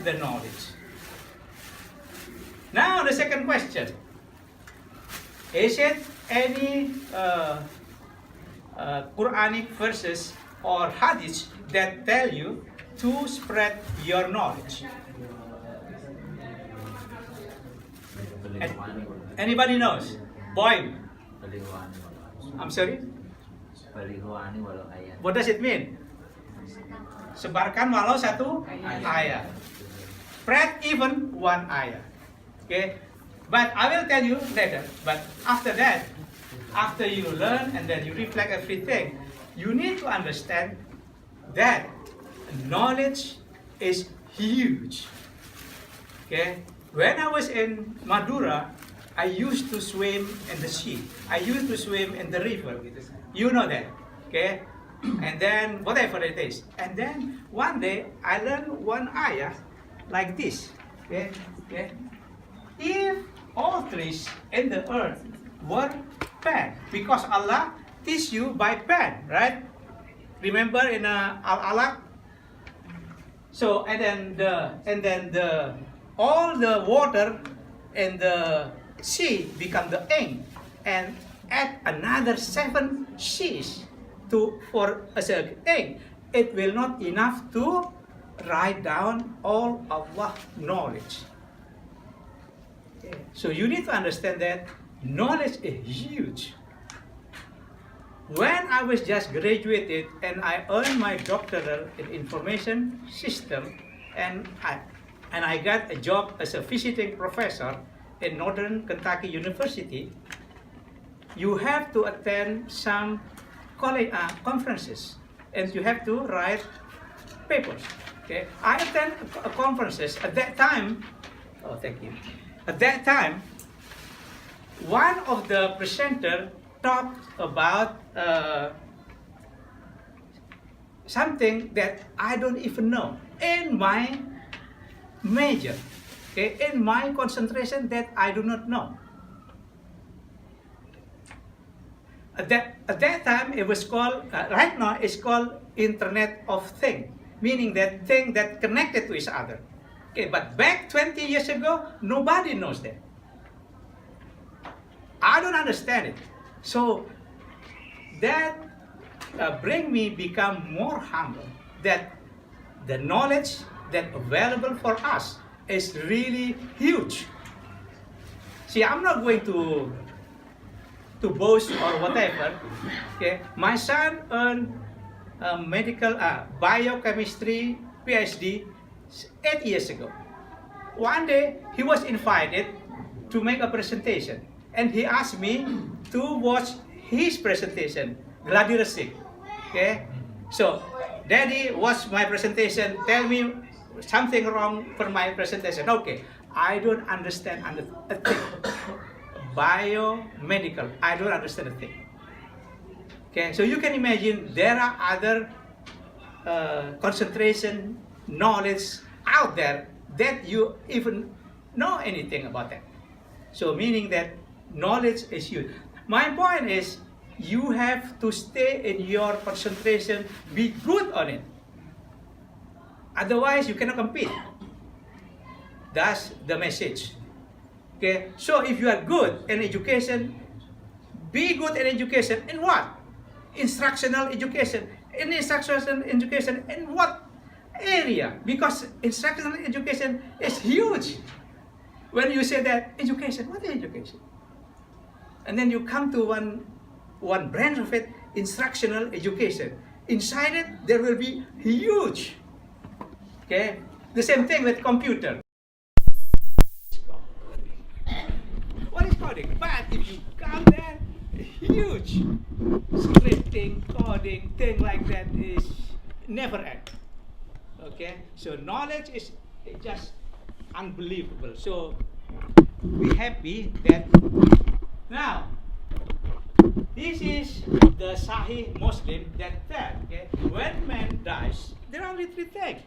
the knowledge. Now the second question. Is it any Quranic verses or hadith that tell you to spread your knowledge? Anybody knows? Boy. I'm sorry? What does it mean? Sebarkan walau satu ayat. Spread even one ayat. Okay? But I will tell you later. But after that, after you learn and then you reflect everything, you need to understand that knowledge is huge. Okay? When I was in Madura, I used to swim in the sea. I used to swim in the river. You know that. Okay? And then whatever it is. And then one day I learned one ayah like this. Okay? Okay? If all trees in the earth were pen, because Allah teach you by pen, right? Remember in Al-Alaq? So and then all the water in the sea become the ink, and add another 7 seas for a ink. It will not enough to write down all Allah knowledge. So you need to understand that knowledge is huge. When I was just graduated and I earned my doctoral in information system, and I got a job as a visiting professor in Northern Kentucky University, you have to attend some college conferences and you have to write papers. Okay, I attend conferences at that time. Oh, thank you. At that time, one of the presenters talked about something that I don't even know in my major, okay, in my concentration that I do not know. At that time, it was called, right now it's called Internet of Things, meaning that things that connected to each other. Okay, but back 20 years ago, nobody knows that. I don't understand it. So that bring me become more humble, that the knowledge that available for us is really huge. See, I'm not going to boast or whatever. Okay, my son earned medical biochemistry PhD 8 years ago. One day he was invited to make a presentation, and he asked me to watch his presentation, gladiresik. Okay, so Daddy, watch my presentation. Tell me something wrong for my presentation. Okay, I don't understand a thing. Biomedical, I don't understand a thing. Okay, so you can imagine there are other concentration knowledge out there that you even know anything about that. So meaning that knowledge is huge. My point is you have to stay in your concentration, be good on it. Otherwise you cannot compete. That's the message. Okay, so if you are good in education, be good in education in what? Instructional education. In instructional education in what area? Because instructional education is huge. When you say that education, what is education? And then you come to one branch of it, instructional education. Inside it, there will be huge. Okay, the same thing with computer. What is coding? But if you come there, huge scripting, coding, thing like that is never end. Okay, so knowledge is just unbelievable. So be happy that now this is the Sahih Muslim that said, okay, when man dies, there are only 3 things,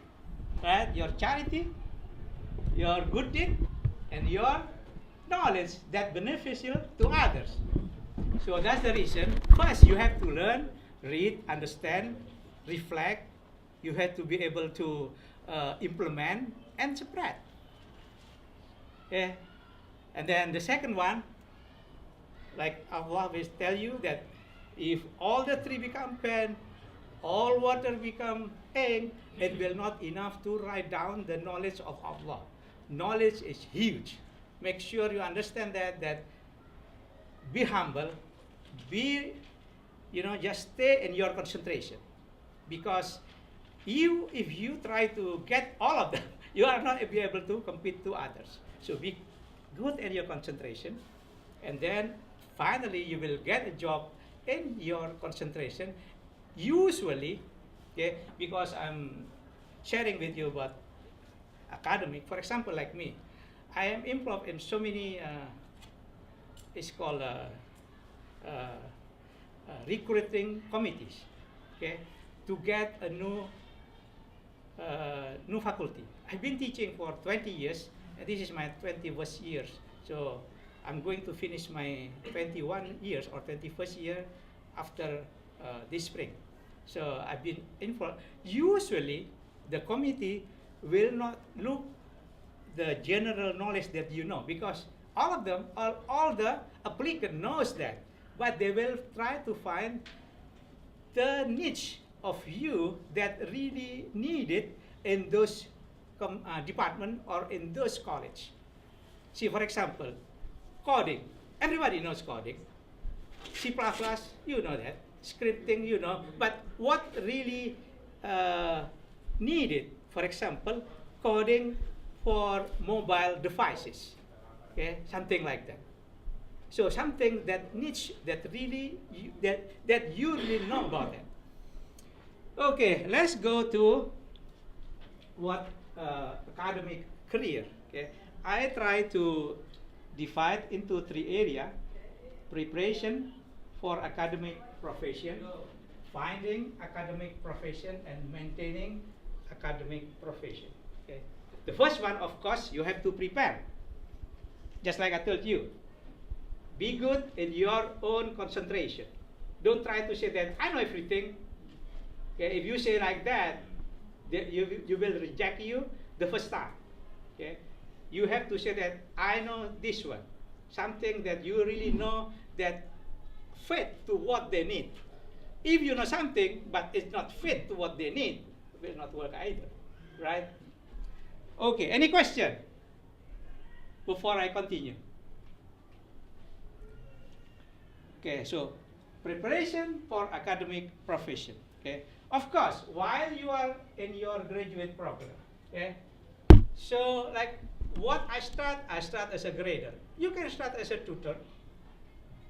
right? Your charity, your good deed, and your knowledge that beneficial to others. So that's the reason. First, you have to learn, read, understand, reflect. You have to be able to implement and spread. Okay? And then the second one, like Allah will tell you that if all the tree become pen, all water become ink, it will not enough to write down the knowledge of Allah. Knowledge is huge. Make sure you understand that be humble, just stay in your concentration. Because if you try to get all of them, you are not be able to compete to others. So be good in your concentration, and then finally you will get a job in your concentration. Usually, okay, because I'm sharing with you about academic, for example, like me, I am involved in so many, it's called recruiting committees, okay, to get a new faculty. I've been teaching for 20 years, and this is my 21st year. So I'm going to finish my 21 years or 21st year after this spring. So I've been involved. Usually, the committee will not look the general knowledge that you know, because all of them, all the applicant knows that, but they will try to find the niche of you that really needed in those department or in those college. See, for example, coding. Everybody knows coding. C++, you know that. Scripting, you know. But what really needed, for example, coding for mobile devices, okay, something like that. So something that niche that really that you really know about it. Okay, let's go to what academic career. Okay, I try to divide into 3 areas: preparation for academic profession, finding academic profession, and maintaining academic profession. Okay. The first one, of course, you have to prepare. Just like I told you, be good in your own concentration. Don't try to say that I know everything. Okay, if you say like that, you will reject you the first time. Okay, you have to say that I know this one, something that you really know that fit to what they need. If you know something but it's not fit to what they need, it will not work either, right? Okay, any question before I continue? Okay, so preparation for academic profession. Okay, of course, while you are in your graduate program, okay, so like what I start as a grader. You can start as a tutor.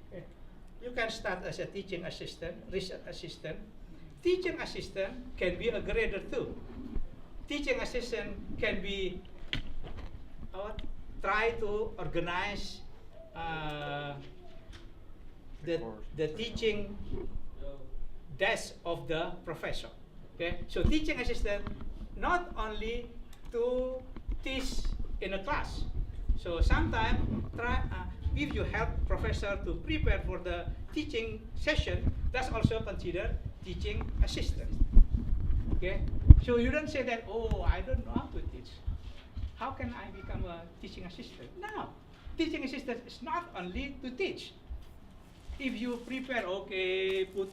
Okay. You can start as a teaching assistant, research assistant. Teaching assistant can be a grader too. Teaching assistant can be try to organize the teaching desk of the professor. Okay, so teaching assistant not only to teach in a class. So sometimes if you help professor to prepare for the teaching session, that's also considered teaching assistant. Okay, so you don't say that, oh, I don't know how to teach. How can I become a teaching assistant? No, teaching assistant is not only to teach. If you prepare, okay, put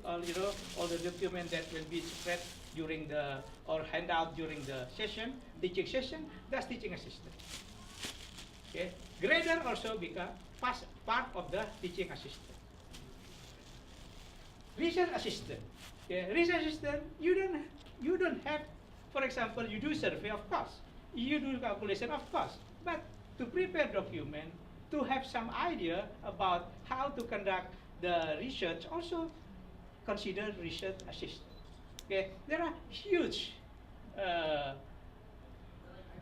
all the document that will be spread during the or hand out during the session, teaching session, that's teaching assistant. Okay, grader also become part of the teaching assistant. Research assistant. Okay, research assistant, you don't have, for example, you do survey, of course, you do calculation, of course, but to prepare document, to have some idea about how to conduct the research, also consider research assistant. Okay, there are huge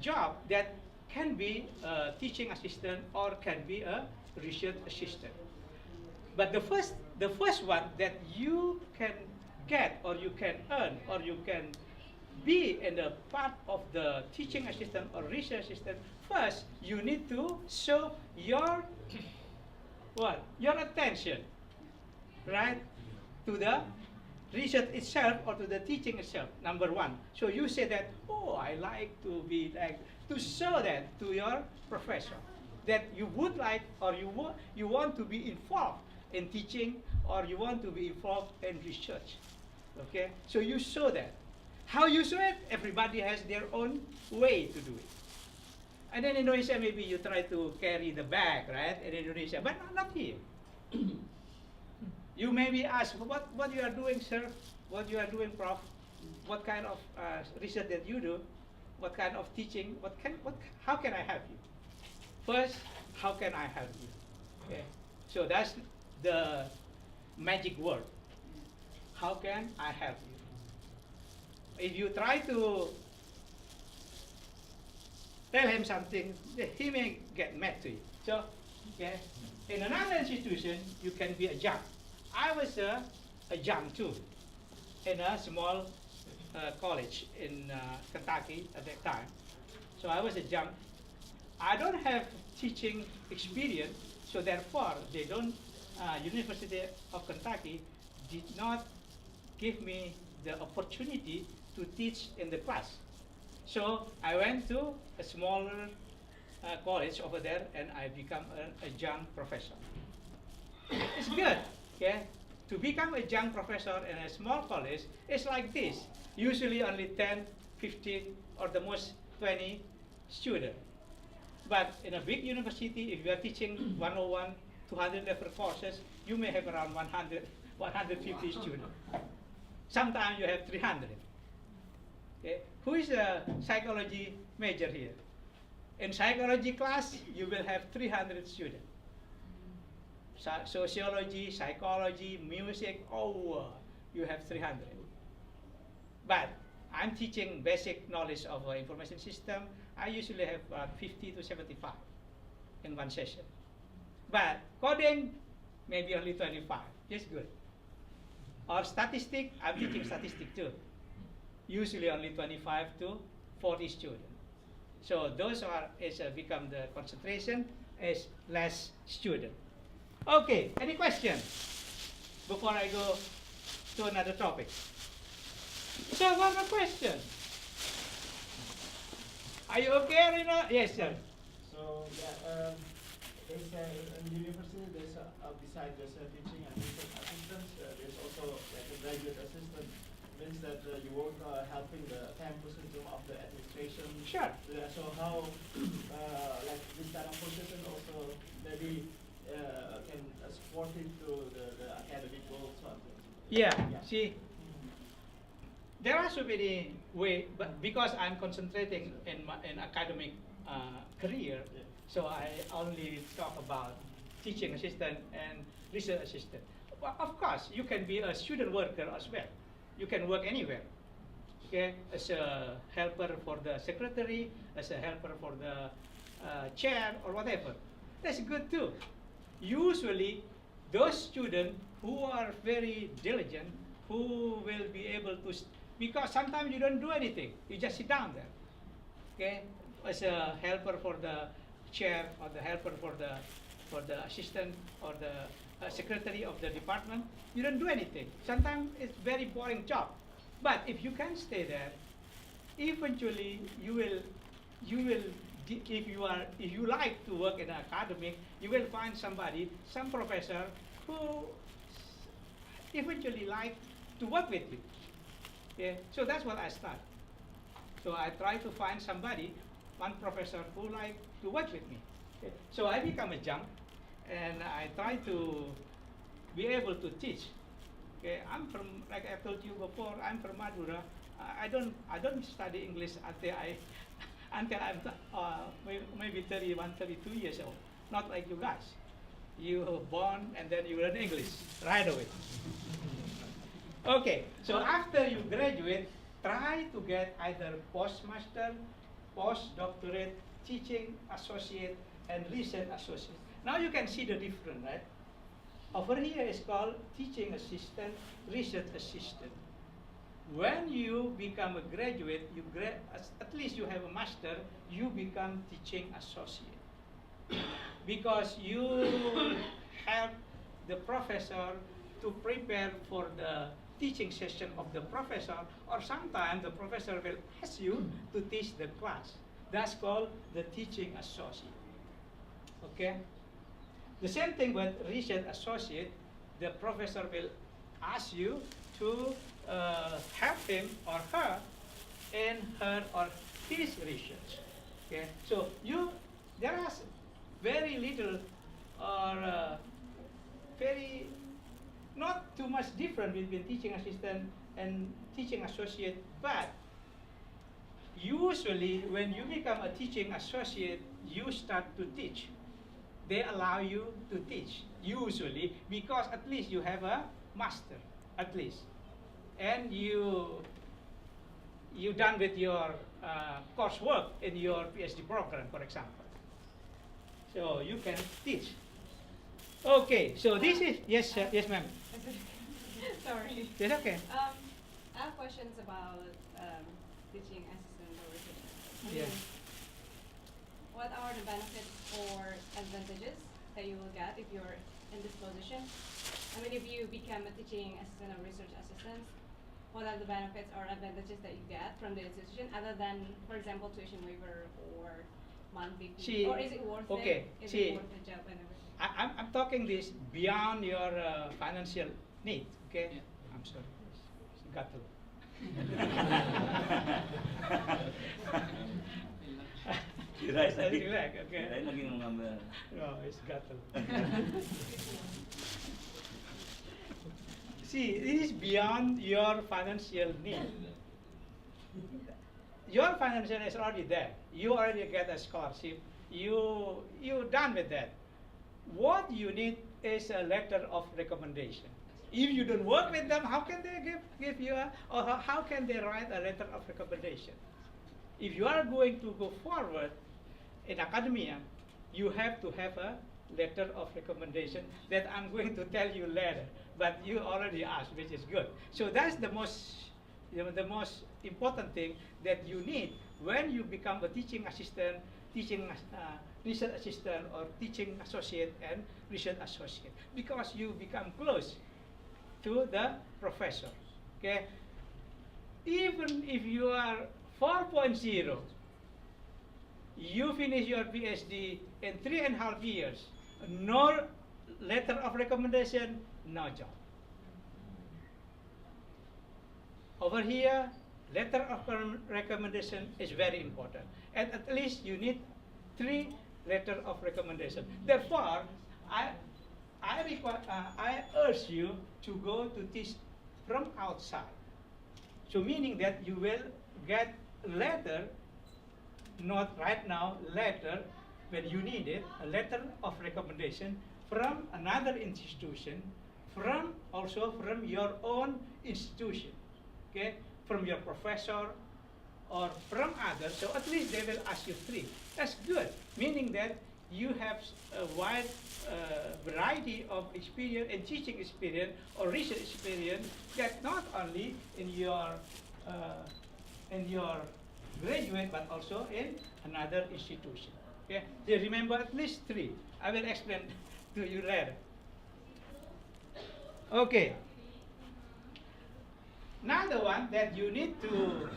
job that can be a teaching assistant or can be a research assistant. But the first one that you can get or you can earn or you can be in the part of the teaching assistant or research assistant, first you need to show your your attention, right, to the research itself or to the teaching itself, number one. So you say that, oh, I like to be like, to show that to your professor, that you would like or you want to be involved in teaching or you want to be involved in research. Okay, so you show that. How you show it, everybody has their own way to do it. And in Indonesia, maybe you try to carry the bag, right, in Indonesia, but not here. You may be asked, what you are doing, sir? What you are doing, prof? What kind of research that you do? What kind of teaching? How can I help you? First, how can I help you? Okay. So that's the magic word. How can I help you? If you try to tell him something, he may get mad to you. So, okay, in another institution, you can be a jump. I was a jump too, in a small college in Kentucky at that time. So I was a jump. I don't have teaching experience, so therefore they don't. University of Kentucky did not give me the opportunity to teach in the class. So I went to a smaller college over there, and I become a young professor. It's good, okay? To become a young professor in a small college, it's like this. Usually only 10, 15, or the most 20 students. But in a big university, if you are teaching 101, 200 level courses, you may have around 100, 150 students. Sometimes you have 300. Okay? Who is a psychology major here? In psychology class, you will have 300 students. Sociology, psychology, music, you have 300. But I'm teaching basic knowledge of information system. I usually have 50 to 75 in one session. But coding, maybe only 25, just good. Or statistics, I'm teaching statistics too. Usually only 25 to 40 students. So those become the concentration is less student. Okay, any questions before I go to another topic? So one more question. Are you okay, Rina? Yes, sir. So yeah, there's in university there's besides just teaching and research assistants, there's also like a graduate assistant. Means that you work helping the campus in terms of the administration. Sure. So how like this kind of position also maybe can support it to the academic goals. Yeah. See, there are so many ways, but because I'm concentrating in academic career, so I only talk about teaching assistant and research assistant. Well, of course, you can be a student worker as well. You can work anywhere, okay? As a helper for the secretary, as a helper for the chair or whatever. That's good too. Usually, those students who are very diligent, who will be able to, because sometimes you don't do anything, you just sit down there, okay? As a helper for the chair or the helper for the assistant or the secretary of the department, you don't do anything. Sometimes it's very boring job. But if you can stay there, eventually you will, if you like to work in academic, you will find some professor who eventually like to work with you. Okay? So that's what I start. So I try to find one professor who like to work with me. Okay? So I become a jump, and I try to be able to teach. Okay, I'm from, like I told you before, I'm from Madura. I don't study English until I'm maybe 31, 32 years old. Not like you guys. You were born and then you learn English right away. Okay, so after you graduate, try to get either postmaster, postdoctorate, teaching associate, and research associate. Now you can see the difference, right? Over here is called teaching assistant, research assistant. When you become a graduate, at least you have a master, you become teaching associate. Because you help the professor to prepare for the teaching session of the professor, or sometimes the professor will ask you to teach the class. That's called the teaching associate. Okay? The same thing with research associate. The professor will ask you to help him or her in her or his research. Okay? So there are very little or very not too much different between teaching assistant and teaching associate, but usually when you become a teaching associate, you start to teach. They allow you to teach, usually, because at least you have a master, at least. And you done with your coursework in your PhD program, for example. So you can teach. Okay, so this is, yes, yes ma'am. Sorry. Yes, okay. I have questions about teaching assistant or research assistant. Yeah. What are the benefits or advantages that you will get if you're in this position? I mean, if you become a teaching assistant or research assistant, what are the benefits or advantages that you get from the institution other than, for example, tuition waiver or monthly fee? Or is it worth it? Is it worth the job and everything? I'm talking this beyond your financial need, okay? Yeah. I'm sorry. Got to. Relax lagi. Relax, okay. Kirain lagi mengambil. No, it's got to. See, it is beyond your financial need. Your financial is already there. You already get a scholarship. You done with that. What you need is a letter of recommendation. If you don't work with them, how can they give you or how can they write a letter of recommendation? If you are going to go forward in academia, you have to have a letter of recommendation that I'm going to tell you later, but you already asked, which is good. So that's the most important thing that you need when you become a teaching assistant, teaching research assistant, or teaching associate and research associate, because you become close to the professor. Okay, even if you are 4.0, you finish your PhD in 3.5 years, no letter of recommendation, no job. Over here, letter of recommendation is very important, and at least you need 3 letters of recommendation. Therefore, I urge you to go to teach from outside. So meaning that you will get letter, not right now, letter when you need it, a letter of recommendation from another institution, also from your own institution, okay, from your professor or from others. So at least they will ask you 3. That's good, meaning that you have a wide variety of experience and teaching experience or research experience that not only in your graduate but also in another institution. Okay, so remember at least 3. I will explain to you later. Okay. Another one that you need to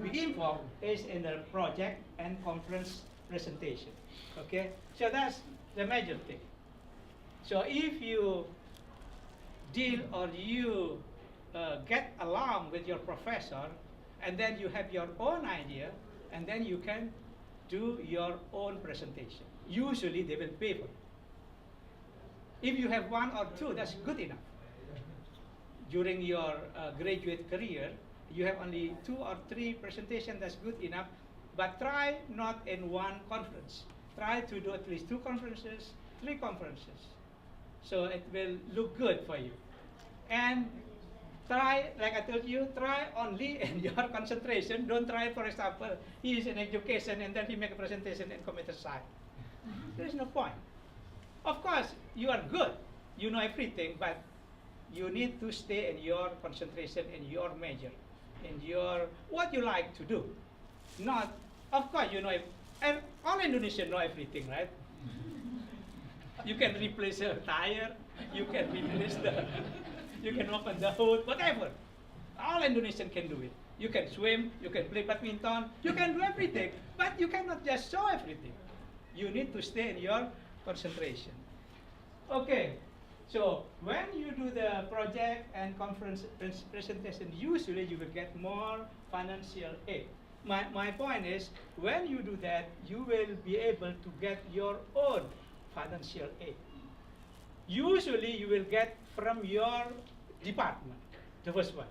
be involved is in the project and conference presentation. Okay, so that's the major thing. So if you deal or you get along with your professor, and then you have your own idea, and then you can do your own presentation. Usually they will pay for it. If you have 1 or 2, that's good enough. During your graduate career, you have only 2 or 3 presentations, that's good enough. But try not in one conference. Try to do at least 2 conferences, 3 conferences. So it will look good for you. And try, like I told you, try only in your concentration. Don't try, for example, he is in education and then he make a presentation in computer science. There is no point. Of course, you are good. You know everything, but you need to stay in your concentration, in your major, in your what you like to do. Not, of course, you know, and all Indonesians know everything, right? You can replace a tire, you can replace you can open the hood, whatever. All Indonesian can do it. You can swim, you can play badminton, you can do everything, but you cannot just show everything. You need to stay in your concentration. Okay, so when you do the project and conference presentation, usually you will get more financial aid. My point is, when you do that, you will be able to get your own financial aid. Usually you will get from your department, the first one.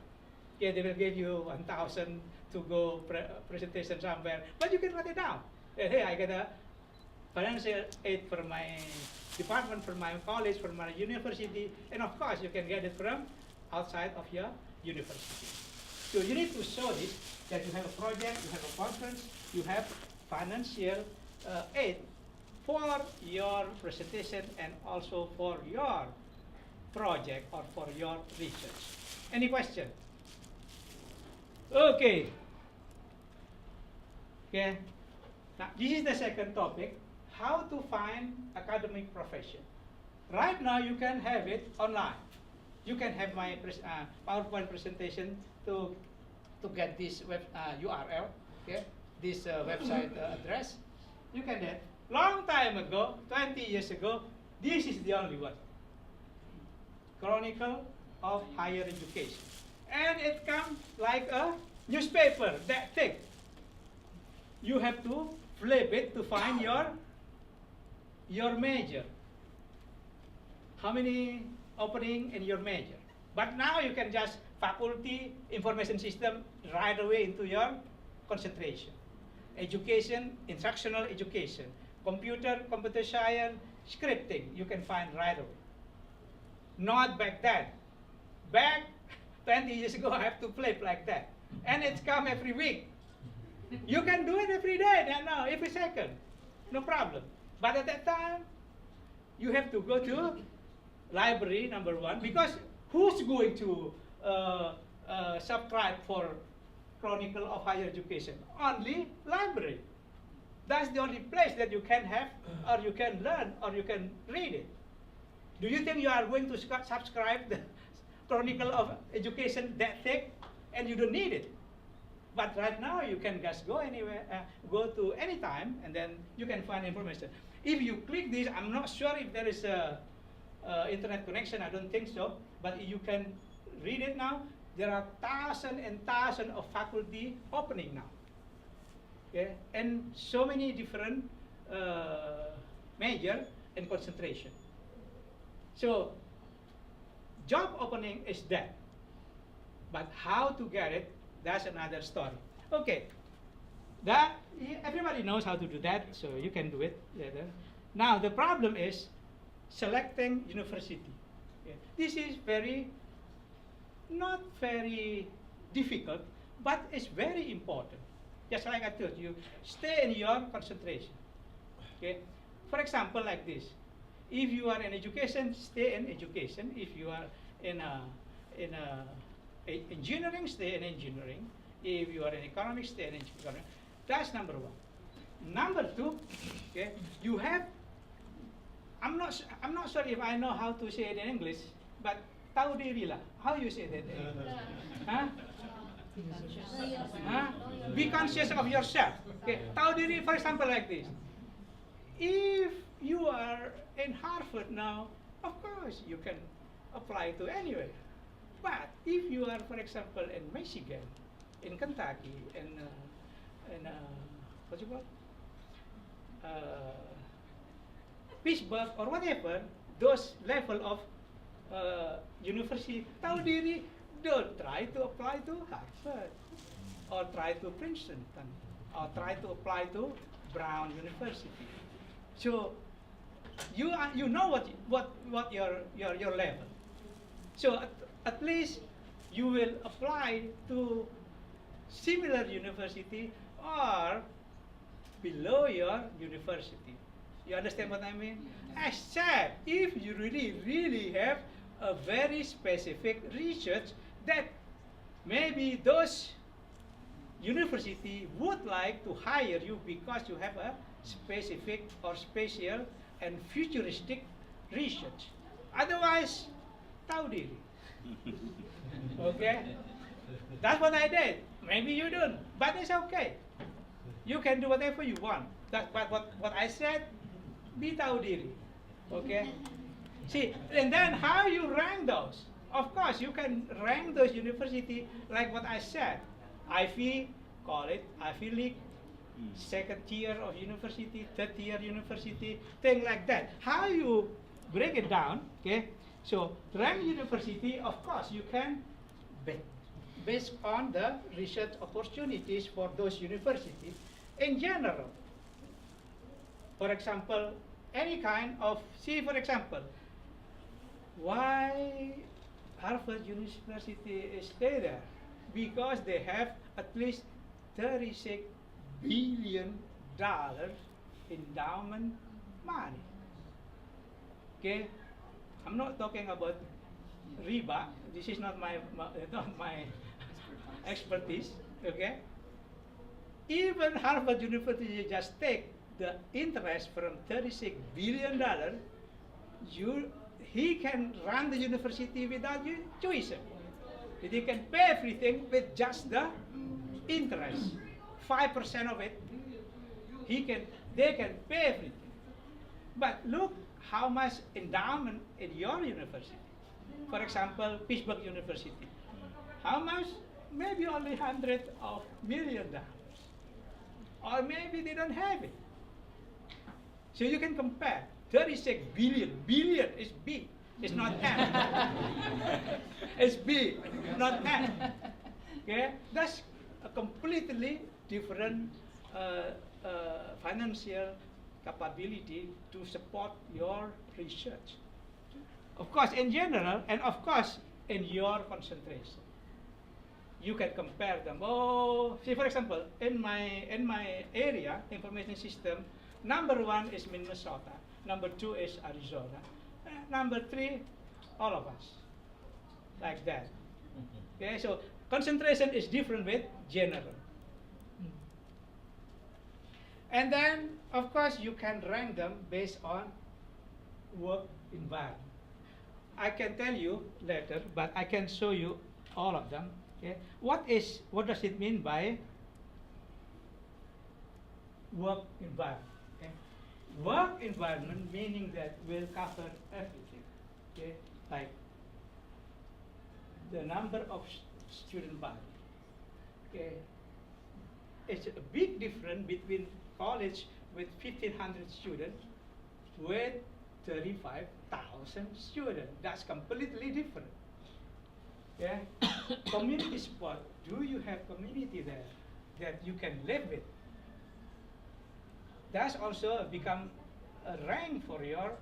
Okay, they will give you 1,000 to go presentation somewhere, but you can write it down. Hey, I get a financial aid from my department, from my college, from my university, and of course you can get it from outside of your university. So you need to show this, that you have a project, you have a conference, you have financial aid for your presentation and also for your project or for your research. Any question? Okay. Okay. Now this is the second topic, how to find academic profession. Right now you can have it online. You can have my PowerPoint presentation to get this web URL, okay? This website address. You can get. Long time ago, 20 years ago, this is the only one. Chronicle of Higher Education. And it comes like a newspaper, that thick. You have to flip it to find your major. How many opening in your major? But now you can just faculty information system right away into your concentration. Education, instructional education, computer science, scripting, you can find right away. Not back then. Back 20 years ago, I have to flip like that. And it's come every week. You can do it every day, now, every second. No problem. But at that time, you have to go to library, number one, because who's going to subscribe for Chronicle of Higher Education? Only library. That's the only place that you can have, or you can learn, or you can read it. Do you think you are going to subscribe the Chronicle of Education that thick, and you don't need it? But right now you can just go anywhere, go to any time, and then you can find information. If you click this, I'm not sure if there is a internet connection. I don't think so. But you can read it now. There are thousands and thousands of faculty opening now. Okay, and so many different major and concentration. So job opening is that, but how to get it, that's another story. Okay, that everybody knows how to do that, so you can do it later. Now the problem is selecting university. Okay. This is not very difficult, but it's very important. Just like I told you, stay in your concentration. Okay. For example, like this. If you are in education, stay in education. If you are in engineering, stay in engineering. If you are in economics, stay in economics. That's number one. Number two, okay, you have. I'm not sure if I know how to say it in English, but tahu diri lah. How you say that? Huh? Huh? Be conscious of yourself. Okay, tahu diri. For example, like this. If you are in Harvard now, of course you can apply to anywhere. But if you are, for example, in Michigan, in Kentucky, in what you call? Pittsburgh or whatever, those level of university, tahu diri, don't try to apply to Harvard, or try to Princeton, or try to apply to Brown University. So you know what your level. So at least you will apply to similar university or below your university. You understand what I mean? Except if you really have a very specific research that maybe those university would like to hire you because you have a specific or special and futuristic research. Otherwise, tahu diri. Okay? That's what I did. Maybe you don't, but it's okay. You can do whatever you want. But what I said, be tahu diri. Okay? See, and then how you rank those? Of course, you can rank those university like what I said. Ivy, call it Ivy League, second tier of university, third tier university, thing like that. How you break it down, okay? So, rank university, of course, you can based on the research opportunities for those universities in general. For example, any kind of, see for example, why Harvard University is there? Because they have at least $36 billion endowment money. Okay, I'm not talking about riba. This is not my expertise. Okay, even Harvard University just take the interest from $36 billion. He can run the university without tuition. He can pay everything with just the interest. 5% of it, they can pay everything. But look how much endowment in your university. For example, Pittsburgh University. How much? Maybe only $100 million. Or maybe they don't have it. So you can compare. 36 billion. Billion is big. It's not M. It's big, not M. Okay? That's a completely different financial capability to support your research. Of course, in general, and of course, in your concentration. You can compare them. Oh, see, for example, in my area, information system, number 1 is Minnesota, number 2 is Arizona, number 3, all of us, like that. Okay, so concentration is different with general. And then, of course, you can rank them based on work environment. I can tell you later, but I can show you all of them. Okay, what does it mean by work environment? Okay? Work environment meaning that will cover everything. Okay, like the number of student body. Okay, it's a big difference between college with 1,500 students with 35,000 students. That's completely different. Yeah, community support. Do you have community there that you can live with? That's also become a rank for your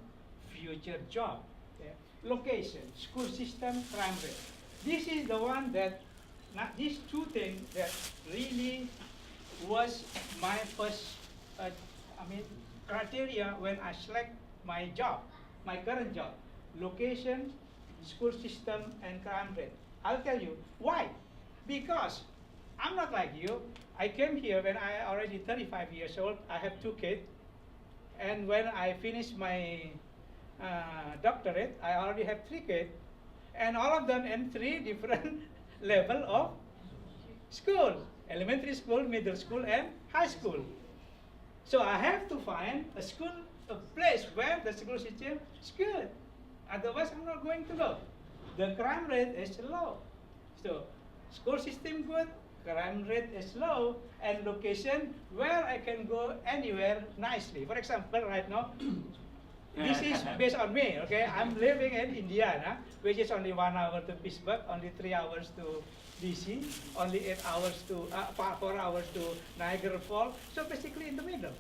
future job. Okay? Location, school system, crime rate. This is the one that, these two things that really was my first, criteria when I select my job, my current job. Location, school system, and crime rate. I'll tell you why. Because I'm not like you. I came here when I already 35 years old. I have 2 kids. And when I finished my doctorate, I already have 3 kids. And all of them in 3 different level of school. Elementary school, middle school, and high school. So I have to find a school, a place where the school system is good. Otherwise, I'm not going to go. The crime rate is low. So, school system good, crime rate is low, and location where I can go anywhere nicely. For example, right now, this is based on me, okay? I'm living in Indiana, which is only 1 hour to Pittsburgh, only 3 hours to DC, only 8 hours to, 4 hours to Niagara Falls. So basically in the middle.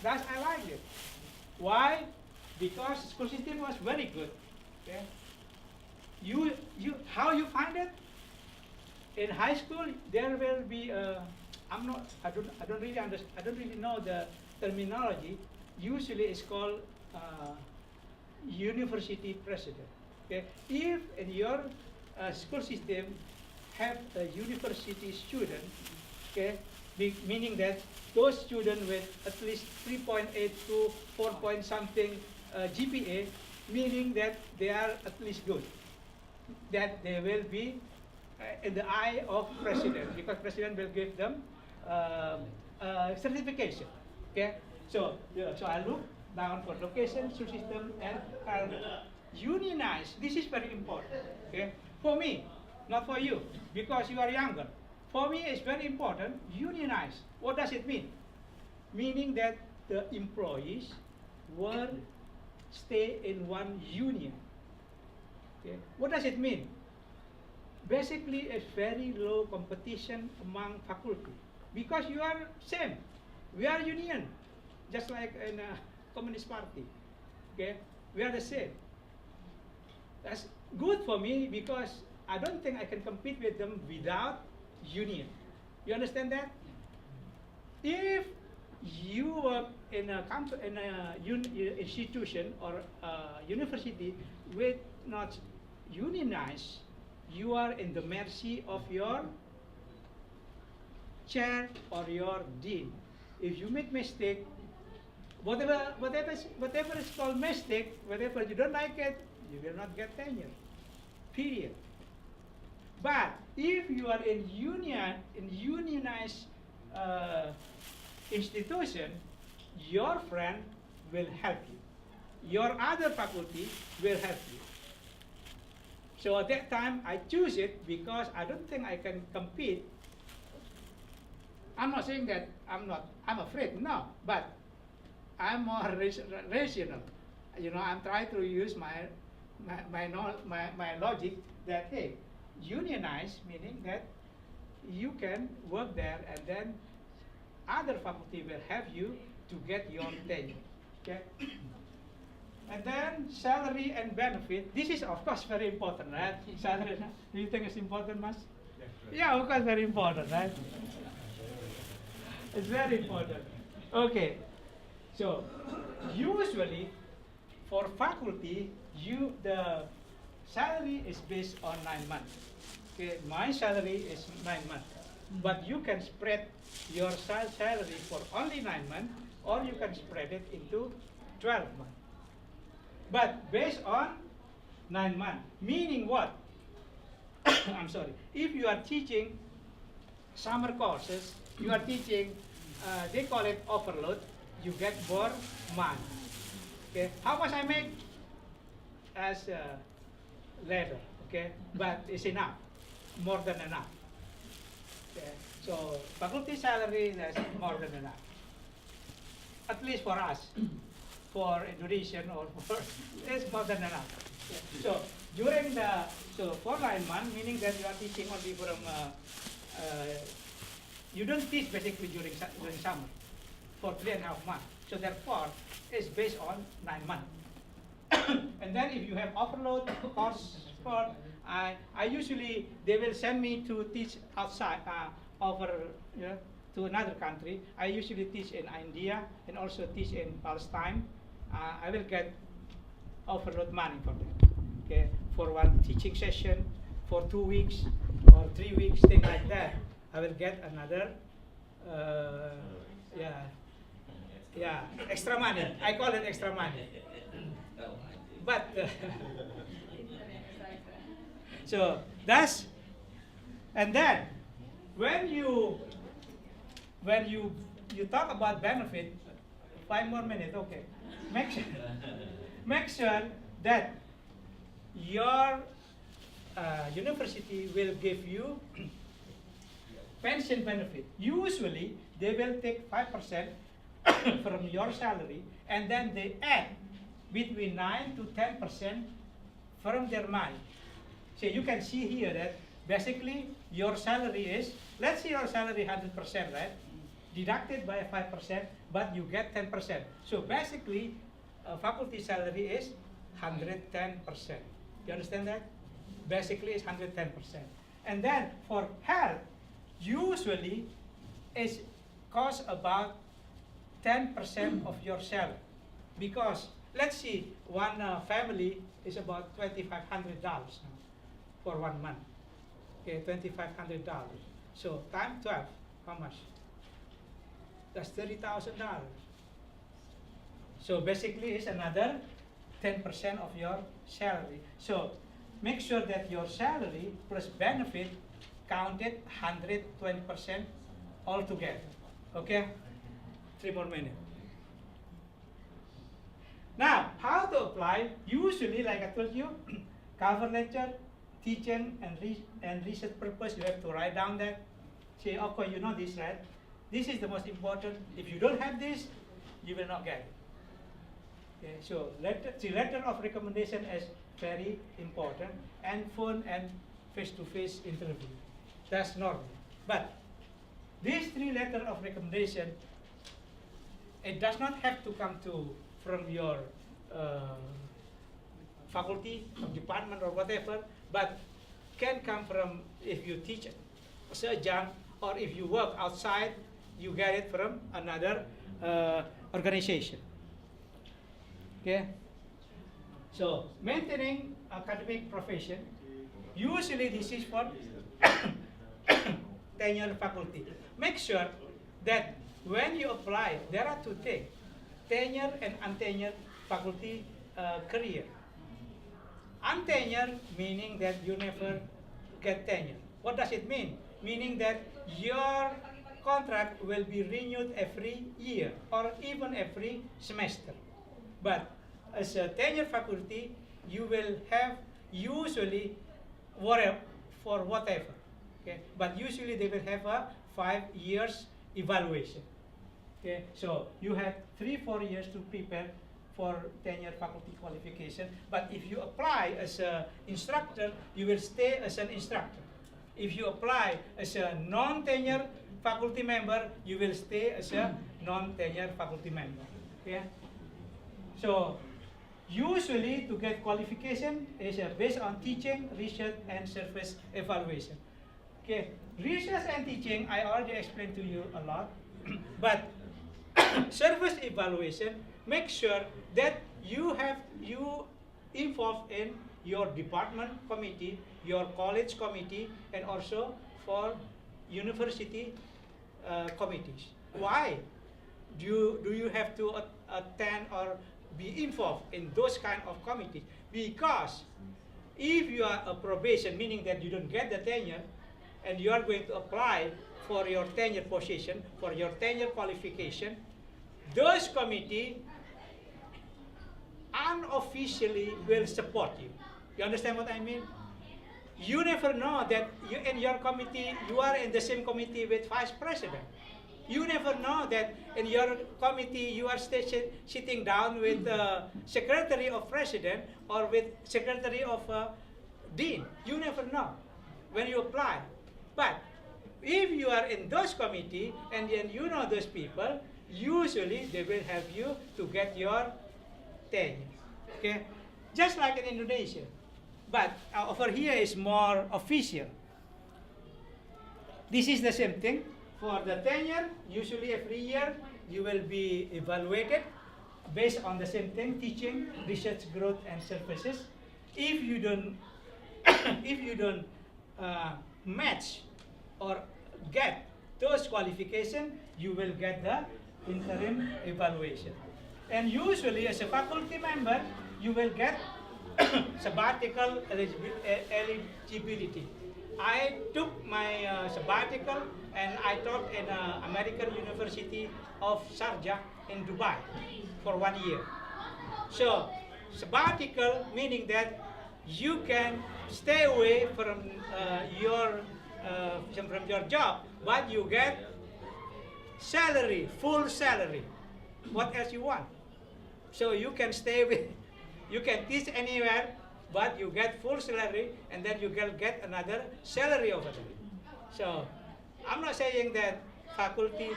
That's, I like it. Why? Because school system was very good, okay? How you find it? In high school, there will be I don't really know the terminology. Usually, it's called university president. Okay, if in your school system have a university student, okay, meaning that those students with at least 3.8 to 4 point something GPA, meaning that they are at least good. that they will be in the eye of president, because president will give them certification. Okay, so so I look down for location, system, and unionize. This is very important. Okay, for me, not for you, because you are younger. For me, it's very important. Unionize. What does it mean? Meaning that the employees will stay in one union. Okay. What does it mean? Basically, it's very low competition among faculty, because you are same. We are union, just like in a Communist Party. Okay, we are the same. That's good for me because I don't think I can compete with them without union. You understand that? If you work in a institution or university with not unionized, you are in the mercy of your chair or your dean. If you make mistake, whatever is called mistake, whatever you don't like it, you will not get tenure. Period. But if you are in unionized institution, your friend will help you. Your other faculty will help you. So at that time, I choose it because I don't think I can compete. I'm not saying that I'm afraid, no, but I'm more rational. You know, I'm trying to use my logic that, hey, unionize, meaning that you can work there and then other faculty will help you to get your tenure. Okay? And then salary and benefit. This is of course very important, right? Salary. Do you think it's important, Mas? Yeah, of course, very important, right? It's very important. Okay. So usually for faculty, the salary is based on 9 months. Okay, my salary is 9 months, but you can spread your salary for only 9 months, or you can spread it into 12 months. But based on 9 months, meaning what? I'm sorry. If you are teaching summer courses, you are teaching, they call it overload, you get more money. Okay, how much I make? As later, okay, but it's enough, more than enough. Okay, so faculty salary is more than enough, at least for us, for Indonesian or for it's more than enough. Okay. So during for 9 months, meaning that you are teaching only from you don't teach basically during summer for 3.5 months. So therefore, it's based on 9 months. And then if you have overload course for, I usually, they will send me to teach outside, to another country. I usually teach in India and also teach in Palestine. I will get overload money for that. Okay, for one teaching session, for 2 weeks or 3 weeks, things like that. I will get another, extra money. I call it extra money. But so that's, and then when you talk about benefit, 5 more minutes, okay. Make sure that your university will give you pension benefit. Usually they will take 5% from your salary, and then they add between 9 to 10% from their money. So you can see here that basically your salary is, let's say your salary 100%, right? Deducted by 5%, but you get 10%. So basically, faculty salary is 110%. You understand that? Basically, it's 110%. And then for health, usually it costs about 10% of your salary, because let's see, one family is about $2,500 for 1 month. Okay, $2,500. So times 12, how much? That's $30,000. So basically, it's another 10% of your salary. So make sure that your salary plus benefit counted 120% altogether. Okay? 3 more minutes. Now, how to apply? Usually, like I told you, cover letter, teaching, and research purpose, you have to write down that. Say, okay, you know this, right? This is the most important. If you don't have this, you will not get it. Okay, so the letter of recommendation is very important, and phone and face-to-face interview. That's normal. But these 3 letters of recommendation, it does not have to come from your faculty, or department, or whatever, but can come from if you teach as a adjunct, or if you work outside, you get it from another organization. Okay? So, maintaining academic profession, usually this is for tenured faculty. Make sure that when you apply, there are 2 things, tenured and untenured faculty career. Untenured meaning that you never get tenure. What does it mean? Meaning that your contract will be renewed every year or even every semester. But as a tenured faculty, you will have usually for whatever. Okay? But usually they will have a 5 years evaluation. Okay? So you have 3-4 years to prepare for tenured faculty qualification. But if you apply as an instructor, you will stay as an instructor. If you apply as a non-tenured faculty member, you will stay as a non-tenured faculty member. Okay? So usually to get qualification is based on teaching, research, and service evaluation. Okay, research and teaching I already explained to you a lot, but service evaluation, make sure that you involved in your department committee, your college committee, and also for university committees. Why do you have to attend or be involved in those kind of committees? Because if you are a probation, meaning that you don't get the tenure, and you are going to apply for your tenure position, for your tenure qualification, those committee unofficially will support you. You understand what I mean? You never know that you in your committee, you are in the same committee with vice president. You never know that in your committee you are sitting down with the secretary of president or with secretary of dean. You never know when you apply. But if you are in those committee and then you know those people, usually they will help you to get your tenure. Okay, just like in Indonesia, but over here is more official. This is the same thing. For the tenure, usually every year you will be evaluated based on the same thing: teaching, research, growth, and services. If you don't, match or get those qualifications, you will get the interim evaluation. And usually, as a faculty member, you will get sabbatical eligibility. I took my sabbatical and I taught in American University of Sharjah in Dubai for 1 year. So sabbatical meaning that you can stay away from your job, but you get salary, full salary. What else you want? So you can stay with, you can teach anywhere, but you get full salary, and then you can get another salary over there. So I'm not saying that faculty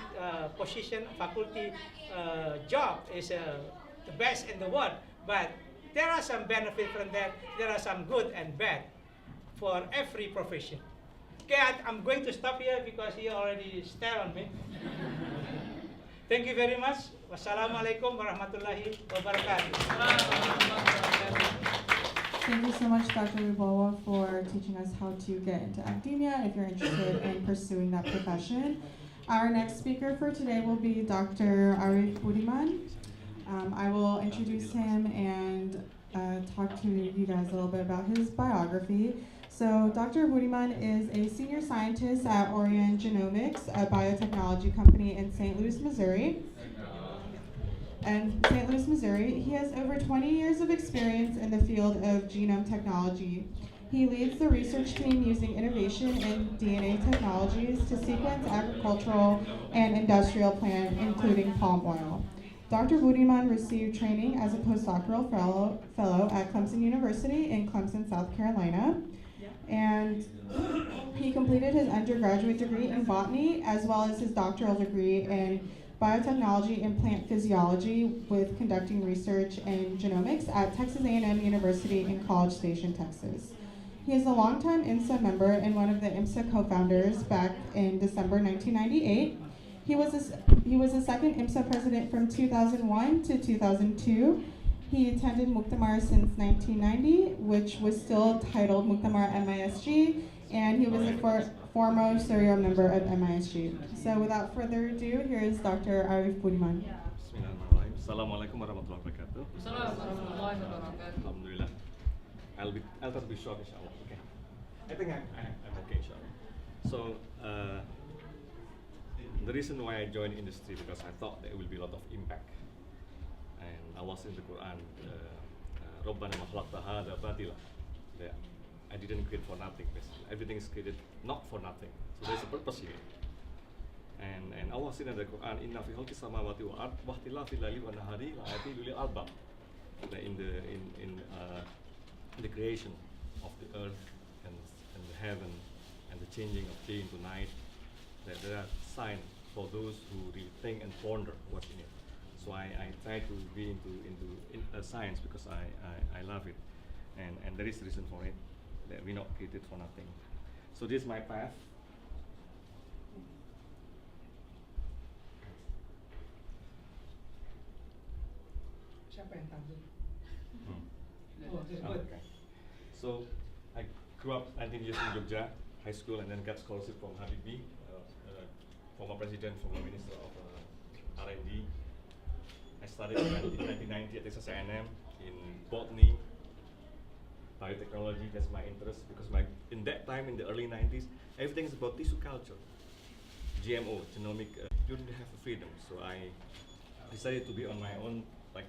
position, faculty job is the best in the world, but there are some benefits from that. There are some good and bad for every profession. Okay, I'm going to stop here because he already stared on me. Thank you very much. Wassalamualaikum warahmatullahi wabarakatuh. Thank you so much, Dr. Wibowo, for teaching us how to get into academia if you're interested in pursuing that profession. Our next speaker for today will be Dr. Arief Budiman. I will introduce him and talk to you guys a little bit about his biography. So Dr. Budiman is a senior scientist at Orion Genomics, a biotechnology company in St. Louis, Missouri. He has over 20 years of experience in the field of genome technology. He leads the research team using innovation in DNA technologies to sequence agricultural and industrial plants, including palm oil. Dr. Budiman received training as a postdoctoral fellow at Clemson University in Clemson, South Carolina. And he completed his undergraduate degree in botany as well as his doctoral degree in biotechnology and plant physiology with conducting research in genomics at Texas A&M University in College Station, Texas. He is a longtime IMSA member and one of the IMSA co-founders back in December 1998. He was the second IMSA president from 2001 to 2002. He attended Muktamar since 1990, which was still titled Muktamar MISG, and he was a foremost serial member of MISG. So without further ado, here is Dr. Arief Budiman. Bismillahirrahmanirrahim. Assalamualaikum warahmatullahi wabarakatuh. Alhamdulillah. I'll try to be short, inshallah. Okay. I think I'm okay, inshallah. So the reason why I joined industry because I thought there will be a lot of impact, and Allah says in the Quran, "Rabbana ma khalaqta hadha batila." That I didn't create for nothing. Basically, everything is created not for nothing. So there's a purpose here. And Allah said in the Quran, "Inna fi khalqis samawati wal ard wa ikhtilafil laili wan nahari la ayatin lil albab." In the creation of the earth and the heaven and the changing of day into night, that there are signs for those who really think and ponder what's in it. So I try to be into science because I love it, and there is a reason for it, that we're not created for nothing. So this is my path. Okay. So I grew up 19 years in Jogja High School and then got scholarship from Habibie, former president, former minister of R&D. I studied in 1990 at Texas A&M in botany, biotechnology. That's my interest because in that time, in the early 90s, everything is about tissue culture, GMO, genomic. You didn't have the freedom, so I decided to be on my own. Like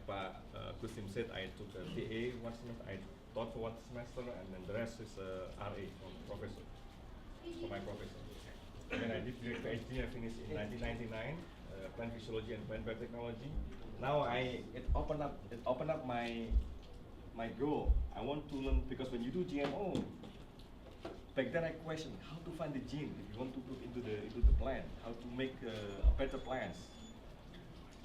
Kustim said, I took a TA one semester, I taught for one semester, and then the rest is RA from professor, for my professor. And then I did direct PhD, I finished in 1999, plant physiology and plant biotechnology. Now it opened up my goal. I want to learn, because when you do GMO, back then I questioned how to find the gene if you want to put into the plant, how to make better plants.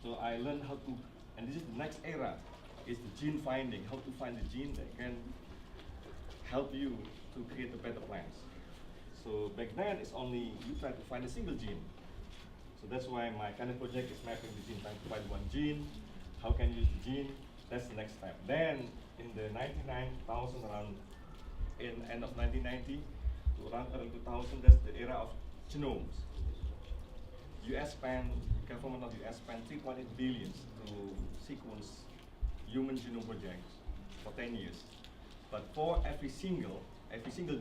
So I learned how to. And this is the next era, is the gene finding, how to find the gene that can help you to create the better plants. So back then, it's only you try to find a single gene. So that's why my kind of project is mapping the gene, trying to find one gene, how can you use the gene, that's the next step. Then, in the 99,000, around in end of 1990, to around 2000, that's the era of genomes. Government of US spent 3.8 billion to sequence human genome projects for 10 years. But for every single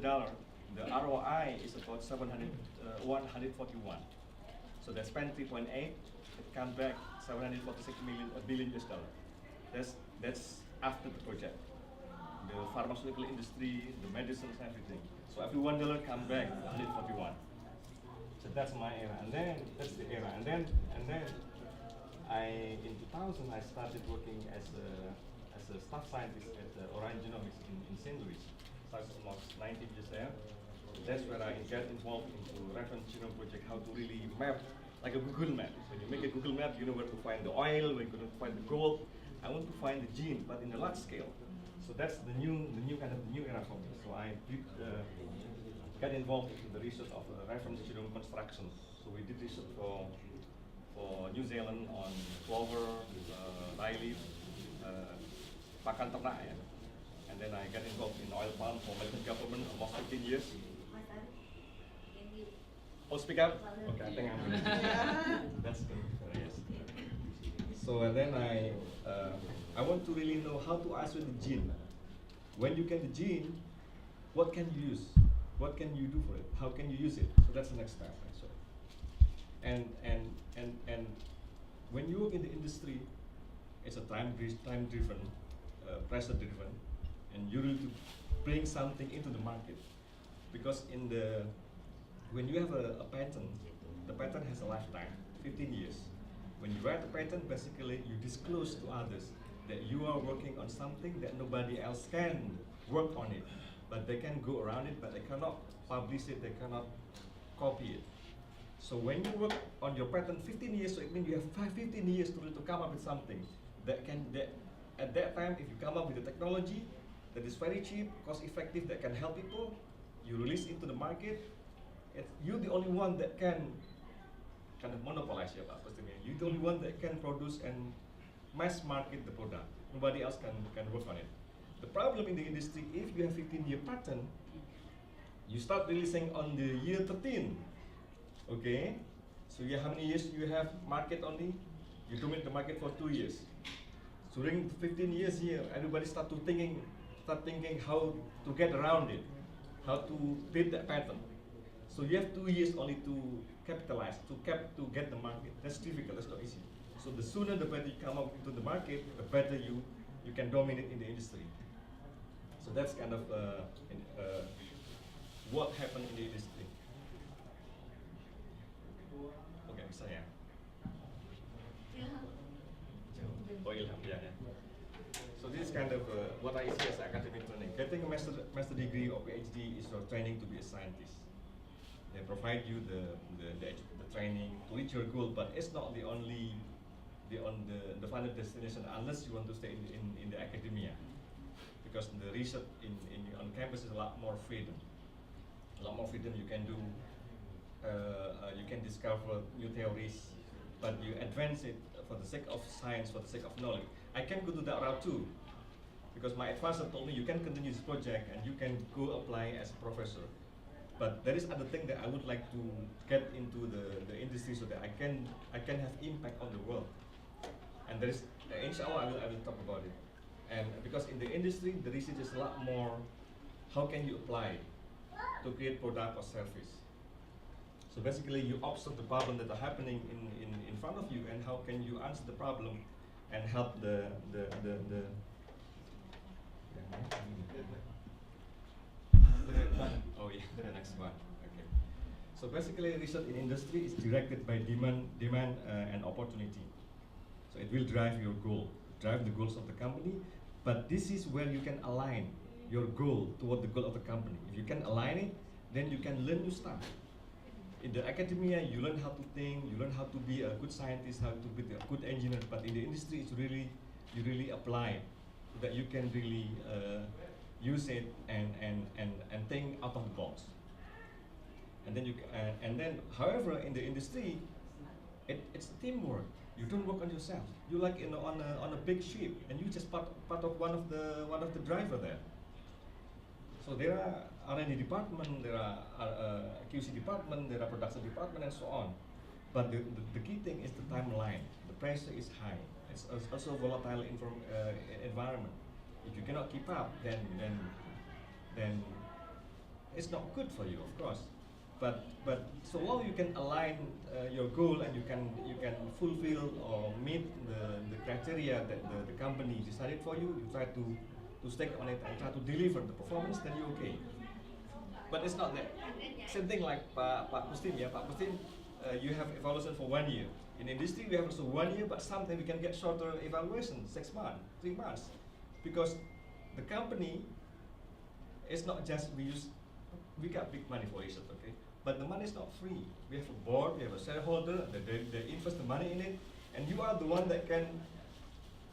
dollar, the ROI is about 141. So they spent 3.8, it comes back 746 billion US dollar. That's after the project. The pharmaceutical industry, the medicines, everything. So every $1 comes back 141. So that's my era, and then that's the era, and then in 2000 I started working as a staff scientist at Orion Genomics in St. Louis. Started almost 19 years there. That's where I get involved into reference genome project, how to really map like a Google map. When you make a Google map, you know where to find the oil, where you to find the gold. I want to find the gene, but in a large scale. So that's the new era for me. So I got involved in the research of reference genome construction. So we did research for New Zealand on clover, rye leaf, pakan ternak, ya. And then I got involved in oil palm for Malaysian government almost 15 years. Oh, speak up? Okay, I think I'm good. That's good. Yes. So and then I want to really know how to isolate the gene. When you get the gene, what can you use? What can you do for it? How can you use it? So that's the next step actually. And when you work in the industry, it's a time-driven, pressure-driven, and you need to bring something into the market. Because when you have a patent, the patent has a lifetime, 15 years. When you write a patent, basically you disclose to others that you are working on something that nobody else can work on it. But they can go around it, but they cannot publish it, they cannot copy it. So when you work on your patent 15 years, so it means you have 15 years to come up with something that at that time, if you come up with a technology that is very cheap, cost effective, that can help people, you release into the market, you're the only one that can kind of monopolize your Kustim. You're the only one that can produce and mass market the product. Nobody else can work on it. The problem in the industry, if you have 15-year patent, you start releasing on the year 13. Okay, so how many years you have market only? You dominate the market for 2 years. So during 15 years here, everybody start thinking how to get around it, how to beat that patent. So you have 2 years only to capitalize, to get the market. That's difficult, that's not easy. So the sooner the better you come up into the market, the better you can dominate in the industry. So that's kind of what happened in the industry. Okay, saya. Oh, Ilham, yeah. So this is kind of what I see as academic training. Getting a master degree or PhD is your training to be a scientist. They provide you the training to reach your goal, but it's not the final destination unless you want to stay in the academia. Because the research on campus is a lot more freedom. A lot more freedom. You can do, you can discover new theories, but you advance it for the sake of science, for the sake of knowledge. I can go to that route too, because my advisor told me you can continue this project and you can go apply as a professor. But there is other thing that I would like to get into the industry so that I can have impact on the world. And there is, inshallah, I will talk about it. And because in the industry, the research is a lot more, how can you apply to create product or service? So basically, you observe the problem that are happening in front of you, and how can you answer the problem and help the oh yeah, the next one. Okay. So basically, research in industry is directed by demand and opportunity. So it will drive your goal, drive the goals of the company. But this is where you can align your goal toward the goal of the company. If you can align it, then you can learn new stuff. In the academia, you learn how to think, you learn how to be a good scientist, how to be a good engineer. But in the industry, it's really, you really apply so that you can really use it and think out of the box. And then however, in the industry, it's teamwork. You don't work on yourself. You like on a big ship, and you just part of one of the driver there. So there are R&D department, there are QC department, there are production department, and so on. But the key thing is the timeline. The pressure is high. It's also a volatile environment. If you cannot keep up, then it's not good for you, of course. But so long you can align your goal and you can fulfill or meet the criteria that the company decided for you, you try to stick on it and try to deliver the performance, then you're okay. But it's not that. Same thing like Pak Kustim, yeah. Pak Kustim, you have evaluation for 1 year. In industry, we have also 1 year, but sometimes we can get shorter evaluation, 6 months, 3 months, because the company is not just we got big money for research, okay? But the money is not free. We have a board, we have a shareholder, they invest the money in it, and you are the one that can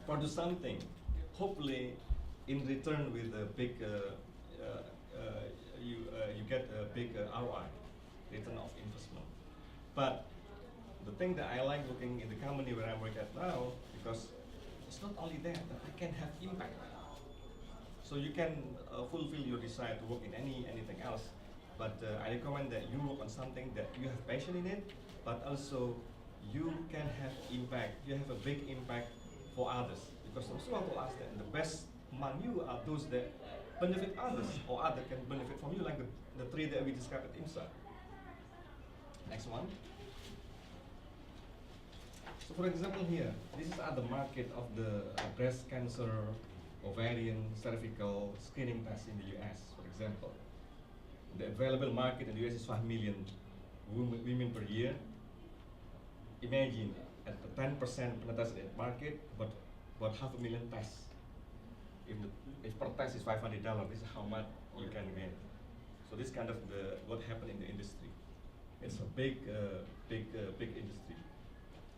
produce something, hopefully in return with a big, you get a big ROI, return of investment. But the thing that I like working in the company where I work at now, because it's not only that I can have impact. So you can fulfill your desire to work in anything else. But I recommend that you work on something that you have passion in it, but also you can have impact, you have a big impact for others. Because Rasulullah told us that the best among you are those that benefit others, or others can benefit from you, like the three that we described at IMSA. Next one. So for example here, this is the market of the breast cancer, ovarian, cervical screening test in the US, for example. The available market in the US is 5 million women per year. Imagine at the 10% penetration market, but about 500,000 tests. If per test is $500, this is how much you can get. So this kind of what happened in the industry. It's a big industry,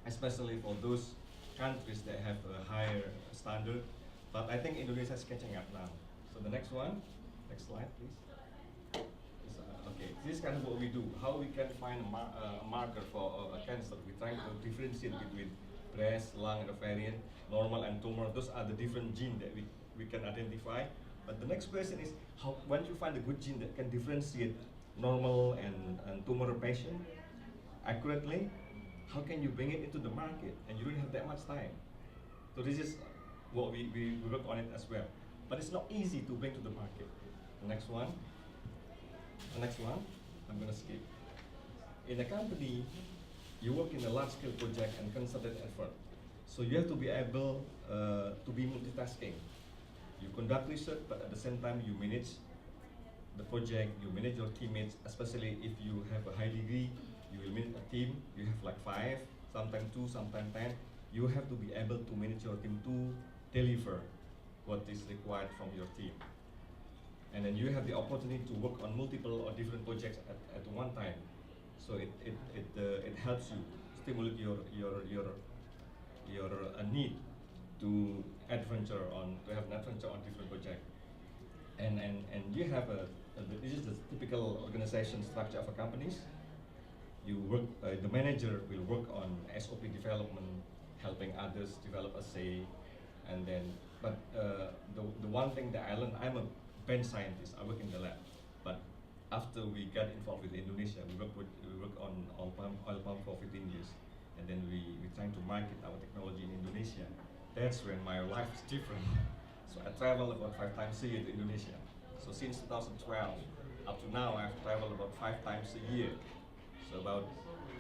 especially for those countries that have a higher standard. But I think Indonesia is catching up now. So the next one, next slide, please. Okay, this is kind of what we do. How we can find a marker for a cancer. We're trying to differentiate between breast, lung, and ovarian, normal and tumor. Those are the different genes that we can identify. But the next question is, how once you find a good gene that can differentiate normal and tumor patient accurately, how can you bring it into the market? And you don't have that much time. So this is what we work on it as well. But it's not easy to bring to the market. The next one. The next one, I'm going to skip. In a company, you work in a large-scale project and concerted effort. So you have to be able to be multitasking. You conduct research, but at the same time, you manage the project, you manage your teammates, especially if you have a high degree, you will manage a team. You have like 5, sometimes 2, sometimes 10. You have to be able to manage your team to deliver what is required from your team. And then you have the opportunity to work on multiple or different projects at one time. So it helps you stimulate your need to have an adventure on different projects. And you have this is the typical organization structure of a companies. You work, the manager will work on SOP development, helping others develop a say, and then, but the one thing that I learned, I'm a bench scientist, I work in the lab, but after we got involved with Indonesia, we work on oil palm for 15 years, and then we trying to market our technology in Indonesia. That's when my life is different. So I travel about 5 times a year to Indonesia. So since 2012 up to now, I've traveled about 5 times a year. So about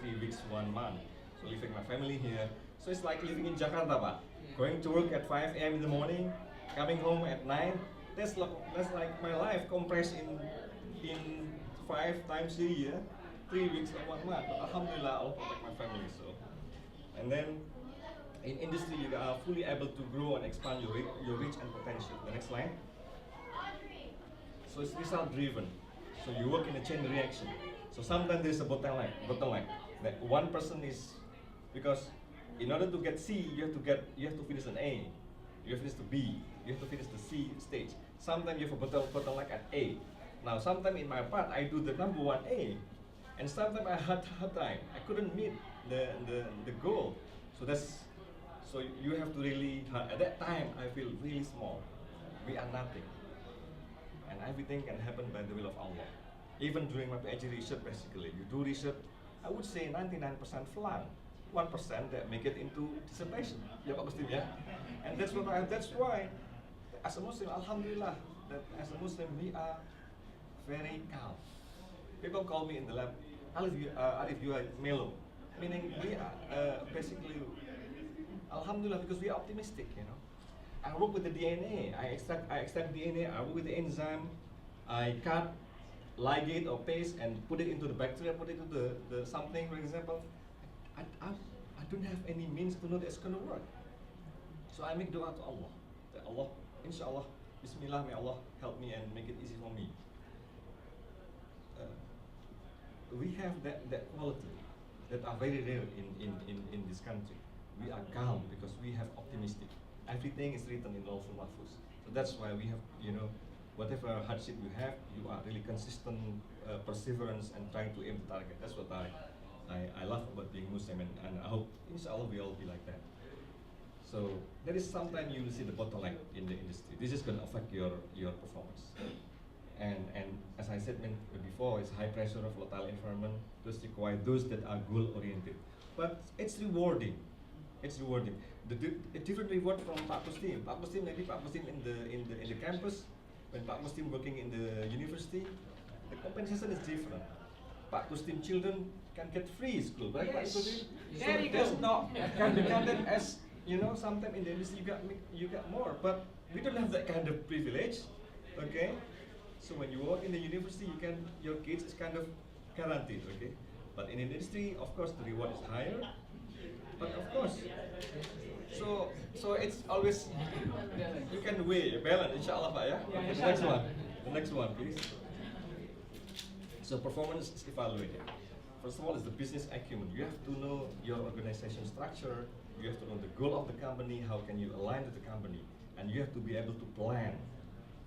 3 weeks, 1 month. So leaving my family here. So it's like living in Jakarta, Pak. Going to work at 5 a.m. in the morning, coming home at 9. That's like my life compressed in 5 times a year, 3 weeks or 1 month. But alhamdulillah, I'll protect my family. So, and then in industry, you are fully able to grow and expand your reach and potential. The next slide. So it's result driven. So you work in a chain reaction. So sometimes there's a bottleneck. That one person is, because in order to get C, you have to finish an A. You have to finish the B. You have to finish the C stage. Sometimes you have a bottleneck at A. Now, sometimes in my part, I do the number 1A, and sometimes I had hard time. I couldn't meet the goal. So you have to really. At that time, I feel really small. We are nothing, and everything can happen by the will of Allah. Even during my PhD research, basically, you do research. I would say 99% flunk. 1% that make it into dissertation. Ya Pak Kustim ya. And that's why as a Muslim, alhamdulillah, that as a Muslim we are very calm. People call me in the lab, Arief, you are mellow. Meaning we are basically, alhamdulillah, because we are optimistic, you know. I work with the DNA, I extract DNA, I work with the enzyme, I cut, ligate or paste and put it into the bacteria, put it into the something, for example. I don't have any means to know that it's going to work. So I make dua to Allah. That Allah, inshallah, Bismillah, may Allah help me and make it easy for me. We have that quality that are very rare in this country. We are calm because we have optimistic. Everything is written in Lawful Mahfuz. So that's why we have, you know, whatever hardship you have, you are really consistent, perseverance, and trying to aim the target. That's what I love about being Muslim, and I hope, inshallah, we all be like that. So there is sometimes you will see the bottleneck in the industry. This is going to affect your performance. and as I said before, it's high pressure of volatile environment. Those require those that are goal oriented. But it's rewarding. It's rewarding. A different reward from Pak Kustim. Pak Kustim, maybe Pak Kustim in the campus, when Pak Kustim working in the university, the compensation is different. Pak Kustim children can get free school, right? Pak Kustim? There you That's go. not can be counted as, you know, sometimes in the industry you got more, but we don't have that kind of privilege. Okay? So when you work in the university, your kids is kind of guaranteed, okay? But in industry, of course, the reward is higher. But of course, so it's always you can weigh balance, inshallah, Pak, yeah. Okay, the next one, please. So performance is evaluated. First of all, is the business acumen. You have to know your organization structure. You have to know the goal of the company. How can you align with the company? And you have to be able to plan.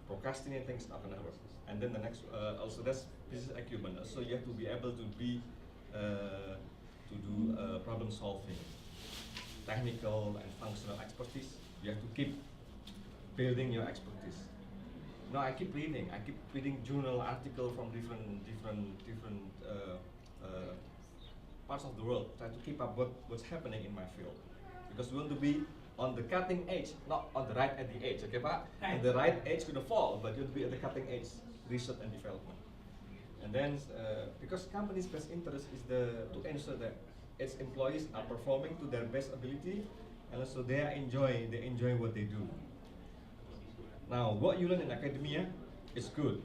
Procrastinating is not gonna work. And then the next, also that's business acumen. So you have to be able to be to do problem solving, technical and functional expertise. You have to keep building your expertise. No, I keep reading journal article from different parts of the world. Try to keep up what's happening in my field, because we want to be on the cutting edge, not on the right at the edge. Okay, Pak? And the right edge could fall, but you want to be at the cutting edge, research and development. And then, because company's best interest is to ensure that its employees are performing to their best ability, and also they enjoy what they do. Now, what you learn in academia is good.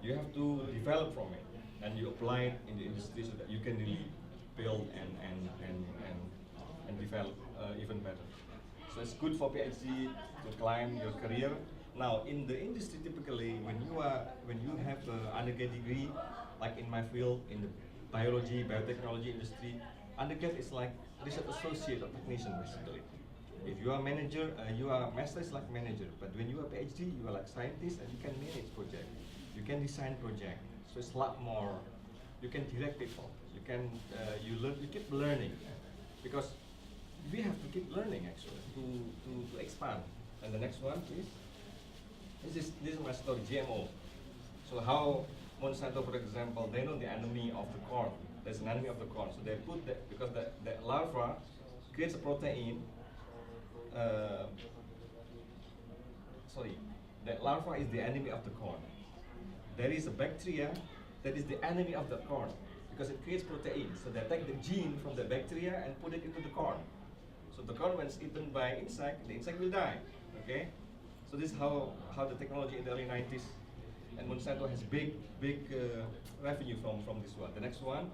You have to develop from it, and you apply it in the industry so that you can really build and develop even better. So it's good for PhD to climb your career. Now, in the industry, typically, when you have an undergrad degree, like in my field, in the biotechnology industry, undergrad is like research associate or technician, basically. If you are manager, your master is like manager. But when you are PhD, you are like scientist, and you can manage project. You can design project. So it's a lot more. You can direct people. You can you keep learning, because we have to keep learning actually to expand. And the next one, please. This is my story, GMO. So how Monsanto, for example, they know the enemy of the corn. There's an enemy of the corn. So they put that, because the larva creates a protein. That larva is the enemy of the corn. There is a bacteria that is the enemy of the corn, because it creates protein. So they take the gene from the bacteria and put it into the corn. So the corn, when it's eaten by insect, the insect will die. Okay? So this is how the technology in the early 90s, and Monsanto has big revenue from this one. The next one,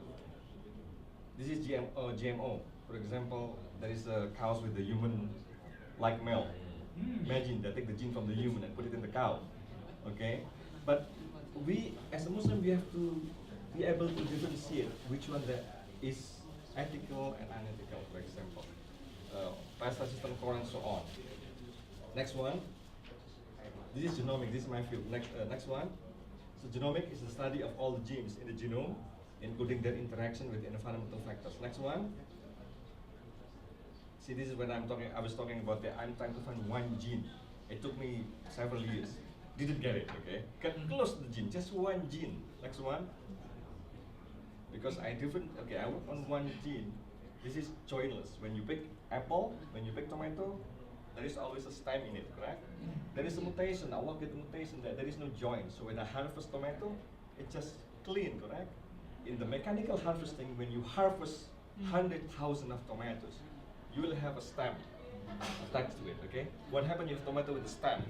this is GMO. For example, there is cows with the human-like milk. Imagine they take the gene from the human and put it in the cow. Okay, but we as a Muslim, we have to be able to differentiate which one that is ethical and unethical. For example, pest-resistant corn and so on. Next one. This is genomic. This is my field. Next one. So genomic is the study of all the genes in the genome, including their interaction with environmental factors. Next one. See, this is when I was talking about that I'm trying to find one gene. It took me several years. Didn't get it. Okay. Get close to the gene. Just one gene. Next one. Because I work on one gene. This is joinless. When you pick apple, when you pick tomato, there is always a stem in it, correct? There is a mutation. I work with the mutation that there is no joint. So when I harvest tomato, it's just clean, correct? In the mechanical harvesting, when you harvest 100,000 of tomatoes, you will have a stem attached to it, okay? What happens if tomato with a stem?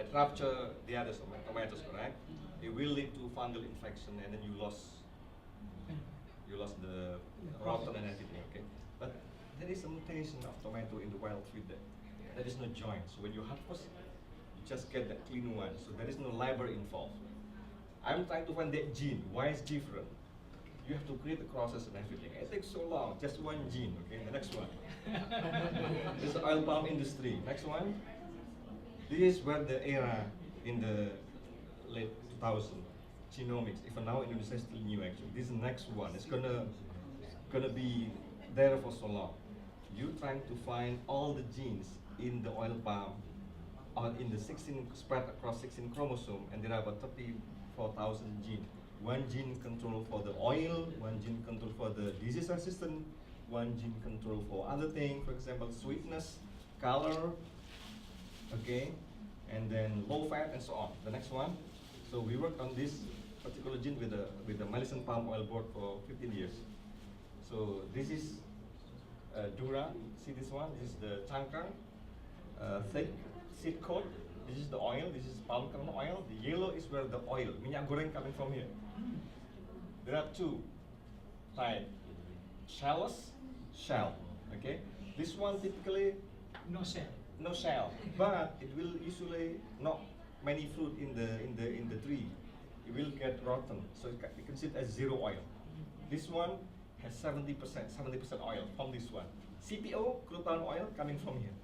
It rupture the other tomatoes, correct? It will lead to fungal infection, and then you lost the rotten and everything, okay? But there is a mutation of tomato in the wild feed there is no joint. So when you harvest, you just get that clean one. So there is no labor involved. I'm trying to find that gene. Why it's different? You have to create the process and everything. It takes so long. Just one gene. Okay. The next one. This is the oil palm industry. Next one. This is where the era in the late 2000s, genomics. Even now Indonesia is still new actually. This is the next one. It's gonna be there for so long. You trying to find all the genes in the oil palm in the 16 spread across 16 chromosome, and there are about 34,000 genes. One gene control for the oil, one gene control for the disease resistant, one gene control for other things, for example, sweetness, color, okay, and then low fat and so on. The next one. So we worked on this particular gene with the Malaysian palm oil board for 15 years. So this is Dura. See this one? This is the cangkang, thick seed coat. This is the oil. This is palm kernel oil. The yellow is where the oil, minyak goreng, coming from here. There are two types: shellus, shell. Okay. This one typically No cell. no shell, but it will usually not many fruit in the tree. It will get rotten, so you can see it as zero oil. This one has 70% oil from this one. CPO, crude palm oil, coming from here.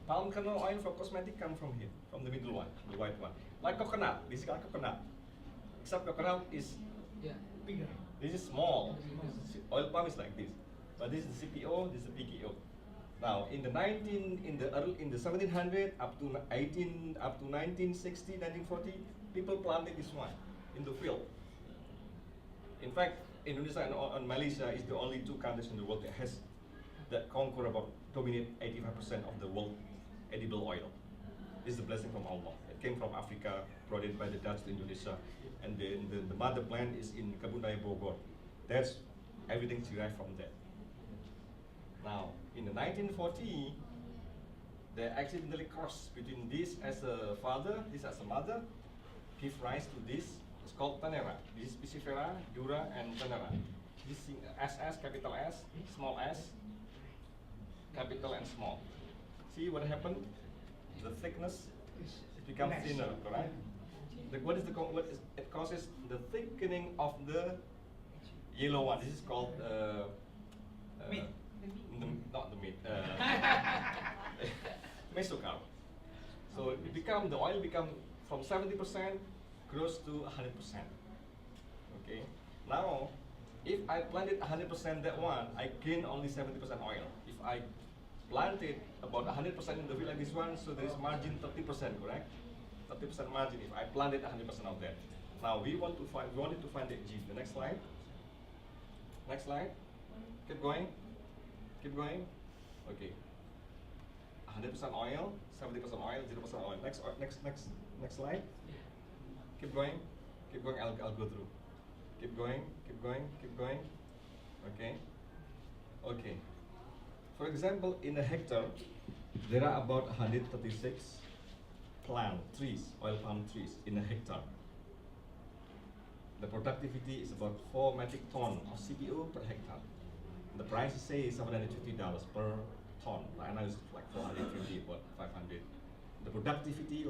Palm kernel oil for cosmetic come from here, from the middle one, the white one. Like coconut, this is like coconut. Except coconut is Bigger. this is small. Oil palm is like this, but this is the CPO, this is the PKO. Now, in the 1700 up to 1960, 1940, people planted this one in the field. In fact, Indonesia and Malaysia is the only two countries in the world that conquer about dominate 85% of the world edible oil. This is a blessing from Allah. It came from Africa, brought it by the Dutch to Indonesia, and the mother plant is in Kebun Raya Bogor. That's everything derived from that. Now, in the 1940, they accidentally crossed between this as a father, this as a mother, give rise to this. It's called Tanera. This is Piscifera, Dura, and Tanera. This is SS, capital S, small s, capital and small. See what happened? The thickness becomes thinner, correct? It causes the thickening of the yellow one. This is called Meat. not the meat. Mesocarp. So the oil become from 70% grows to 100%. Okay. Now, if I planted 100% that one, I gain only 70% oil. If I planted about 100% in the field like this one, so there is margin 30%, correct? 30% margin if I planted 100% of that. Now we wanted to find that gene. The next slide. Next slide. Keep going. Keep going. Okay. 100% oil, 70% oil, 0% oil. Next slide. Keep going. Keep going. I'll go through. Keep going. Keep going. Keep going. Okay. Okay. For example, in a hectare, there are about 136 trees, oil palm trees in a hectare. The productivity is about 4 metric ton of CPO per hectare. The price say is $750 per ton. Right now it's like 450 or 500. The productivity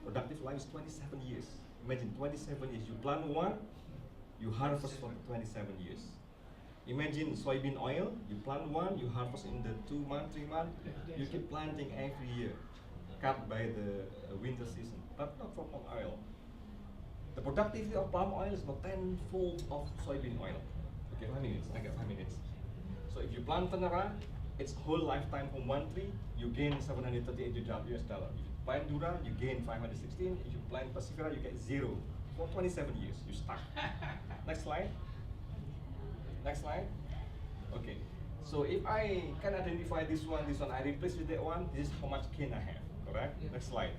productive life is 27 years. Imagine 27 years. You plant one, you harvest for 27 years. Imagine soybean oil, you plant one, you harvest in the 2 months, 3 months, you keep planting every year, cut by the winter season, but not for palm oil. The productivity of palm oil is about 10-fold of soybean oil. Okay, 5 minutes, I got 5 minutes. So if you plant Tanera, its whole lifetime from one tree, you gain $738 US dollar. If you plant Dura, you gain 516. If you plant Passifera, you get 0. For 27 years, you stuck. Next slide. Next slide. Okay. So if I can identify this one, I replace with that one, this is how much gain I have, correct? Yeah. Next slide.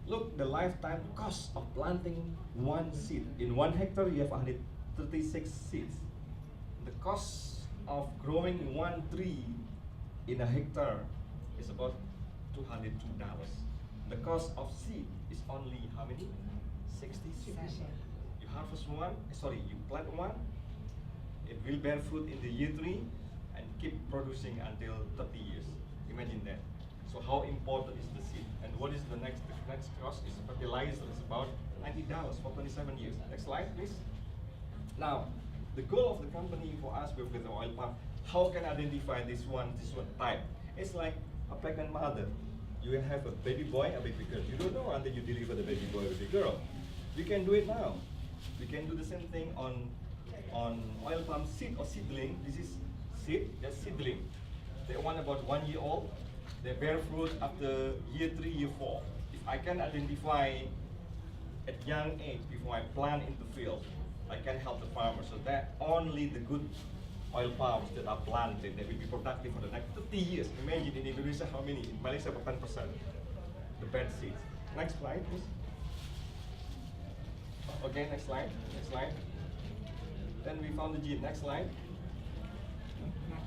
Look, the lifetime cost of planting one seed. In 1 hectare, you have 136 seeds. The cost of growing one tree in a hectare is about $202. The cost of seed is only how many? 60 cents. You harvest one, you plant one, it will bear fruit in the year 3 and keep producing until 30 years. Imagine that. So how important is the seed? And what is the next cost? Is fertilizer. It's about $90 for 27 years. Next slide, please. Now, the goal of the company for us with the oil palm, how can I identify this one type? It's like a pregnant mother. You will have a baby boy, a baby girl. You don't know until you deliver the baby boy or baby girl. We can do it now. We can do the same thing on oil palm seed or seedling. This is seed, that's seedling. They one about 1 year old. they bear fruit after year 3, year 4. If I can identify at young age before I plant in the field, I can help the farmer. So that only the good oil palms that are planted that will be productive for the next 30 years. Imagine in Indonesia how many, in Malaysia 10%, the bad seeds. Next slide, please. Okay, next slide, next slide. Then we found the gene. Next slide.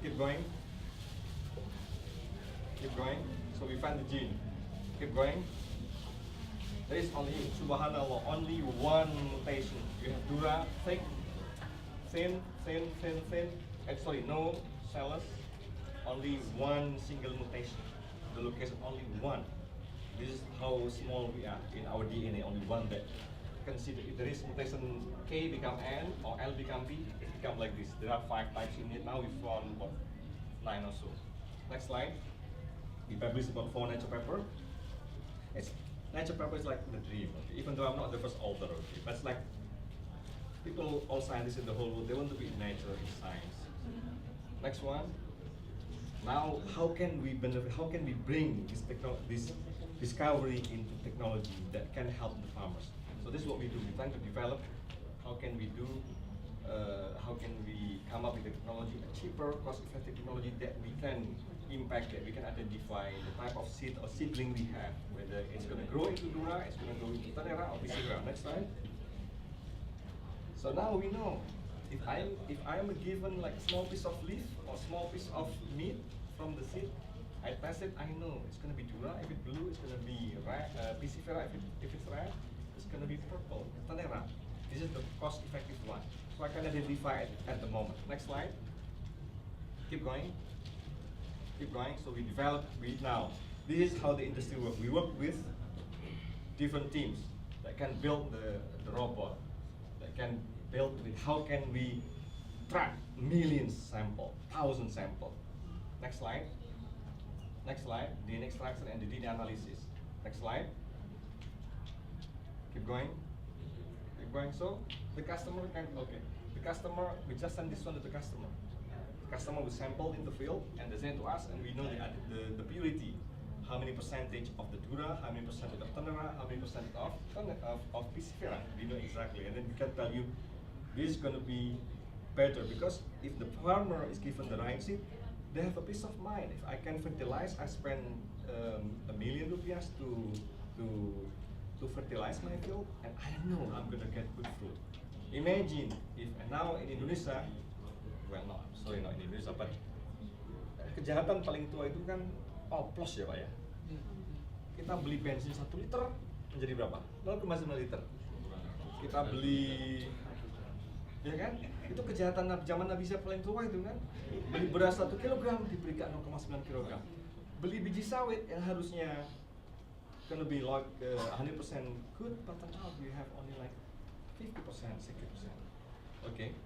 Keep going. Keep going. So we find the gene. Keep going. There is only, subhanallah, only one mutation. You have dura, thick, thin. Actually, no cellus. Only one single mutation. The location only one. This is how small we are in our DNA. Only one that. Consider if there is mutation K become N or L become B, it become like this. There are 5 types in it. Now we found about 9 or so. Next slide. We published about 4 nature paper. Nature paper is like the dream. Okay? Even though I'm not the first author, okay? But it's like people, all scientists in the whole world, they want to be in nature, in science. Next one. Now, how can we benefit? How can we bring this discovery into technology that can help the farmers? So this is what we do. We're trying to develop how can we come up with a technology, a cheaper, cost-effective technology that we can impact, that we can identify the type of seed or seedling we have, whether it's going to grow into dura, it's going to grow into tanera or pisira. Next slide. So now we know if I am given like a small piece of leaf or small piece of meat from the seed, I test it, I know it's going to be dura. If it's blue, it's going to be pisifera. If it's red, it's going to be purple, tanera. This is the cost-effective one. So I can identify it at the moment. Next slide. Keep going. Keep going. So we develop, now, this is how the industry works. We work with different teams that can build the robot, that can build with how can we track millions sample, thousand sample. Next slide. Next slide. DNA extraction and the DNA analysis. Next slide. Keep going. Keep going. So the customer can, okay. The customer, we just send this one to the customer. The customer will sample in the field and they send it to us, and we know the purity. How many percentage of the dura, how many percentage of tanera, how many percentage of pisifera. We know exactly, and then we can tell you this is going to be better, because if the farmer is given the right seed, they have a peace of mind. If I can fertilize, I spend ₱1 million to fertilize my field, and I know I'm gonna get good fruit. Imagine if, and now in Indonesia, well, no, sorry, not in Indonesia, but kejahatan paling tua itu kan oplos ya Pak ya. Kita beli bensin 1 liter menjadi berapa? 0,9 liter. Kita beli, ya kan? Itu kejahatan zaman Nabi Isa paling tua itu kan. Beli beras 1 kilogram diberikan 0,9 kilogram. Beli biji sawit yang harusnya gonna be like 100% good, but now we have only like 50%, 60%. Okay,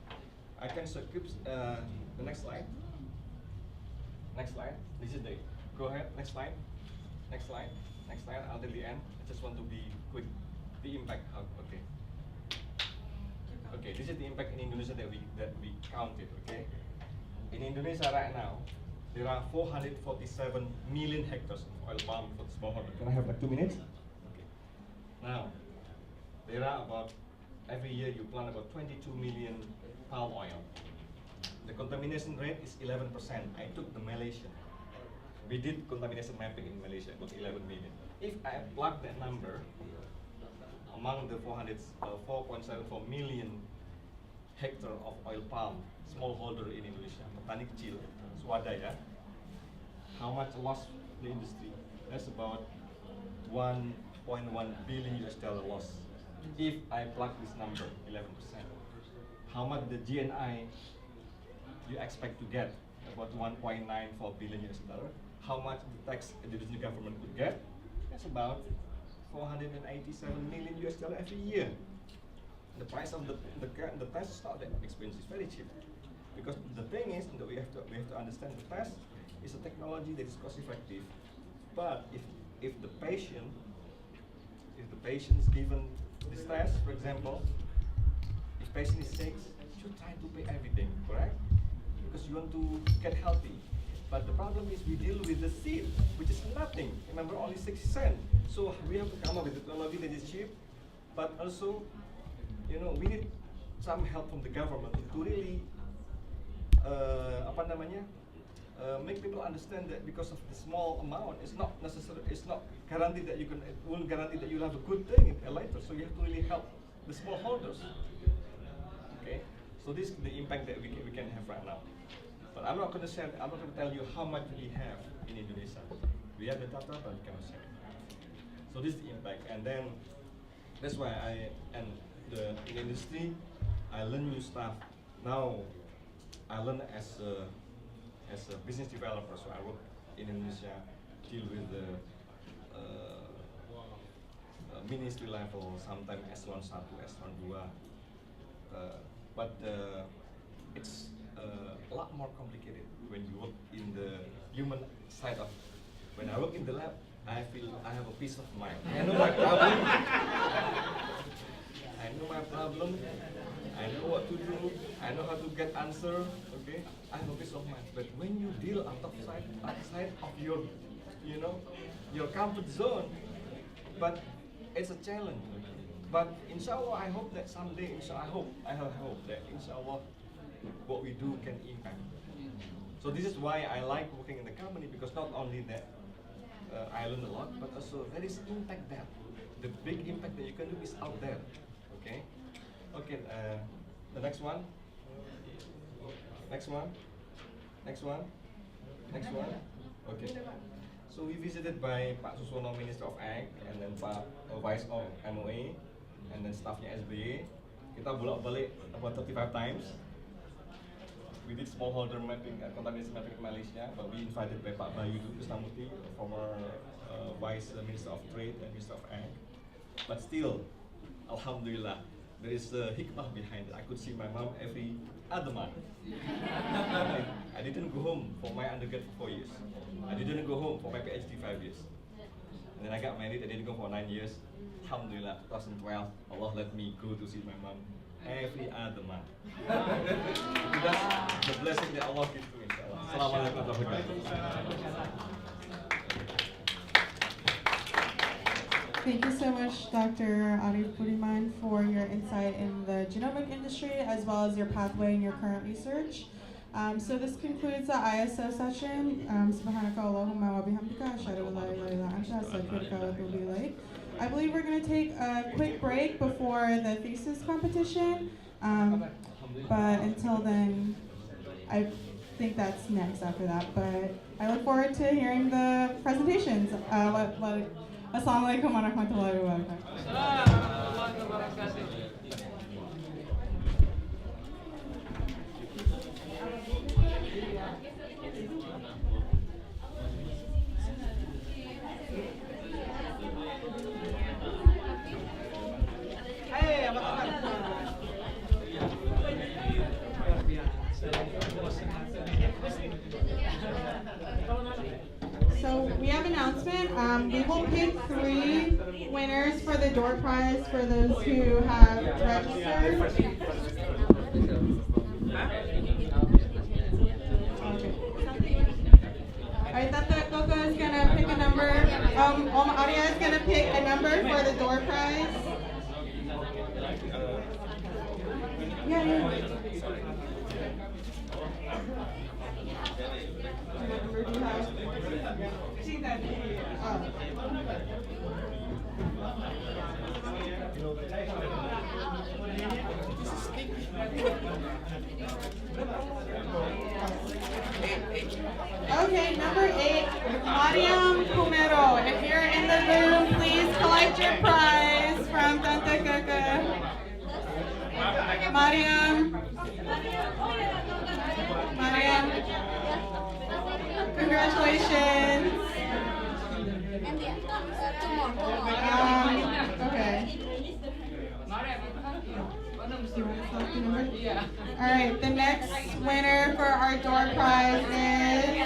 I can skip the next slide. Next slide. This is the. Go ahead. Next slide. Next slide. Next slide. Until the end. I just want to be quick. The impact. Okay. Okay. This is the impact in Indonesia that we counted. Okay. In Indonesia right now, there are 447 million hectares of oil palm for the smallholder. Can I have like 2 minutes? Okay. Now, there are about, every year you plant about 22 million palm oil. The contamination rate is 11%. I took the Malaysian. We did contamination mapping in Malaysia, about 11 million. If I plug that number among the 4.74 million hectare of oil palm smallholder in Indonesia, petani kecil, swadaya, how much loss the industry? That's about $1.1 billion loss. If I plug this number, 11%. How much the GNI you expect to get? About $1.94 billion. How much the tax the Indonesian government could get? That's about $487 million every year. The price of the test is not that expensive, it's very cheap. Because the thing is that we have to understand the test is a technology that is cost effective. But if the patient is given this test, for example, if patient is sick, you try to pay everything, correct? Because you want to get healthy. But the problem problem is we deal with the seed, which is nothing. Remember, only 6 cents. So we have to come up with a technology that is cheap, but also, you know, we need some help from the government to really, make people understand that because of the small amount, it's not necessary, it's not guaranteed that you can, it won't guarantee that you'll have a good thing later. So you have to really help the small holders. Okay, so this is the impact that we can have right now. But I'm not going to share. I'm not going to tell you how much we have in Indonesia. We have the data, but we cannot share. So this is the impact, and then that's why in the industry, I learn new stuff. Now I learn as a business developer. So I work in Indonesia, deal with the ministry level, sometimes S1, S1, 2. But it's a lot more complicated when you work in the human side of. When I work in the lab, I feel I have a peace of mind. I know my problem. I know what to do. I know how to get answer. Okay, I have a peace of mind. But when you deal outside of your, you know, your comfort zone, but it's a challenge. But inshallah, I hope that someday, I have hope that inshallah, what we do can impact. So this is why I like working in the company, because not only that I learn a lot, but also there is impact there. The big impact that you can do is out there. Okay. Okay. The next one. Next one. Next one. Next one. Okay. So we visited by Pak Susono, Minister of Ag, and then Pak Vice of MOA, and then staffnya SBY. Kita bolak-balik about 35 times. We did smallholder mapping, contamination mapping in Malaysia, but we invited by Pak Bayu Kustamurti, former Vice Minister of Trade and Minister of Ag. But still, Alhamdulillah, there is a hikmah behind it. I could see my mom every other month. I didn't go home for my undergrad for 4 years. I didn't go home for my PhD 5 years. And then I got married, I didn't go for 9 years. Alhamdulillah, 2012, Allah let me go to see my mom every other month. That's the blessing that Allah gives to me, inshallah. Assalamualaikum warahmatullahi wabarakatuh. Thank you so much, Dr. Arief Budiman, for your insight in the genomic industry as well as your pathway in your current research. So this concludes the ISO session. Subhanakallahumma wa bihamdika asyhadu an la ilaha illa anta astaghfiruka wa atubu ilaik. I believe we're going to take a quick break before the thesis competition. But until then, I think that's next after that. But I look forward to hearing the presentations. Assalamualaikum warahmatullahi wabarakatuh. So we have an announcement. We will pick 3 winners for the door prize for those who have registered. Alright, Tata Coco is gonna pick a number. Arya is gonna pick a number for the door prize. Yeah. What number do you have? Okay, number 8, Mariam Kumero. If you're in the room, please collect your prize from Tanta Kaka. Mariam. Congratulations. Okay. All right, the next winner for our door prize is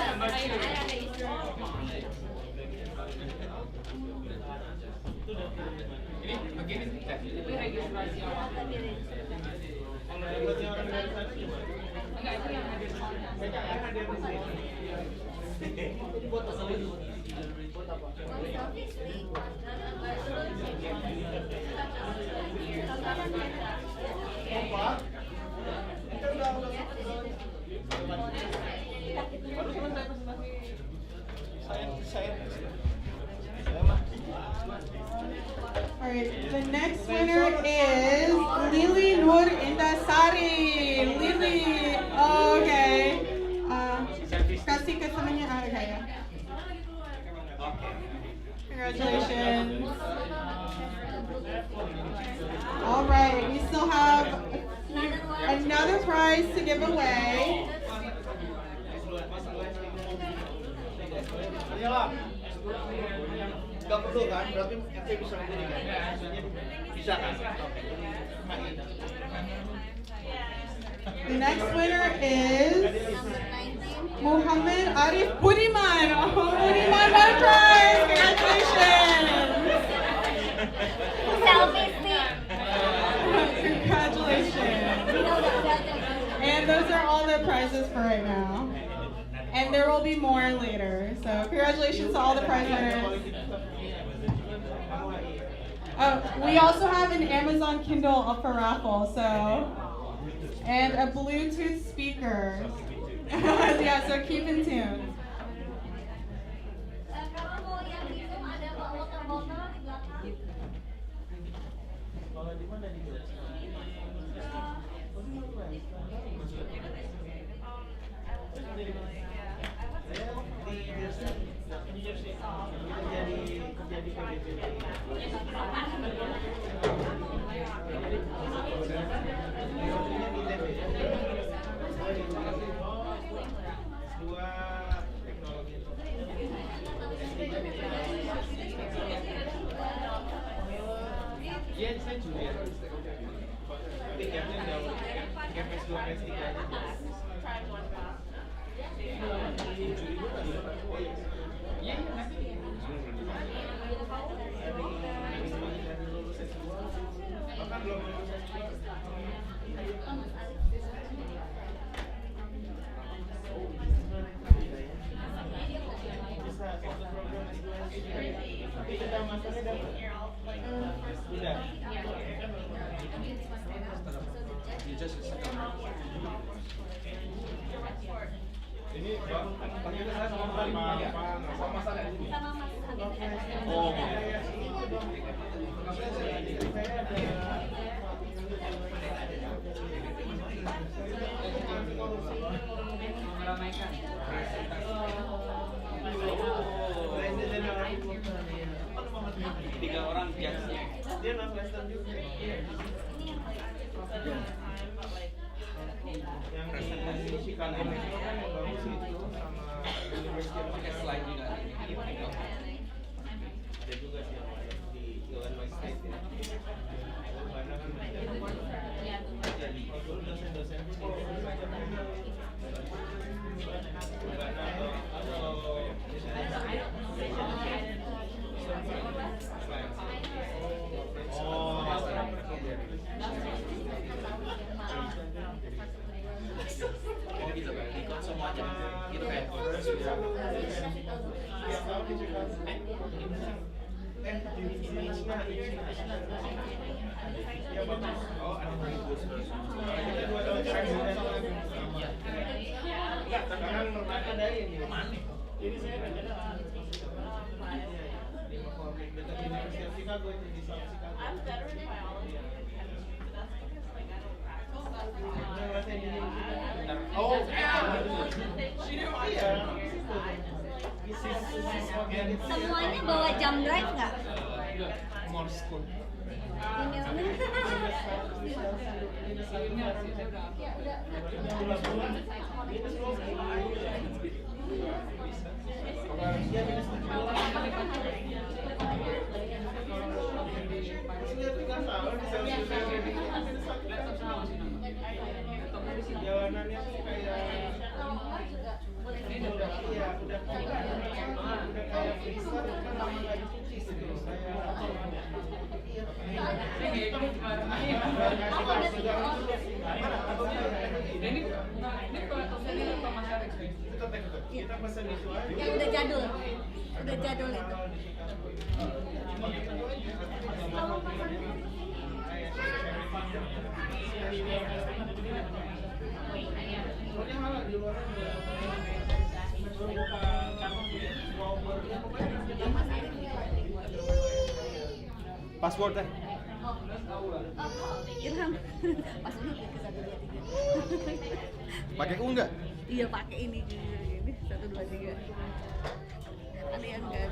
Alright, the next winner is Lily Nur Indasari. Lily, oh, okay. Kasih ke temannya, okay, ya. Congratulations. Alright, we still have another prize to give away. Gak perlu kan? Berarti FT bisa beli kan? Bisa kan? The next winner is Muhammad Arief Budiman. Oh, Budiman won a prize! Congratulations! Selfie stick. Congratulations. And those are all the prizes for right now. And there will be more later. So congratulations to all the prize winners. We also have an Amazon Kindle up for raffle, so, and a Bluetooth speaker. Yeah, so keep in tune. Kalau mau yang minum ada botol-botol di belakang. Kalau di mana di Iya, saya Julian. Tiketnya udah tiket PS2, PS3 aja. Iya, nanti. Bahkan belum lulus S2. Bisa ikut program S2 tapi kita masternya dapat. Udah. Ini bang, panggil saya sama Mas ada di sini. Sama Mas Habib. Oh, saya ada. Meramaikan. Tiga orang biasanya. Dia non Western juga. Yang di Chicago itu kan yang bagus itu sama University of Pakai slide juga. ada juga sih yang lain di Illinois State ya. Karena kan jadi kalau dosen-dosen itu Gitu kan, ikut semuanya. Gitu kan. Oh, ada kita 2 tahun enggak, sekarang ada ini. Ini saya ada di McCormick dekat University of Chicago itu di South Chicago. Oh, Semuanya bawa jam drive nggak? Morse code. Jalanannya tuh kayak iya, udah kayak freezer kan lama nggak dicuci gitu. Kita pesan itu aja. Yang udah jadul itu. Soalnya malah di luar Password teh. Ilham. Pas ini ke 123. Pakai U enggak? Iya pakai ini 123. Ada yang enggak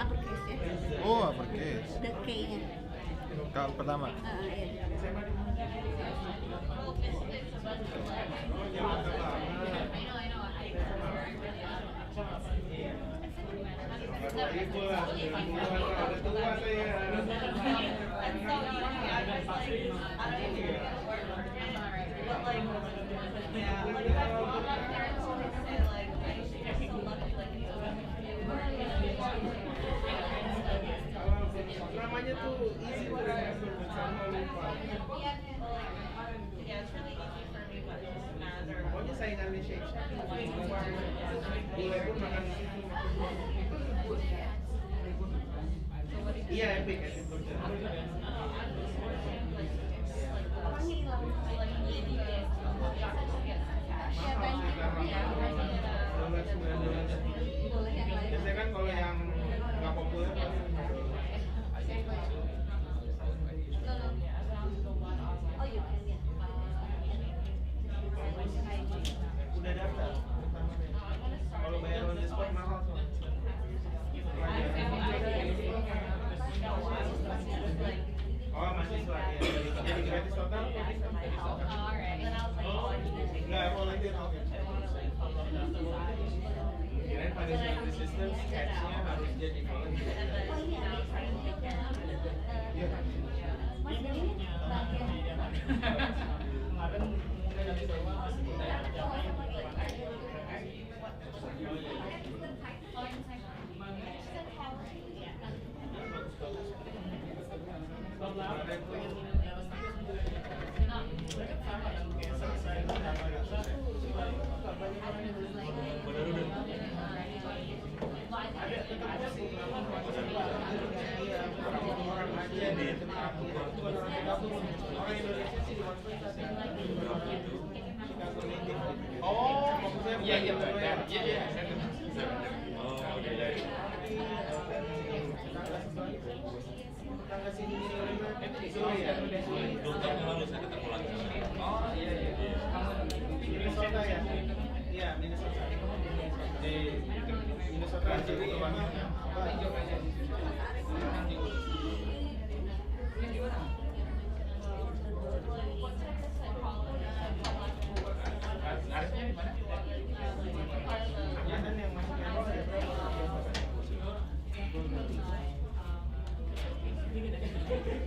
uppercase ya. Oh, uppercase. Ada K-nya. Kak pertama. Iya. Ibu lah, udah tua saya. Namanya tuh easy to remember, but somehow lupa. Pokoknya saingannya Shake Shack. Bule pun makan di situ. Iya, epic. Biasanya kan kalau yang nggak populer udah daftar. Kalau bayar on the spot mahal tuh. Oh, mahasiswa ya. Jadi gratis total? Enggak, volunteer oke. Kirain financial assistance catch-nya harus jadi volunteer. Iya. Mas ini Oh, maksudnya Iya, iya, bukan iya, itu ya? iya. Tetangga sini Suri ya? Oh, iya, iya. Minnesota ya? Iya, Minnesota. Di Minnesota jadi Arifnya di mana? ya kan yang masuk yang ada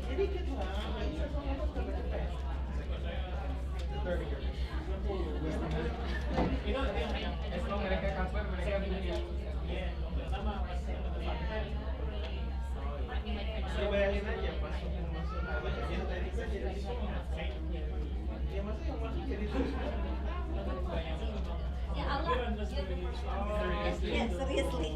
sedikit lah. Kalau mereka transfer mereka Bayangin aja masuk jadi tadi kan jadi ya masuk yang masuk jadi ya Allah. Ya seriously.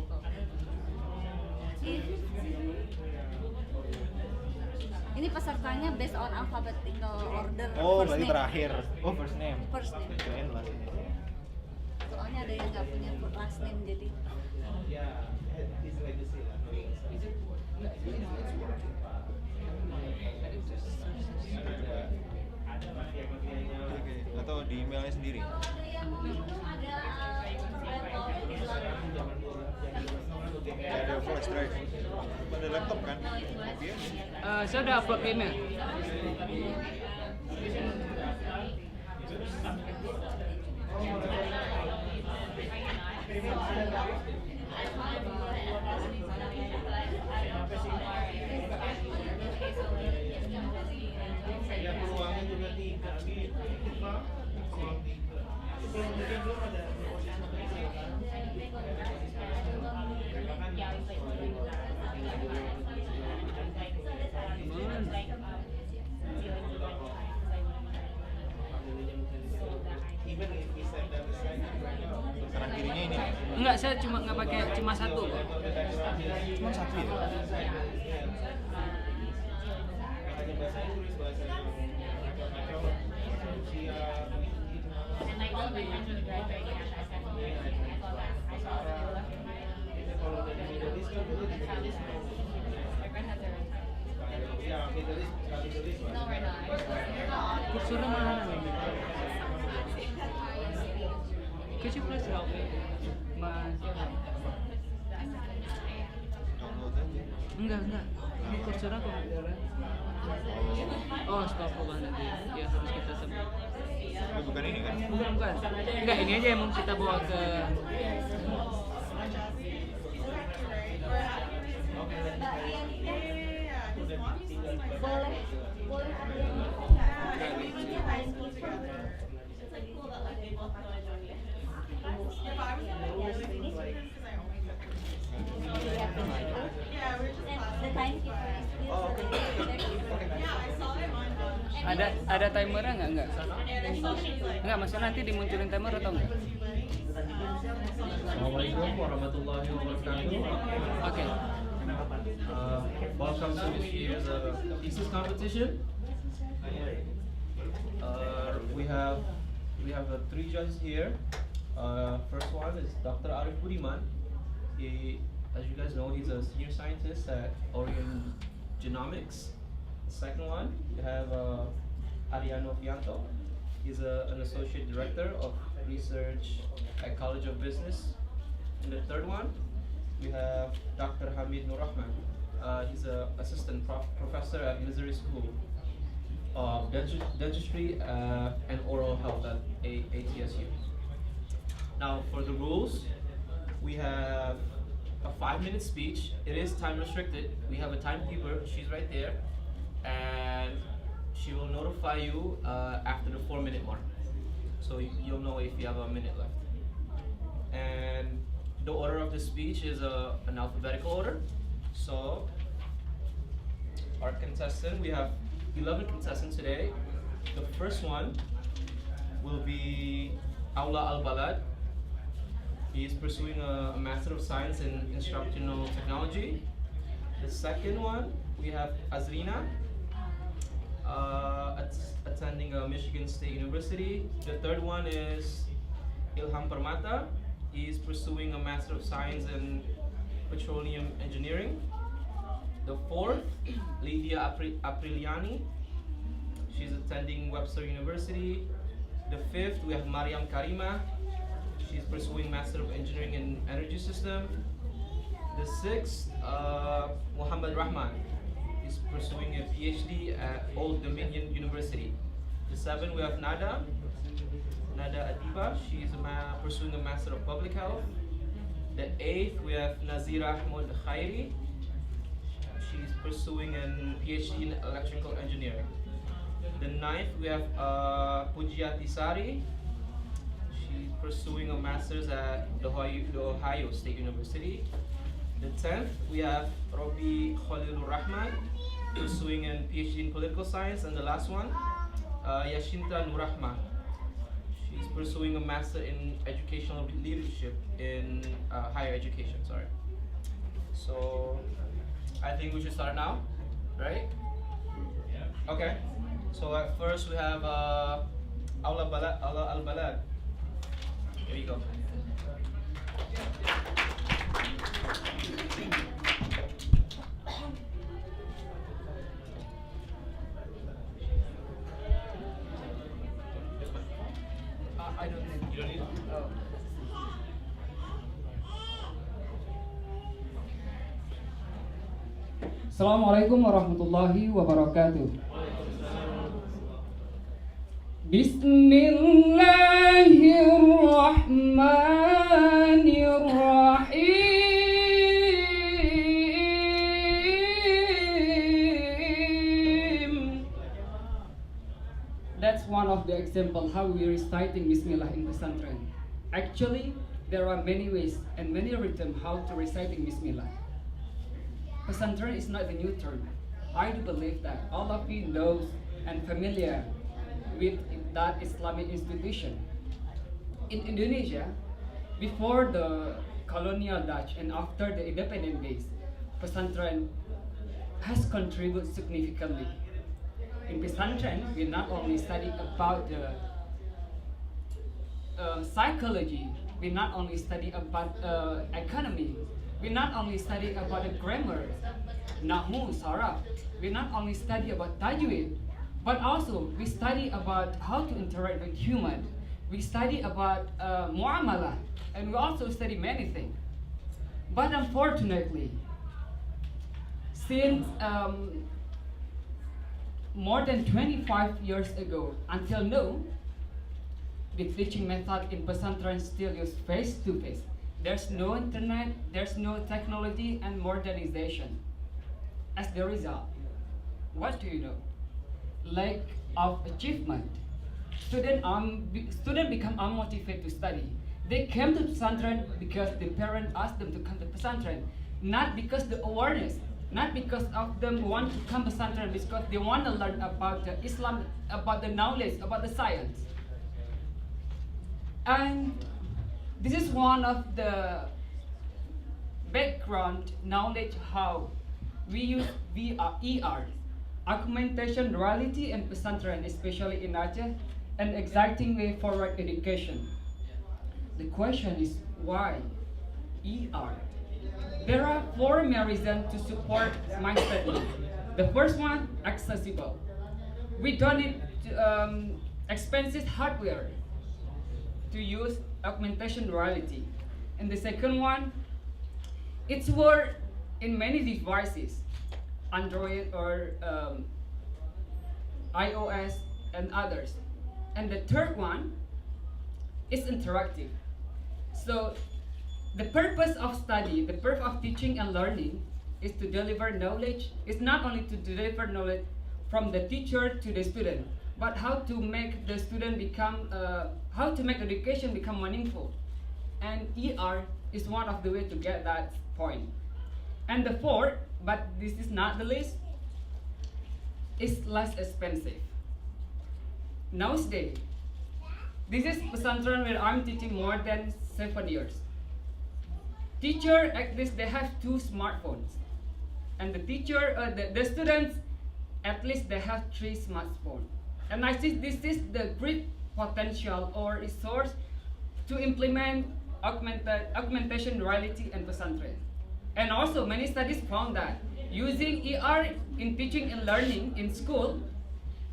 Ini pesertanya based on alphabetical order. Oh, first berarti name. terakhir. Oh, first name. First name. Kirain last name. Soalnya ada yang nggak punya last name jadi. ya his legacy lah. Ada mafia-mafianya. Oke. Atau di emailnya sendiri. Ya, ada flash drive. Ada laptop kan? Iya. saya udah upload ke email. Ya peluangnya juga tiga gitu. Peluang tiga. Belum ada posisi kecil kan. Mereka kan even if we set that aside, Enggak, saya cuma nggak pakai cuma satu kok. Cuma satu ya? Kursornya mana nih? Could you please help me? Mas. Download aja. Enggak. Ini kursornya kok nggak jalan? Oh, stop nanti. Ya harus kita sebut. Tapi bukan ini kan? Bukan. Enggak, ini aja yang mau kita bawa ke ada timernya enggak? Enggak, maksudnya nanti dimunculin timer atau enggak? Assalamualaikum warahmatullahi wabarakatuh. Oke. Welcome to this year's thesis competition. We have three judges here. First one is Dr. Arief Budiman. As you guys know, he's a senior scientist at Orion Genomics. The second one, we have Ariano Fianto. He's an associate director of research at College of Business. And the third one, we have Dr. Hamid Nurrahman. He's an assistant professor at Missouri School of Dentistry and Oral Health at ATSU. Now, for the rules, we have a 5-minute speech. It is time restricted. We have a timekeeper. She's right there, and she will notify you after the 4-minute mark. So you'll know if you have a minute left. And the order of the speech is an alphabetical order. So our contestant, we have 11 contestants today. The first one will be Aula Al-Balad. He is pursuing a Master of Science in Instructional Technology. The second one, we have Azrina, attending Michigan State University. The third one is Ilham Permata. He is pursuing a Master of Science in Petroleum Engineering. The fourth, Lydia Apriliani. She's attending Webster University. The fifth, we have Mariam Karima. She's pursuing Master of Engineering in Energy System. The sixth, Muhammad Rahman. He's pursuing a PhD at Old Dominion University. The seventh, we have Nada Adiba. She's pursuing a Master of Public Health. The eighth, we have Nazira Ahmad Khairi. She's pursuing a PhD in Electrical Engineering. The ninth, we have Pujiati Sari. She's pursuing a master's at the Ohio State University. The 10th, we have Robi Khalilur Rahman, pursuing a PhD in Political Science. And the last one, Yashinta Nurrahman. She's pursuing a master in Educational Leadership in Higher Education, sorry. So, I think we should start now, right? Okay. So at first we have Aula Al-Balad. Here you go. I don't need. You don't need it? Oh. Assalamualaikum warahmatullahi wabarakatuh. Bismillahirrahmanirrahim. That's one of the example how we reciting Bismillah in pesantren. Actually, there are many ways and many rhythm how to reciting Bismillah. Pesantren is not a new term. I do believe that all of you know and familiar with that Islamic institution. In Indonesia, before the colonial Dutch and after the independent days, pesantren has contributed significantly. In pesantren, we not only study about the psychology, we not only study about economy, we not only study about the grammar, nahu, saraf, we not only study about tajwid, but also we study about how to interact with human. We study about muamalah, and we also study many things. But unfortunately, since more than 25 years ago until now, the teaching method in pesantren still use face-to-face. There's no internet, there's no technology and modernization. As the result, what do you know? Lack of achievement. Students become unmotivated to study. They came to pesantren because the parent asked them to come to pesantren, not because the awareness, not because of them want to come to pesantren, because they want to learn about the Islam, about the knowledge, about the science. And this is one of the background knowledge how we use ER, augmentation reality and pesantren, especially in Aceh, an exciting way forward education. The question is why ER? There are 4 main reasons to support my statement. The first one, accessible. We don't need expensive hardware to use augmentation reality. And the second one, it's work in many devices, Android or iOS and others. And the third one is interactive. So the purpose of study, the purpose of teaching and learning is to deliver knowledge. It's not only to deliver knowledge from the teacher to the student, but how to make the student become, how to make education become meaningful. And ER is one of the ways to get that point. And the fourth, but this is not the least, is less expensive. Nowadays, this is pesantren where I'm teaching more than 7 years. Teacher, at least they have 2 smartphones. And the teacher, the students, at least they have 3 smartphones. And I think this is the great potential or resource to implement augmentation reality and pesantren. And also many studies found that using ER in teaching and learning in school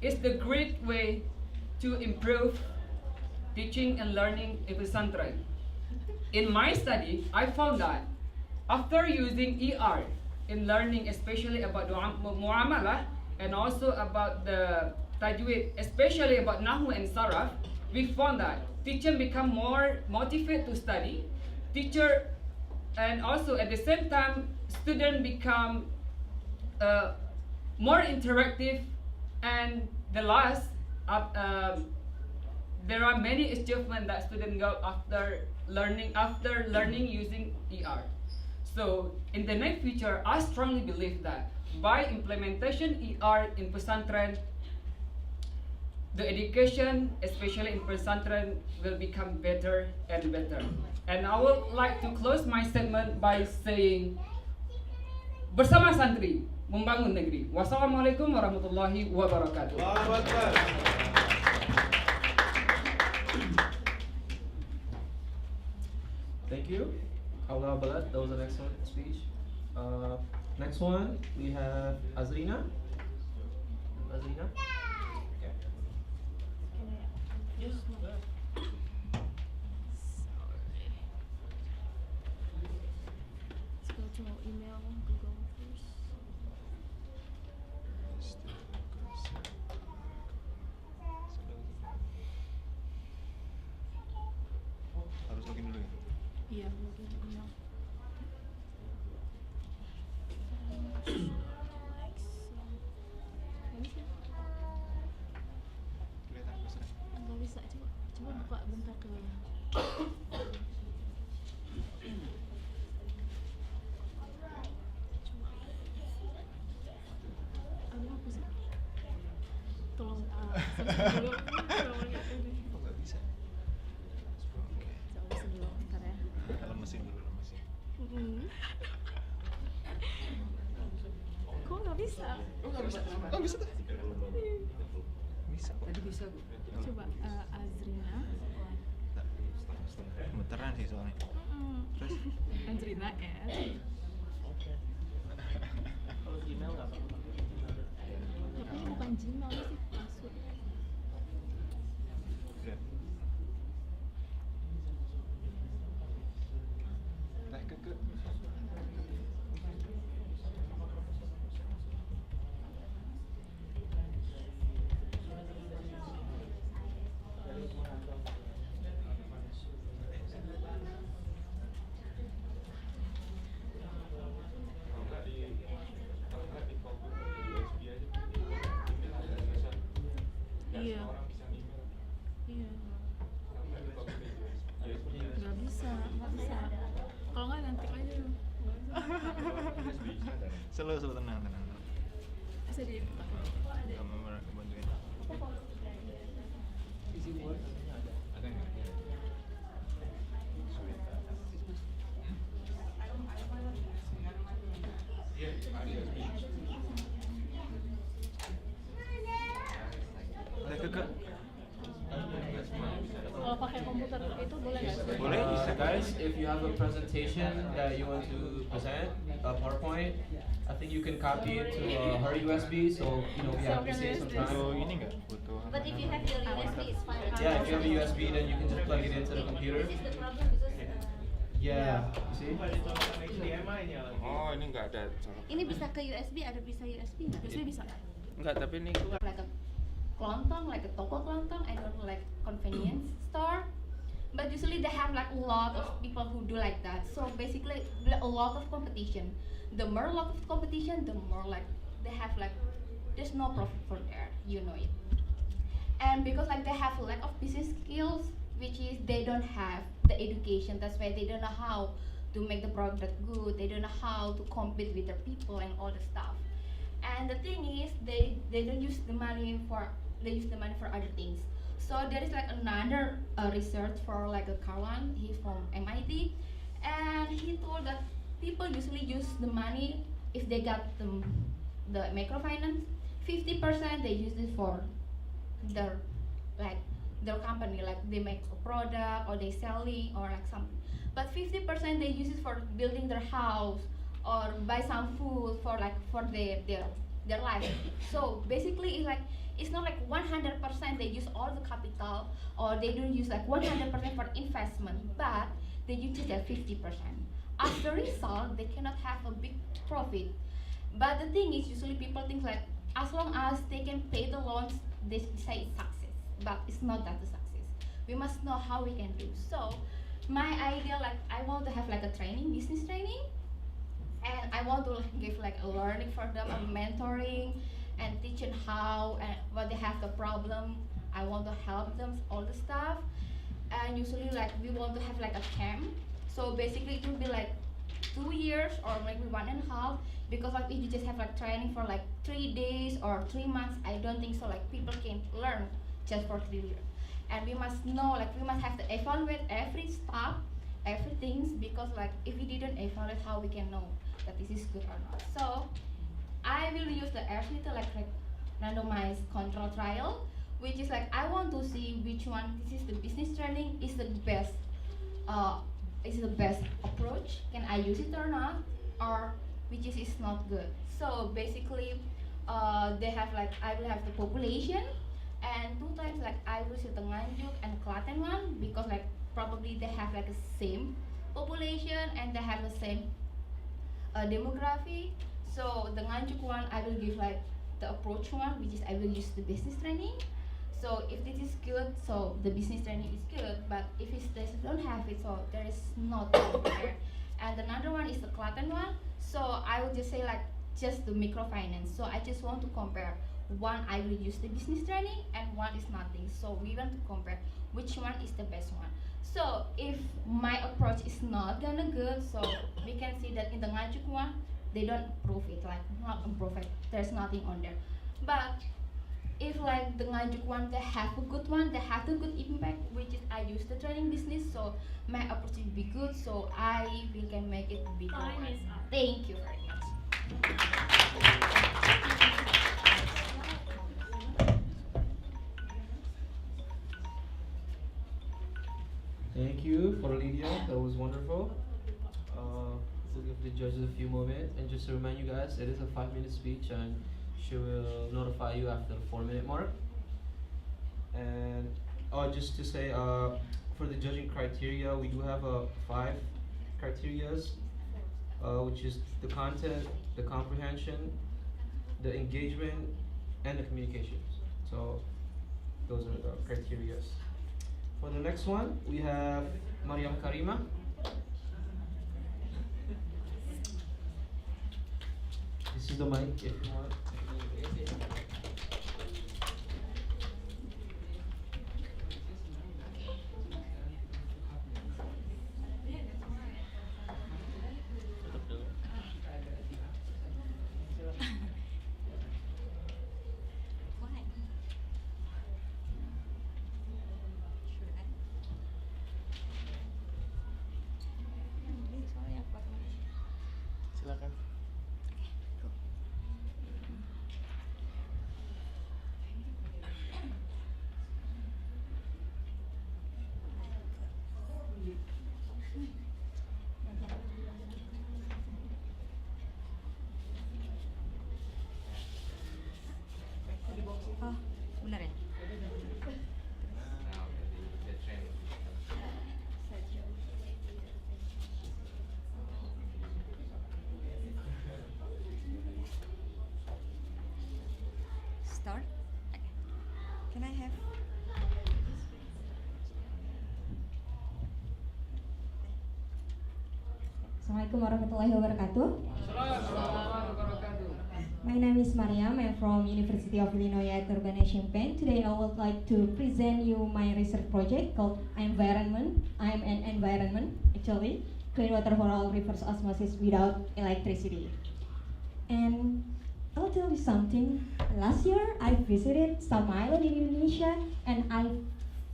is the great way to improve teaching and learning in pesantren. In my study, I found that after using ER in learning, especially about muamalah and also about the tajwid, especially about nahu and saraf, we found that teacher become more motivated to study, teacher, and also at the same time, student become more interactive, and the last, there are many achievements that students got after learning using ER. So in the next future, I strongly believe that by implementation ER in pesantren, the education, especially in pesantren, will become better and better. And I would like to close my statement by saying, bersama santri membangun negeri. Wassalamualaikum warahmatullahi wabarakatuh. Thank you. Allah Balad, that was an excellent speech. Next one, we have Azrina. Azrina? Okay. Let's go to our email, Google first. Harus login dulu ya? Iya, login email. Kelihatan pesan. Nggak bisa, coba buka bentar ke aduh aku sih tolong subscribe dulu. Kok nggak bisa? Oke. Coba sebelum bentar ya. Lemesin dulu, lemesin. Kok nggak bisa? Oh nggak bisa? Oh bisa tuh? Bisa kok. Tadi bisa Bu. Coba Azrina. Gemeteran sih soalnya. Terus? Azrina S. Oke. Kalau Gmail nggak apa-apa. Tapi ini bukan Gmail ini sih password. Udah. Nah, ke. Iya. Iya. Nggak bisa. Kalau nggak nanti aja. Selalu tenang. Bisa di. Kamu bantuin. Easy word. Ada nggak? Ke. Kalau pakai komputer itu boleh nggak sih? Boleh, bisa. Guys, if you have a presentation that you want to present, a PowerPoint, I think you can copy it to her USB, so you know we have to save some Butuh time. ini nggak? Butuh. But if you have your USB, it's fine. Yeah, if you have a USB, then you can just plug it into the computer. This is the problem because Yeah, you see? HDMI-nya lagi. Oh, ini nggak ada cara. ini bisa ke USB, ada bisa USB nggak? USB bisa. Nggak, tapi ini Like a kelontong, like a toko kelontong, I don't know, like convenience store. But usually they have like a lot of people who do like that. So basically, a lot of competition. The more lot of competition, the more like they have like there's no profit for there. You know it. And because like they have lack of business skills, which is they don't have the education. That's why they don't know how to make the product good. They don't know how to compete with their people and all the stuff. And the thing is, they don't use the money for other things. So there is like another research for like a Kawan. He's from MIT, and he told that people usually use the money if they got the microfinance. 50% they use it for their company, like they make a product or they selling or like something. But 50% they use it for building their house or buy some food for their life. So basically it's not like 100% they use all the capital, or they don't use like 100% for investment, but they use it at 50%. As a result, they cannot have a big profit. But the thing is, usually people think like as long as they can pay the loans, they say it's success. But it's not that a success. We must know how we can do. So my idea, like I want to have like a training, business training, and I want to give like a learning for them, a mentoring, and teaching how and what they have the problem. I want to help them all the stuff. And usually like we want to have like a camp. So basically it will be like 2 years or maybe 1.5, because like if you just have like training for like 3 days or 3 months, I don't think so. Like people can learn just for 3 years. And we must know, like we must have to evaluate every step, everything, because like if we didn't evaluate, how we can know that this is good or not. So I will use the RCT like randomized control trial, which is like I want to see which one this is the business training is the best approach. Can I use it or not, or which is not good. So basically, they have like I will have the population, and 2 times like I will see the Nganjuk and Klaten one, because like probably they have like the same population and they have the same demography. So the Nganjuk one I will give like the approach one, which is I will use the business training. So if this is good, so the business training is good. But if they don't have it, so there is not there. And another one is the Klaten one. So I will just say like just the microfinance. So I just want to compare. One I will use the business training and one is nothing. So we want to compare which one is the best one. So if my approach is not gonna good, so we can see that in the Nganjuk one, they don't improve it, like not improve it. There's nothing on there. But if like the Nganjuk one, they have a good one, they have a good impact, which is I use the training business, so my opportunity be good, so we can make it bigger. Time is up. Thank you very much. Thank you for Lydia, that was wonderful. We'll give the judges a few more minutes, and just to remind you guys, it is a 5-minute speech, and she will notify you after the 4-minute mark. And just to say, for the judging criteria, we do have 5 criterias, which is the content, the comprehension, the engagement, and the communication. So those are the criterias. For the next one, we have Mariam Karima. This is the mic if you want. Silakan. Oh, benar ya? Start? Okay. Can I have? Assalamualaikum warahmatullahi wabarakatuh. My name is Mariam. I'm from University of Illinois at Urbana-Champaign. Today I would like to present you my research project called Environment. I'm an environment, actually. Clean water for all reverse osmosis without electricity. And I'll tell you something. Last year I visited some island in Indonesia and I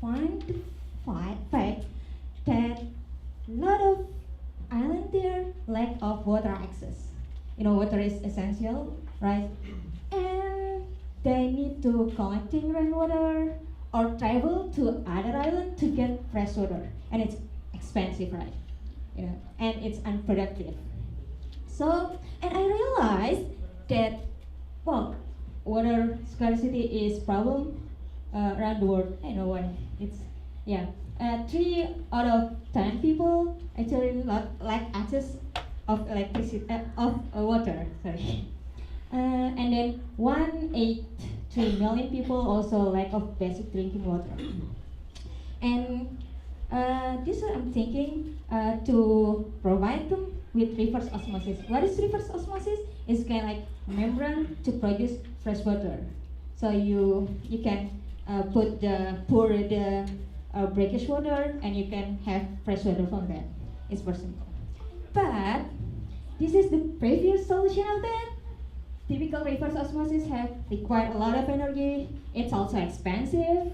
find the fact that a lot of island there lack of water access. You know, water is essential, right? And they need to collecting rainwater or travel to other island to get fresh water, and it's expensive, right? You know, and it's unproductive. So, and I realized that, well, water scarcity is problem around the world. I know why. It's 3 out of 10 people actually lack access of electricity of water. Sorry, and then 1.83 million people also lack of basic drinking water. And this I'm thinking to provide them with reverse osmosis. What is reverse osmosis? It's kind of like membrane to produce fresh water. So you can pour the brackish water and you can have fresh water from that. It's very simple. But this is the previous solution of that. Typical reverse osmosis require a lot of energy. It's also expensive.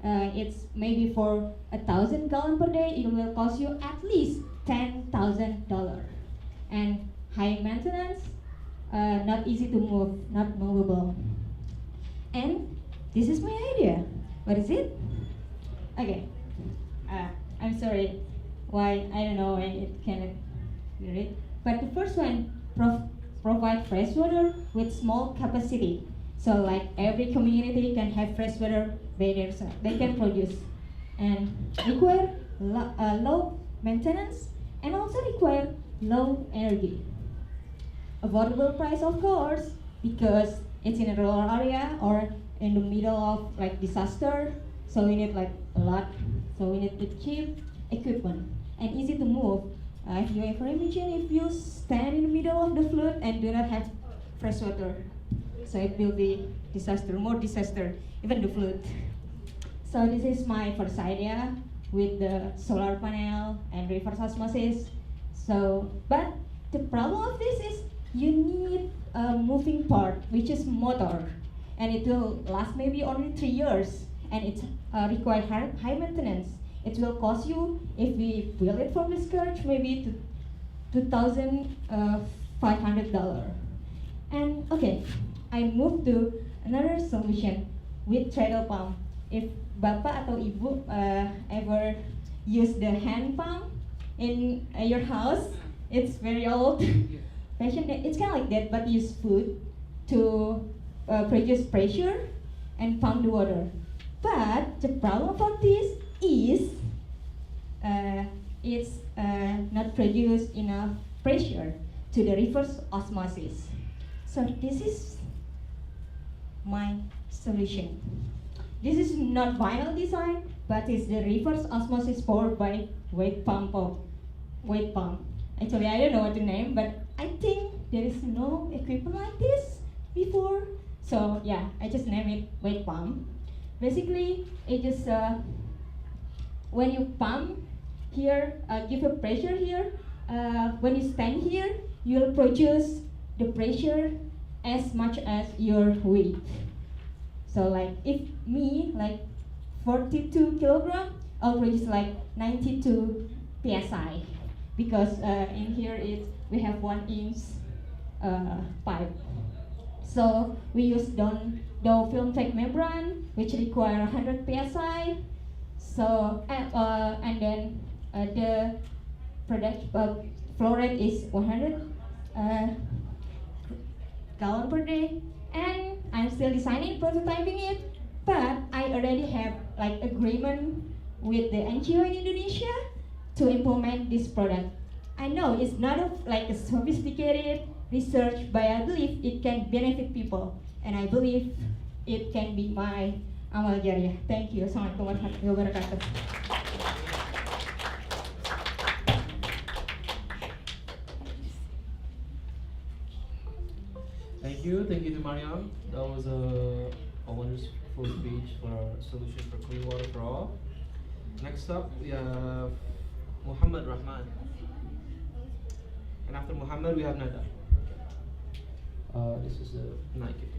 It's maybe for 1,000 gallons per day. It will cost you at least $10,000, and high maintenance. Not easy to move, not movable. And this is my idea. What is it? Okay. I'm sorry. Why? I don't know. It cannot read. But the first one, provide fresh water with small capacity. So like every community can have fresh water they can produce, and require low maintenance and also require low energy. Affordable price, of course, because it's in a rural area or in the middle of like disaster. So we need like a lot. So we need the cheap equipment and easy to move. If you ever imagine if you stand in the middle of the flood and do not have fresh water, so it will be more disaster, even the flood. So this is my first idea with the solar panel and reverse osmosis. So, but the problem of this is you need a moving part, which is motor. and it will last maybe only 3 years, and it require high maintenance. It will cost you, if we build it from the scratch, maybe $2,500. And okay, I moved to another solution with treadle pump. If Bapak atau Ibu ever use the hand pump in your house, it's very old fashioned. It's kind of like that, but use food to produce pressure and pump the water. But the problem about this is it's not produce enough pressure to the reverse osmosis. So this is my solution. This is not vinyl design, but it's the reverse osmosis powered by weight pump. Actually, I don't know what to name, but I think there is no equipment like this before. So yeah, I just name it weight pump. Basically, it just when you pump here, give a pressure here. When you stand here, you'll produce the pressure as much as your weight. So like if me like 42 kilogram, I'll produce like 92 psi, because in here we have 1 inch pipe. So we use dough film tech membrane, which require 100 psi. So and then the product flow rate is 100 gallon per day, and I'm still designing, prototyping it, but I already have like agreement with the NGO in Indonesia to implement this product. I know it's not like a sophisticated research, but I believe it can benefit people, and I believe it can be my amal jariah. Thank you. Assalamualaikum warahmatullahi wabarakatuh. Thank you to Mariam. That was a wonderful speech for our solution for clean water for all. Next up, we have Muhammad Rahman. And after Muhammad, we have Nada. This is a Nike.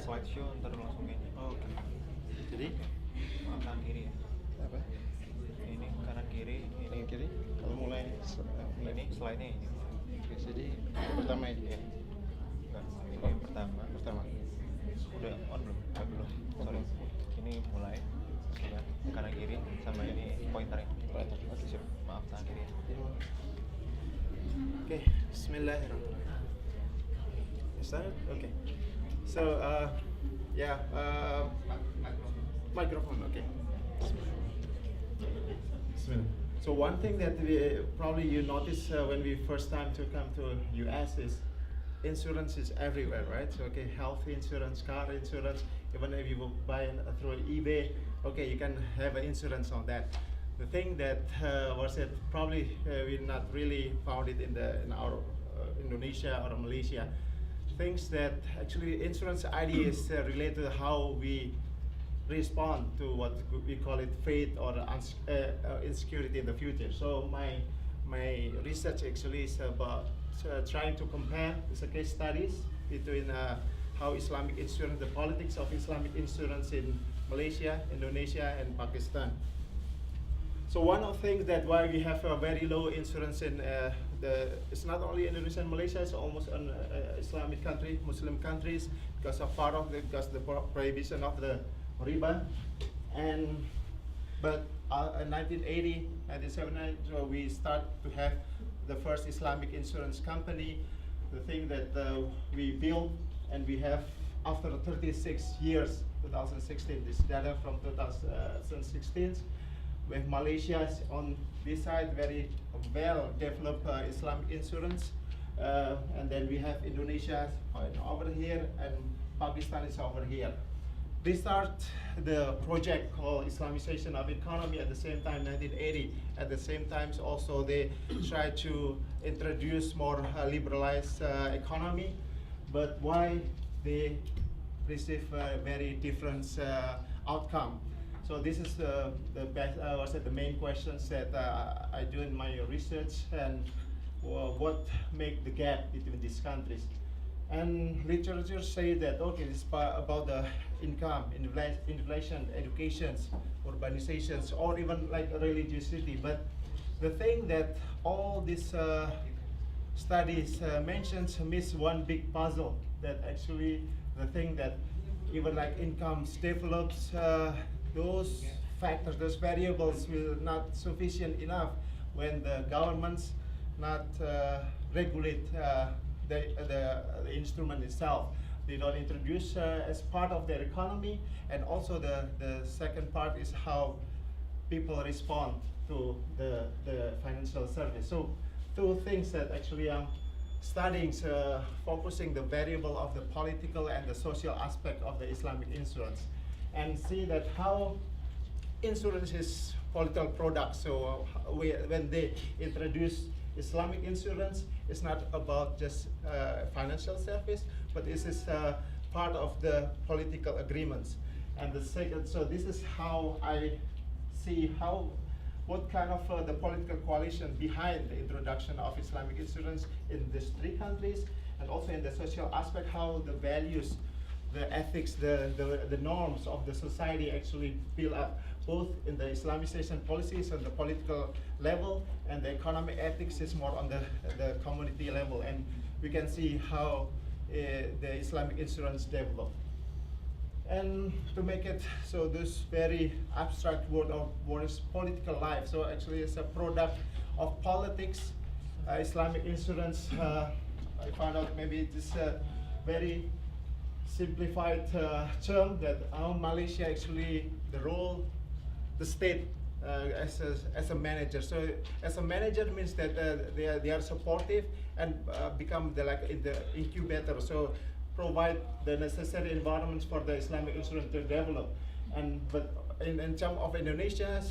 Slideshow ntar langsung ini. Oh, oke. Jadi kanan kiri ya. Apa? Ini kanan kiri. Ini kiri. Kalau mulai ini slide-nya ini. Oke, jadi pertama ini ya. Enggak, ini pertama. Udah on belum? Belum. Sorry. Ini mulai. Ya, kanan kiri sama ini pointernya. Oke, siap. Maaf, kanan kiri. Oke, bismillahirrahmanirrahim. Start? Okay. So, microphone, okay. So one thing that probably you notice when we first time to come to US is insurance is everywhere, right? So, okay, health insurance, car insurance, even if you will buy through eBay, okay, you can have an insurance on that. The thing that was it probably we not really found it in our Indonesia or Malaysia. Things that actually insurance idea is related to how we respond to what we call it fate or insecurity in the future. So my research actually is about trying to compare the case studies between how Islamic insurance, the politics of Islamic insurance in Malaysia, Indonesia, and Pakistan. So one of the things that why we have a very low insurance in it's not only Indonesia and Malaysia, it's almost an Islamic country, Muslim countries, because of part of because the prohibition of the riba, but in 1980, 1979, so we start to have the first Islamic insurance company. The thing that we built and we have after 36 years, 2016, this data from 2016. With Malaysia on this side, very well developed Islamic insurance. and then we have Indonesia over here, and Pakistan is over here. They start the project called Islamization of Economy at the same time, 1980. At the same time, also they try to introduce more liberalized economy, but why they receive a very different outcome. So this is the main questions that I do in my research, and what make the gap between these countries. And literature say that, okay, it's about the income, inflation, educations, urbanizations, or even like religiosity. But the thing that all these studies mentions miss one big puzzle, that actually the thing that even like incomes develops, those factors, those variables will not sufficient enough when the governments not regulate the instrument itself. They don't introduce as part of their economy, and also the second part is how people respond to the financial service. So two things that actually I'm studying, focusing the variable of the political and the social aspect of the Islamic insurance, and see that how insurance is political product. So when they introduce Islamic insurance, it's not about just financial service, but this is part of the political agreements. And the second, so this is how I see what kind of the political coalition behind the introduction of Islamic insurance in these three countries, and also in the social aspect, how the values, the ethics, the norms of the society actually build up, both in the Islamization policies on the political level, and the economic ethics is more on the community level. And we can see how the Islamic insurance developed. And to make it so this very abstract word of what is political life, so actually it's a product of politics. Islamic insurance, I found out maybe it is a very simplified term that our Malaysia actually the role, the state as a manager. So as a manager means that they are supportive and become in the incubator. So provide the necessary environments for the Islamic insurance to develop. And but in terms of Indonesia,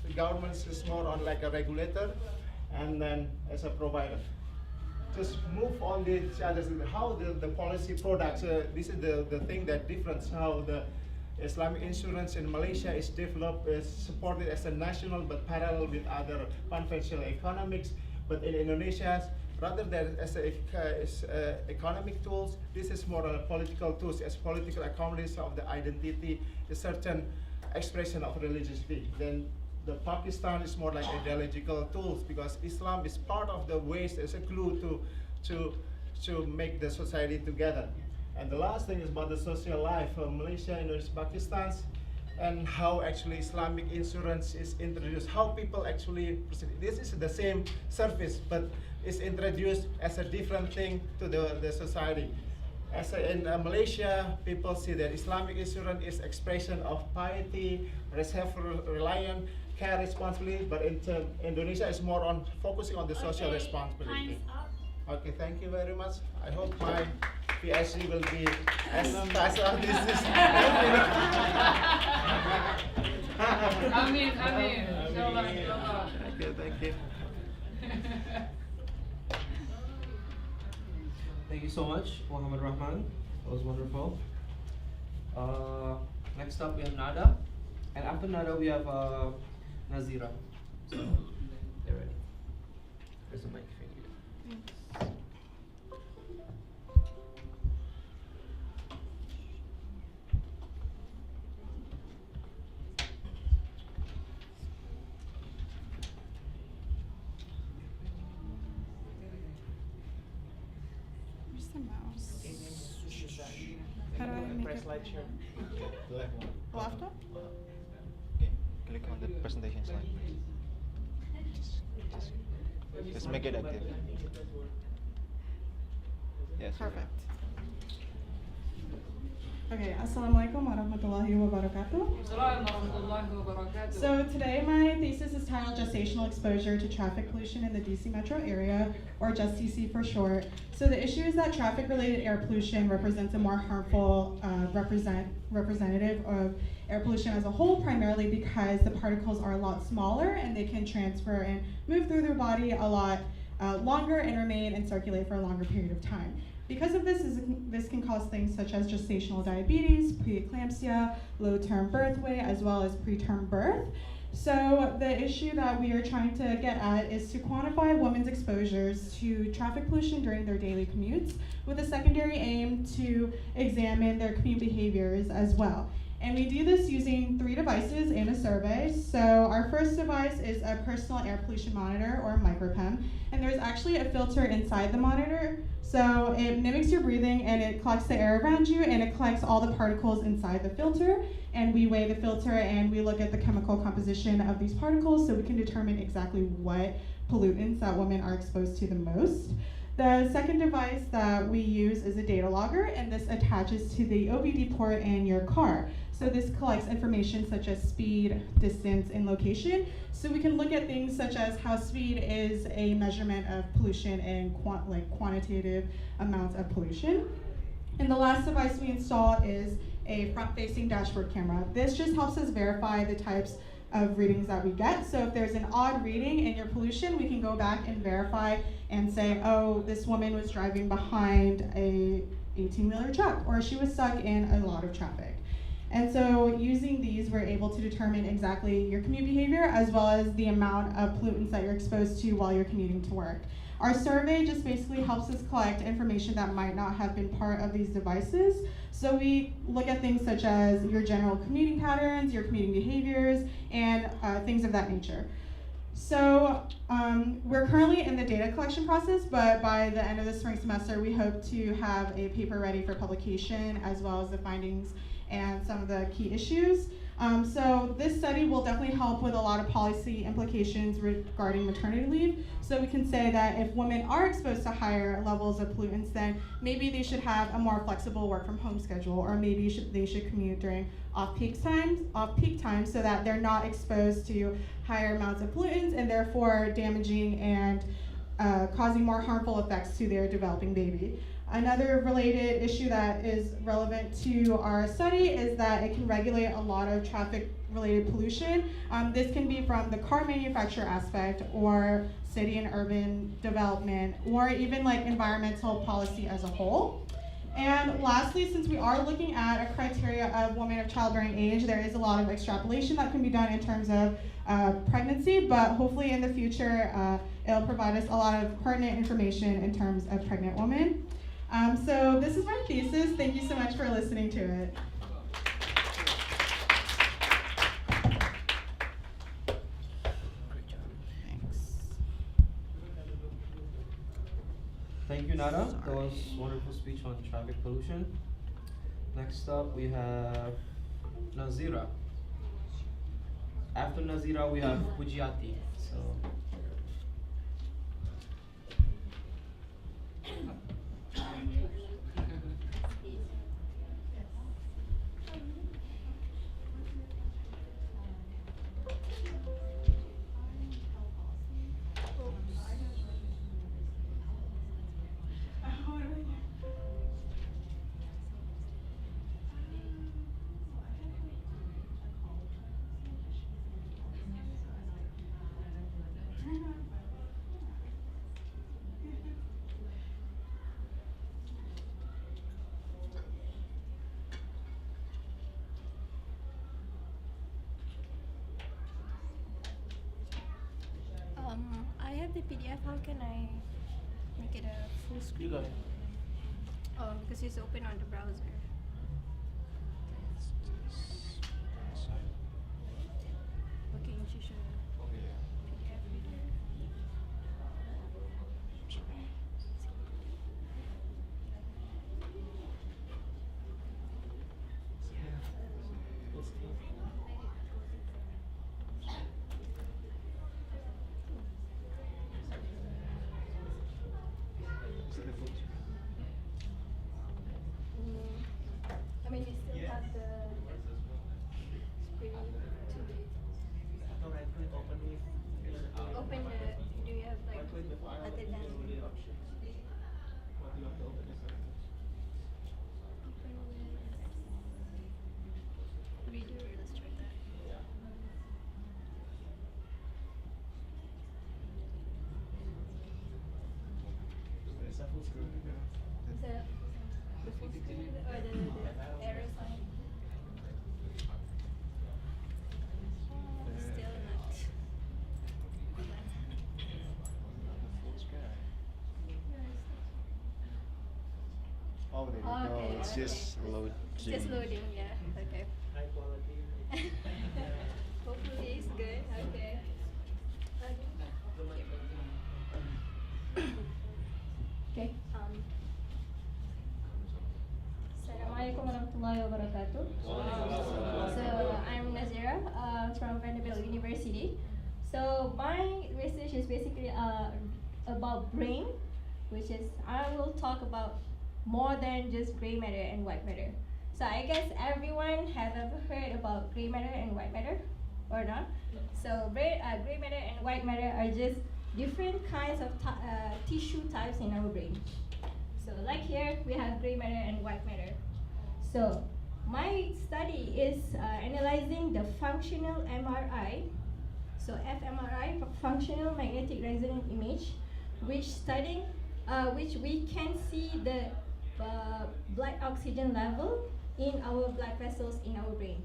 the government is more on like a regulator, and then as a provider. Just move on the others, how the policy products, this is the thing that difference how the Islamic insurance in Malaysia is developed, is supported as a national but parallel with other conventional economics. But in Indonesia, rather than as economic tools, this is more political tools, as political accommodation of the identity, a certain expression of religiosity. Then the Pakistan is more like ideological tools, because Islam is part of the ways as a glue to make the society together. And the last thing is about the social life of Malaysia, Indonesia, Pakistan, and how actually Islamic insurance is introduced, how people actually proceed. This is the same service, but it's introduced as a different thing to the society. In Malaysia, people see that Islamic insurance is expression of piety, self-reliance, care, responsibility, but in Indonesia is more on focusing on the social responsibility. Okay, thank you very much. I hope my PhD will be as fast as this is. Amin, amin. Inshallah, inshallah. Thank you. Thank you so much, Muhammad Rahman. That was wonderful. Next up, we have Nada. And after Nada, we have Nazira. So, they're ready. There's a mic for you. Where's the mouse? How do I make Press it? slide share. Left one. Left one? Okay, click on the presentation slide. Just make it active. Yes. Perfect. Okay, Assalamualaikum warahmatullahi wabarakatuh. So today my thesis is titled Gestational Exposure to Traffic Pollution in the DC metro area, or just DC for short. So the issue is that traffic-related air pollution represents a more harmful representative of air pollution as a whole, primarily because the particles are a lot smaller and they can transfer and move through their body a lot longer and remain and circulate for a longer period of time. Because of this, this can cause things such as gestational diabetes, preeclampsia, low-term birth weight, as well as preterm birth. So the issue that we are trying to get at is to quantify women's exposures to traffic pollution during their daily commutes, with a secondary aim to examine their commute behaviors as well. And we do this using 3 devices in a survey. So our first device is a personal air pollution monitor, or microPEM, and there's actually a filter inside the monitor. So it mimics your breathing and it collects the air around you and it collects all the particles inside the filter, and we weigh the filter and we look at the chemical composition of these particles so we can determine exactly what pollutants that women are exposed to the most. The second device that we use is a data logger, and this attaches to the OBD port in your car. So this collects information such as speed, distance, and location. So we can look at things such as how speed is a measurement of pollution and quantitative amounts of pollution. And the last device we install is a front-facing dashboard camera. This just helps us verify the types of readings that we get. So if there's an odd reading in your pollution, we can go back and verify and say, oh, this woman was driving behind a 18-wheeler truck, or she was stuck in a lot of traffic. And so using these, we're able to determine exactly your commute behavior as well as the amount of pollutants that you're exposed to while you're commuting to work. Our survey just basically helps us collect information that might not have been part of these devices. So we look at things such as your general commuting patterns, your commuting behaviors, and things of that nature. So we're currently in the data collection process, but by the end of the spring semester, we hope to have a paper ready for publication, as well as the findings and some of the key issues. So this study will definitely help with a lot of policy implications regarding maternity leave. So we can say that if women are exposed to higher levels of pollutants, then maybe they should have a more flexible work from home schedule, or maybe they should commute during off-peak times so that they're not exposed to higher amounts of pollutants and therefore damaging and causing more harmful effects to their developing baby. Another related issue that is relevant to our study is that it can regulate a lot of traffic-related pollution. This can be from the car manufacturer aspect, or city and urban development, or even like environmental policy as a whole. And lastly, since we are looking at a criteria of women of childbearing age, there is a lot of extrapolation that can be done in terms of pregnancy, but hopefully in the future, it'll provide us a lot of pertinent information in terms of pregnant women. So this is my thesis. Thank you so much for listening to it. Thank you, Nada. That was a wonderful speech on traffic pollution. Next up, we have Nazira. After Nazira, we have Pujiati. So. I have the PDF. How can I make it a full screen? You got it. Oh, because it's open on the browser. Okay, you should. PDF reader. the arrow sign. Still not. Oh, there you go. Okay, It's okay. just loading. It's just loading, yeah. Okay. High quality. Hopefully it's good. Okay. Okay. Assalamualaikum warahmatullahi wabarakatuh. So I'm Nazira from Vanderbilt University. So my research is basically about brain, which is I will talk about more than just gray matter and white matter. So I guess everyone has ever heard about gray matter and white matter, or not? So gray matter and white matter are just different kinds of tissue types in our brain. So like here, we have gray matter and white matter. So my study is analyzing the functional MRI, so fMRI, functional magnetic resonance image, which we can see the blood oxygen level in our blood vessels in our brain.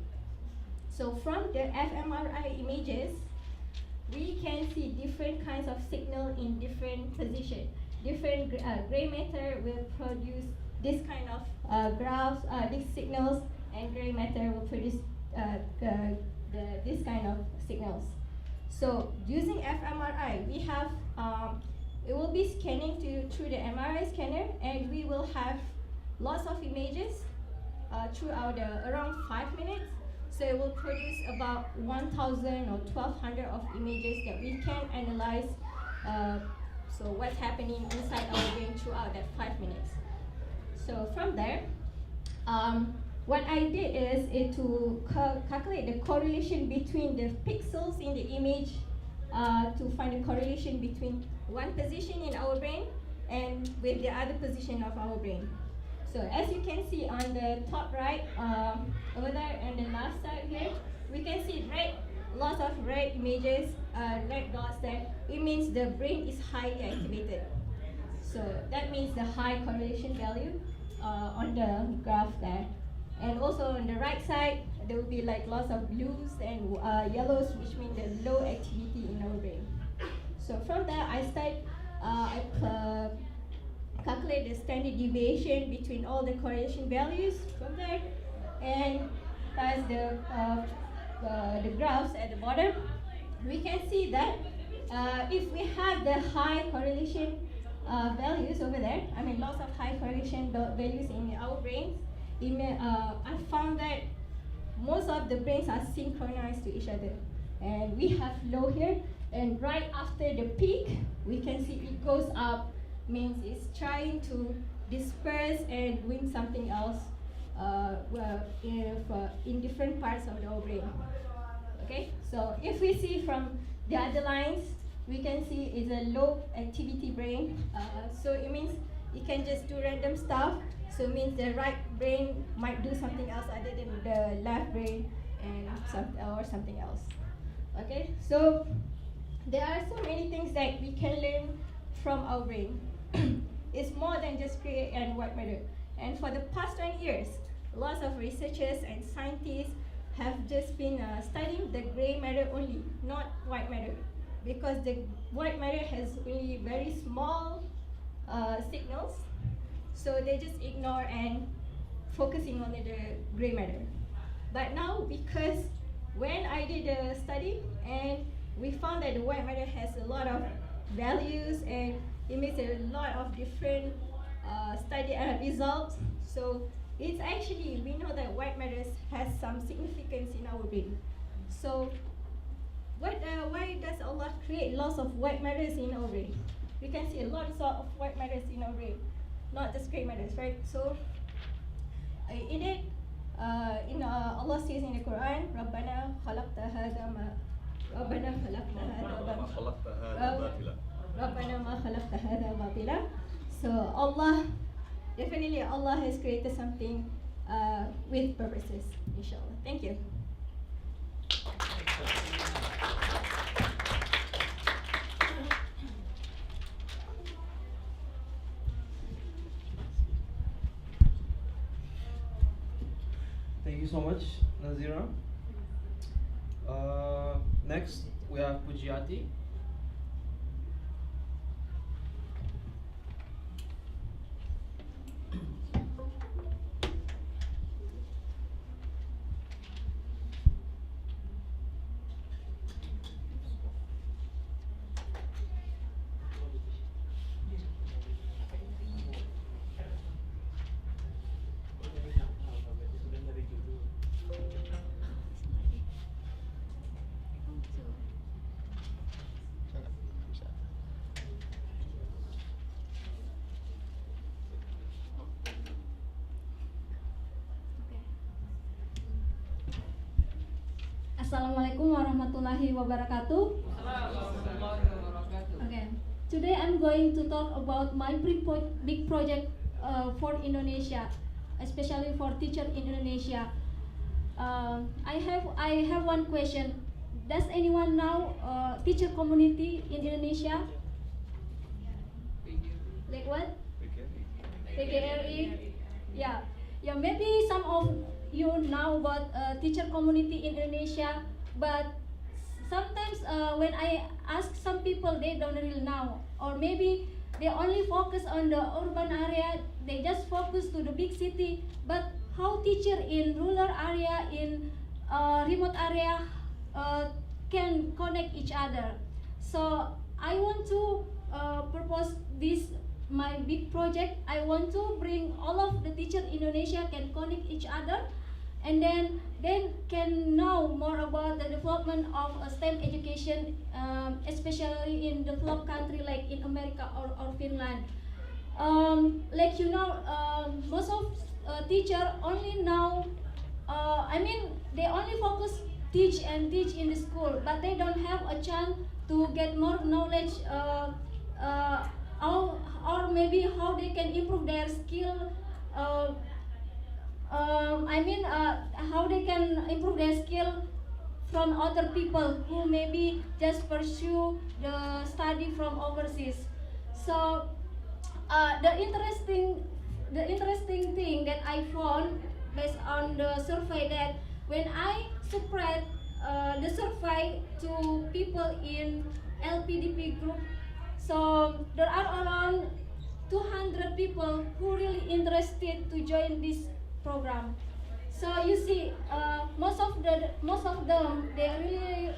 So from the fMRI images, we can see different kinds of signal in different position. Different gray matter will produce this kind of graphs, these signals, and gray matter will produce this kind of signals. So using fMRI, we have it will be scanning through the MRI scanner, and we will have lots of images throughout around 5 minutes. So it will produce about 1,000 or 1,200 of images that we can analyze. So what's happening inside our brain throughout that 5 minutes. So from there, what I did is to calculate the correlation between the pixels in the image to find a correlation between one position in our brain and with the other position of our brain. So as you can see on the top right, over there on the left side here, we can see lots of red images, red dots there. It means the brain is highly activated. So that means the high correlation value on the graph there. And also on the right side, there will be like lots of blues and yellows, which mean the low activity in our brain. So from there, I calculate the standard deviation between all the correlation values from there, and as the graphs at the bottom, we can see that if we have the high correlation values over there, I mean lots of high correlation values in our brains, I found that most of the brains are synchronized to each other. And we have low here, and right after the peak, we can see it goes up, means it's trying to disperse and doing something else in different parts of our brain. Okay, so if we see from the other lines, we can see it's a low activity brain. So it means it can just do random stuff. So it means the right brain might do something else other than the left brain and something else. Okay, so there are so many things that we can learn from our brain. It's more than just gray and white matter. And for the past 20 years, lots of researchers and scientists have just been studying the gray matter only, not white matter, because the white matter has only very small signals, so they just ignore and focusing on the gray matter. But now, because when I did a study and we found that the white matter has a lot of values and it makes a lot of different study results, so it's actually, we know that white matter has some significance in our brain. So why does Allah create lots of white matters in our brain? We can see lots of white matters in our brain, not just gray matters, right? So in it, Allah says in the Quran, Rabbana khalaqta hadha ma Rabbana ma khalaqta hadha batila. So Allah has created something with purposes, inshallah. Thank you. you so much, Nazira. Next, we have Pujiati. Assalamualaikum warahmatullahi wabarakatuh. Okay. Today I'm going to talk about my big project for Indonesia, especially for teacher in Indonesia. I have one question. Does anyone know teacher community in Indonesia? Like what? PGRI. Yeah. Yeah. Maybe some of you know about teacher community in Indonesia, but sometimes when I ask some people, they don't really know, or maybe they only focus on the urban area. They just focus to the big city. But how teacher in rural area, in remote area, can connect each other? So I want to propose this my big project. I want to bring all of the teacher in Indonesia can connect each other, and then can know more about the development of STEM education, especially in developed country like in America or Finland. Like you know, most of teacher only know, they only focus teach and teach in the school, but they don't have a chance to get more knowledge, or maybe how they can improve their skill. How they can improve their skill from other people who maybe just pursue the study from overseas. So the interesting thing that I found based on the survey, that when I spread the survey to people in LPDP group, so there are around 200 people who really interested to join this program. So you see, most of them, they really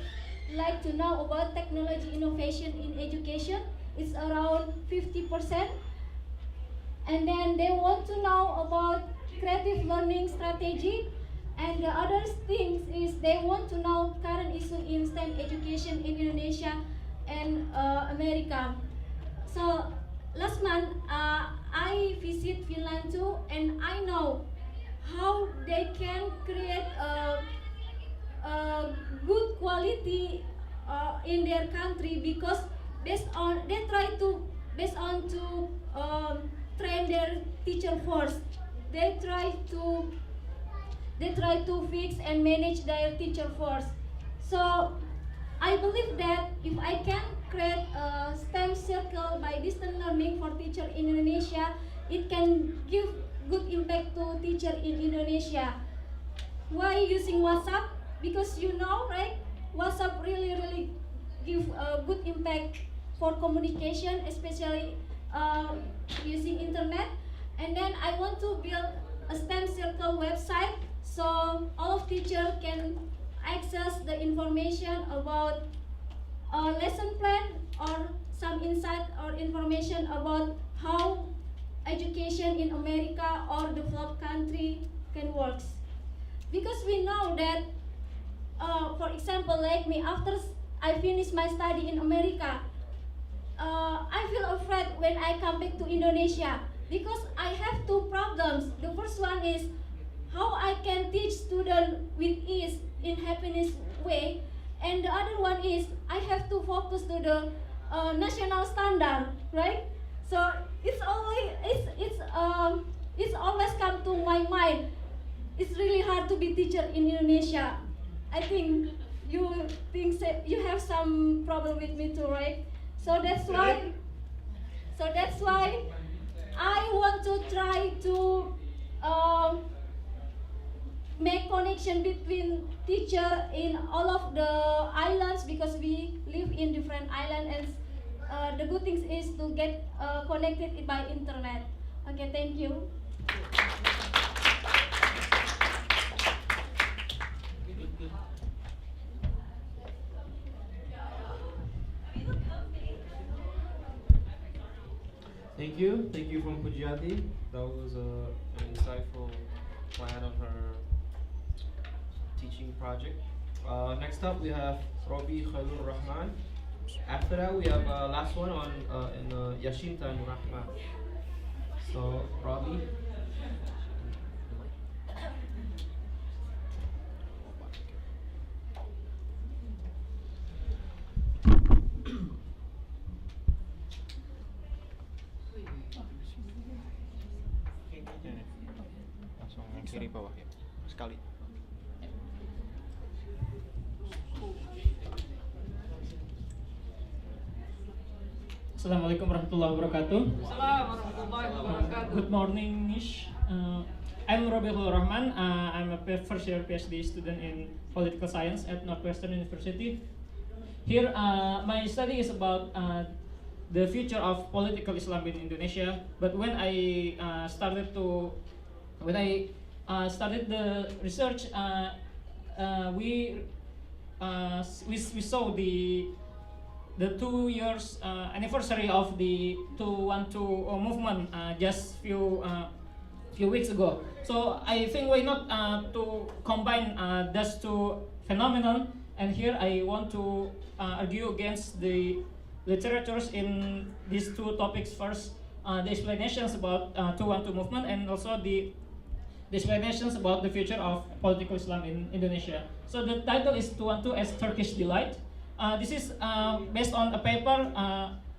like to know about technology innovation in education. It's around 50%, and then they want to know about creative learning strategy. And the other things is they want to know current issue in STEM education in Indonesia and America. So last month I visit Finland too, and I know how they can create a good quality in their country, because they try to train their teacher force. They try to fix and manage their teacher force. So I believe that if I can create a STEM circle by distance learning for teacher in Indonesia, it can give good impact to teacher in Indonesia. Why using WhatsApp? Because you know, right? WhatsApp really give a good impact for communication, especially using internet. And then I want to build a STEM circle website, so all of teachers can access the information about a lesson plan or some insight or information about how education in America or developed country can work. Because we know that, for example, like me, after I finish my study in America, I feel afraid when I come back to Indonesia, because I have two problems. The first one is how I can teach students with ease in happiness way, and the other one is I have to focus to the national standard, right? So it's always come to my mind. It's really hard to be teacher in Indonesia. I think you have some problem with me too, right? So that's why I want to try to make connection between teacher in all of the islands, because we live in different islands, and the good thing is to get connected by internet. Okay, thank you. Thank you from Pujiati. That was an insightful plan of her teaching project. Next up we have Robi Khairul Rahman. After that we have last one on Yashinta and Rahma. So Robi. Langsung yang kiri bawah ya, sekali. Assalamualaikum warahmatullahi wabarakatuh. Assalamualaikum warahmatullahi wabarakatuh. Good morning, Nish. I'm Robi Khairul Rahman. I'm a first year PhD student in political science at Northwestern University. Here, my study is about the future of political Islam in Indonesia. But when I started the research, we saw the 2 years anniversary of the 212 movement just few weeks ago. So I think why not to combine those two phenomenon. And here I want to argue against the literatures in these two topics. First, the explanations about 212 movement, and also the explanations about the future of political Islam in Indonesia. So the title is 212 as Turkish Delight. This is based on a paper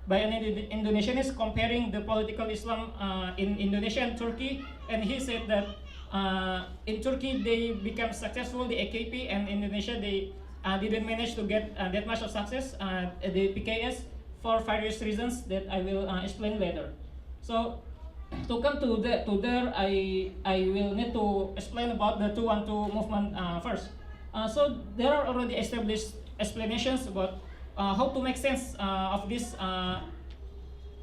by an Indonesianist comparing the political Islam in Indonesia and Turkey, and he said that in Turkey they became successful, the AKP, and Indonesia they didn't manage to get that much of success, the PKS, for various reasons that I will explain later. So to come to there, I will need to explain about the 212 movement first. So there are already established explanations about how to make sense of this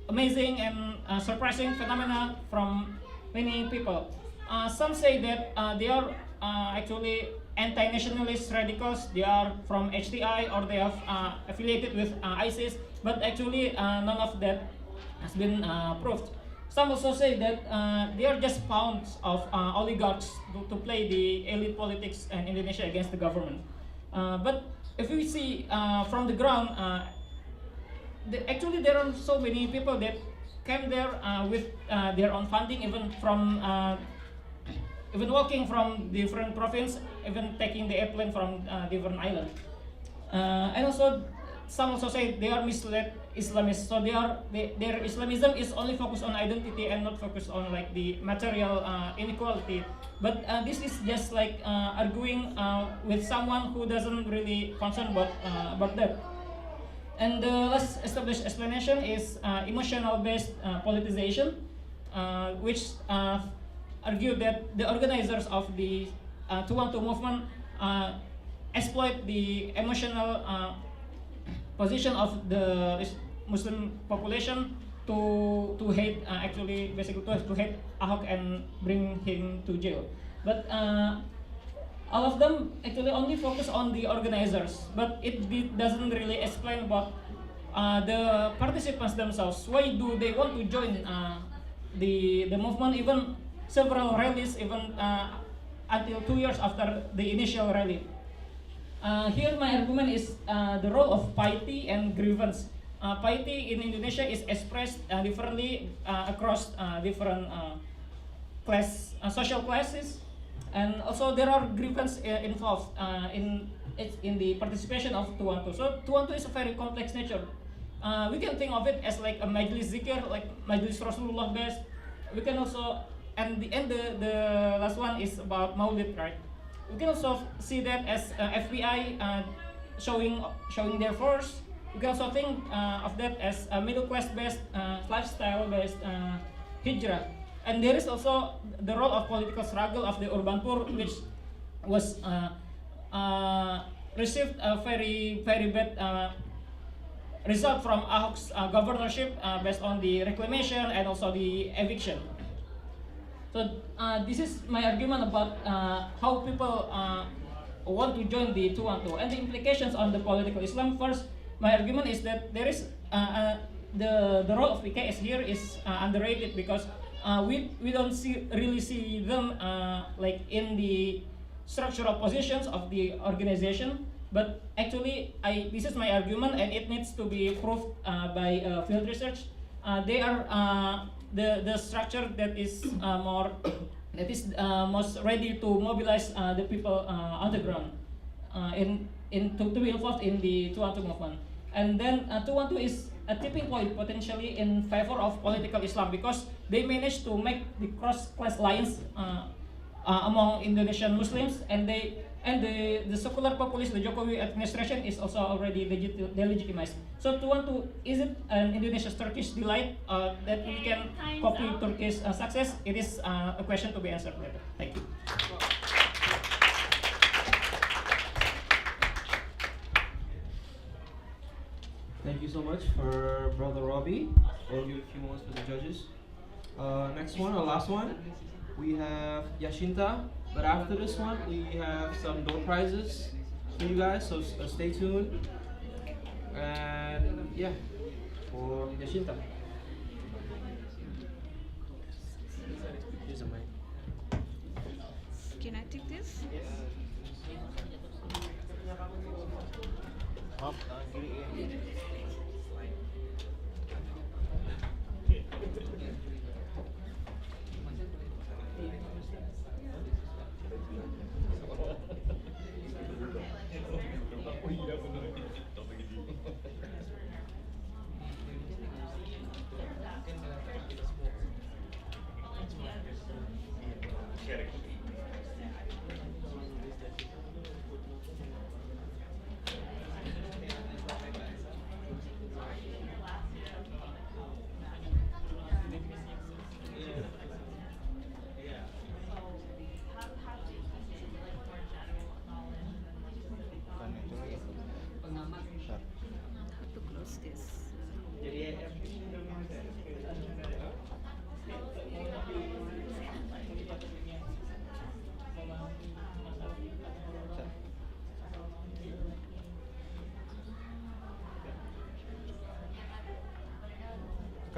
amazing and surprising phenomena from many people. Some say that they are actually anti-nationalist radicals. They are from HTI, or they have affiliated with ISIS, but actually none of that has been proved. Some also say that they are just pawns of oligarchs to play the elite politics in Indonesia against the government. But if we see from the ground, actually there are so many people that came there with their own funding, even walking from different province, even taking the airplane from different islands. And also, some also say they are misled Islamists. So their Islamism is only focused on identity and not focused on like the material inequality. But this is just like arguing with someone who doesn't really concern about that. And the last established explanation is emotional-based politicization, which argue that the organizers of the 212 movement exploit the emotional position of the Muslim population to hate, actually basically to hate Ahok and bring him to jail. But all of them actually only focus on the organizers, but it doesn't really explain about the participants themselves. Why do they want to join the movement? Even several rallies, even until 2 years after the initial rally. Here my argument is the role of piety and grievance. Piety in Indonesia is expressed differently across different social classes, and also there are grievance involved in the participation of 212. So 212 is a very complex nature. We can think of it as like a majlis zikir, like majlis Rasulullah based. We can also, and the last one is about Maulid, right? We can also see that as FBI showing their force. We can also think of that as a middle class based, lifestyle based hijrah. And there is also the role of political struggle of the urban poor, which was received a very bad result from Ahok's governorship based on the reclamation and also the eviction. So this is my argument about how people want to join the 212 and the implications on the political Islam. First, my argument is that there is the role of PKS here is underrated because we don't really see them like in the structural positions of the organization. But actually, this is my argument, and it needs to be proved by field research. They are the structure that is most ready to mobilize the people on the ground to be involved in the 212 movement. And then 212 is a tipping point potentially in favor of political Islam because they managed to make the cross-class lines among Indonesian Muslims, and the secular populist, the Jokowi administration is also already delegitimized. So 212, is it an Indonesia's Turkish delight that we can copy Turkish success? It is a question to be answered later. Thank you. Thank you so much for Brother Robbie. We'll give a few moments for the judges. Next one, our last one, we have Yashinta. But after this one, we have some door prizes for you guys, so stay tuned. And yeah, for Yashinta. Here's a mic. Can I take this?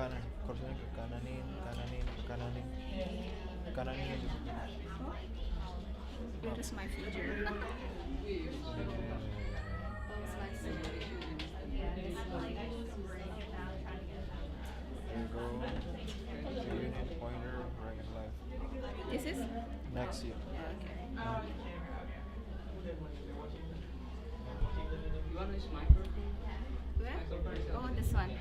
Kanan, kursinya ke kananin. Kananin aja. Where is my figure? There you go. You need pointer right and left. This is? Next year. Okay. You want this microphone? Where? Oh, this one.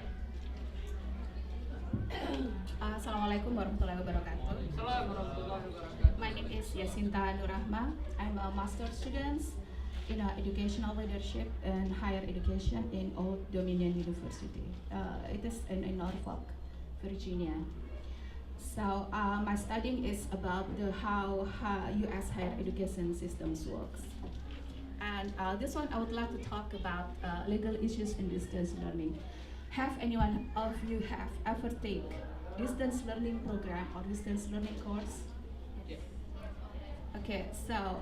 Assalamualaikum warahmatullahi wabarakatuh. My name is Yasinta Nurrahma. I'm a master's student in educational leadership and higher education in Old Dominion University. It is in Norfolk, Virginia. So my studying is about how U.S. higher education systems works. And this one I would like to talk about legal issues in distance learning. Have anyone of you have ever take distance learning program or distance learning course? Yeah. Okay, so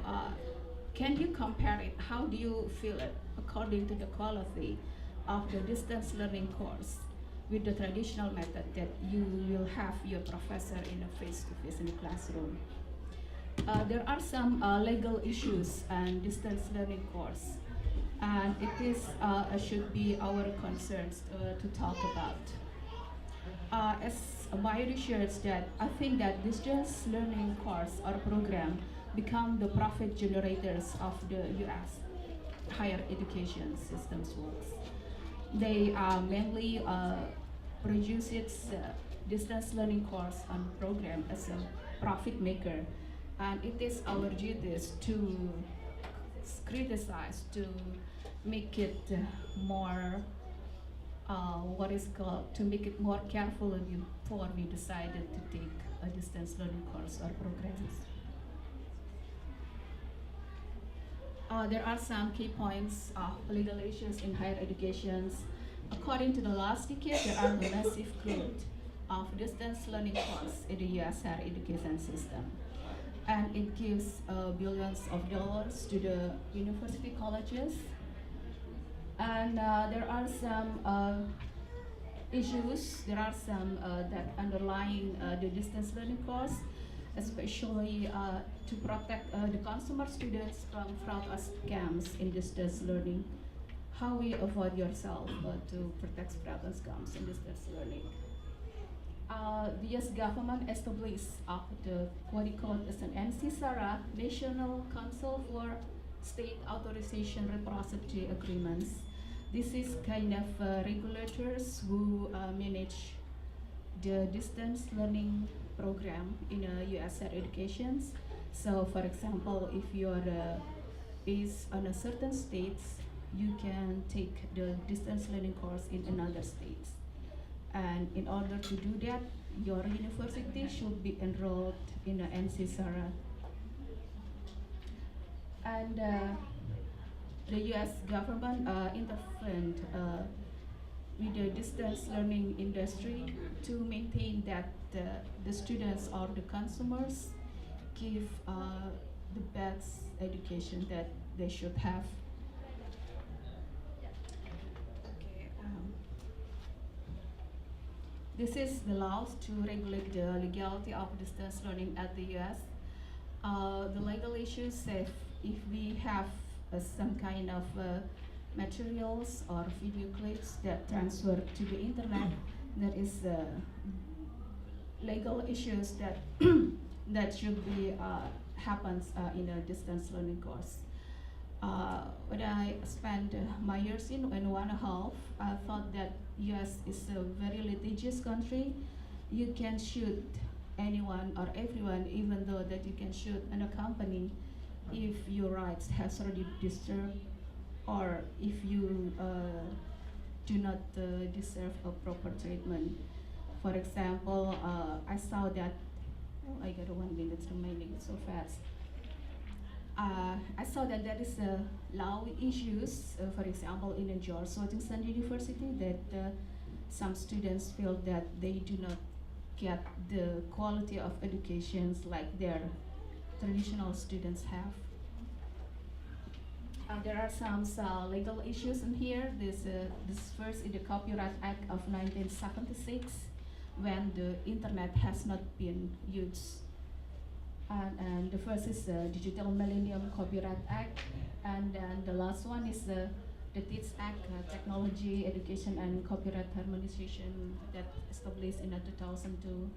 can you compare it? How do you feel it according to the quality of the distance learning course with the traditional method that you will have your professor in a face-to-face in the classroom? There are some legal issues and distance learning course, and it is should be our concerns to talk about. As my research that I think that distance learning course or program become the profit generators of the U.S. higher education systems works. They mainly produce its distance learning course and program as a profit maker, and it is our duties to criticize, to make it more what is called, to make it more careful before we decided to take a distance learning course or programs. There are some key points of legal issues in higher education. According to the last decade, there are the massive growth of distance learning courses in the US higher education system. And it gives billions of dollars to the university colleges. And there are some issues, that underlying the distance learning course, especially to protect the consumer students from fraud or scams in distance learning. How we avoid yourself to protect fraud and scams in distance learning. The US government established what we call as an NC-SARA, National Council for State Authorization Reciprocity Agreements. This is kind of regulators who manage the distance learning program in US higher education. So for example, if you are based on a certain states, you can take the distance learning course in another states. And in order to do that, your university should be enrolled in a NC-SARA. And the US government intervened with the distance learning industry to maintain that the students or the consumers give the best education that they should have. This is the laws to regulate the legality of distance learning at the US. The legal issues say if we have some kind of materials or video clips that transfer to the internet, there is legal issues that that should be happens in a distance learning course. When I spent my years in 1.5, I thought that US is a very litigious country. You can shoot anyone or everyone, even though that you can shoot in a company if your rights has already disturbed or if you do not deserve a proper treatment. For example, I saw that, I got 1 minute remaining, so fast. I saw that there is a law issues, for example, in George Washington University, that some students feel that they do not get the quality of educations like their traditional students have. There are some legal issues in here. This first is the Copyright Act of 1976, when the internet has not been used. And the first is the Digital Millennium Copyright Act, and then the last one is the TEACH Act, Technology, Education and Copyright Harmonization, that established in 2002.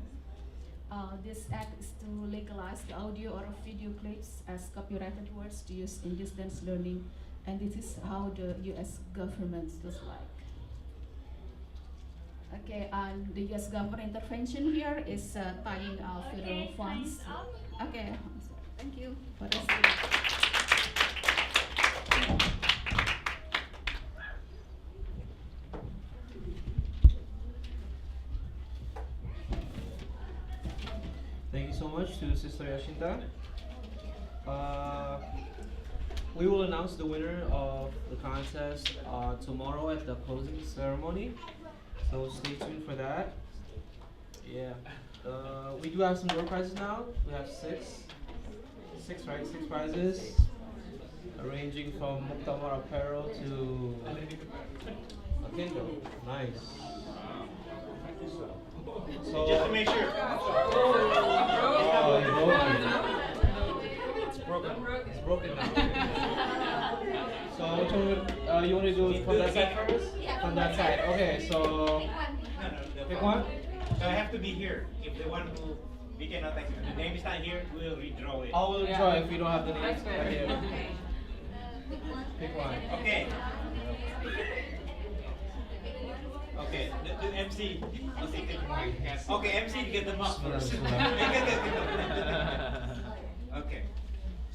This act is to legalize the audio or video clips as copyrighted works to use in distance learning, and this is how the US government does like. Okay, and the US government intervention here is tying federal funds. Okay, thank you for listening. Thank you so much to Sister Yashinta. We will announce the winner of the contest tomorrow at the closing ceremony, so stay tuned for that. Yeah. We do have some door prizes now. We have six prizes, ranging from Muktamar apparel to a Kindle. Nice. So, just to make sure. It's broken. It's broken now. So which one you want to do from that side first? Yeah. From that side. Okay, so pick one. So I have to be here. If the one who we cannot take the name is not here, we'll redraw it. Oh, we'll redraw if we don't have the names right here. Pick one. Okay. Okay, the MC. Okay, MC get them up first. Okay.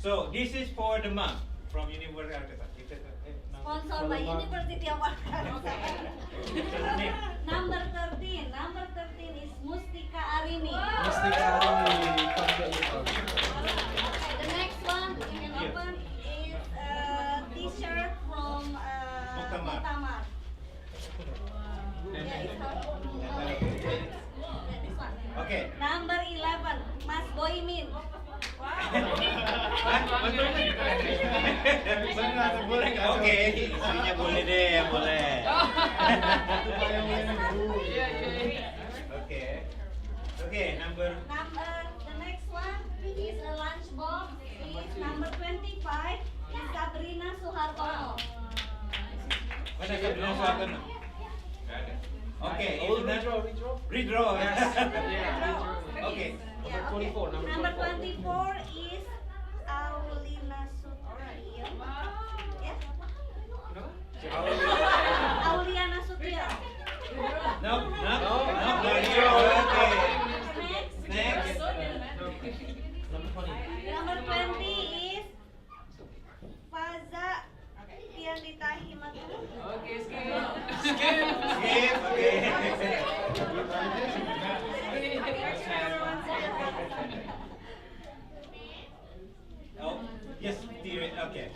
So this is for the mom from University. Sponsored by University of Arkansas. Number 13. Number 13 is Mustika Arini. Mustika Arini. Okay, the next one you can open is Okay. Number 11, Mas Boymin. Oke, isinya boleh deh, yang boleh. Oke, number. The next one is a lunchbox. Is number 25 is Sabrina Suhartono. Mana Sabrina Suhartono? Oke, redraw. Oke. Number 24 is Aulina Sutio. Yes? Auliana Sutio. No. Okay. Next. Number 20 is Faza Tiandita Himatulu. Okay, skip. Okay. Oh, yes, dear. Okay.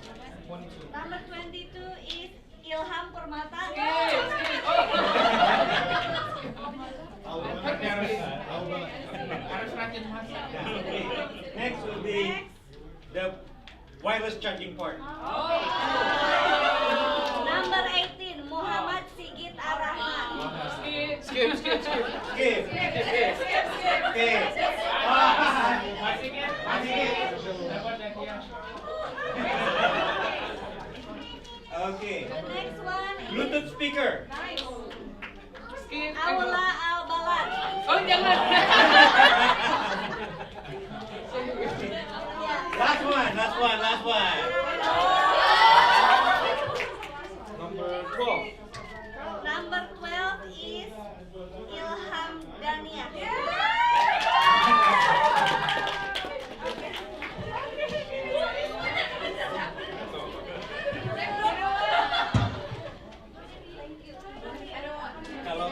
Number 22 is Ilham Permata. Next will be the wireless charging part. Number 18, Muhammad Sigit Arahman. Skip. Okay. The next one is Bluetooth speaker. Nice. Skip. Aula Al-Balad. Oh, jangan. Last one. Number 12. Number 12 is Ilham Dania. Kalau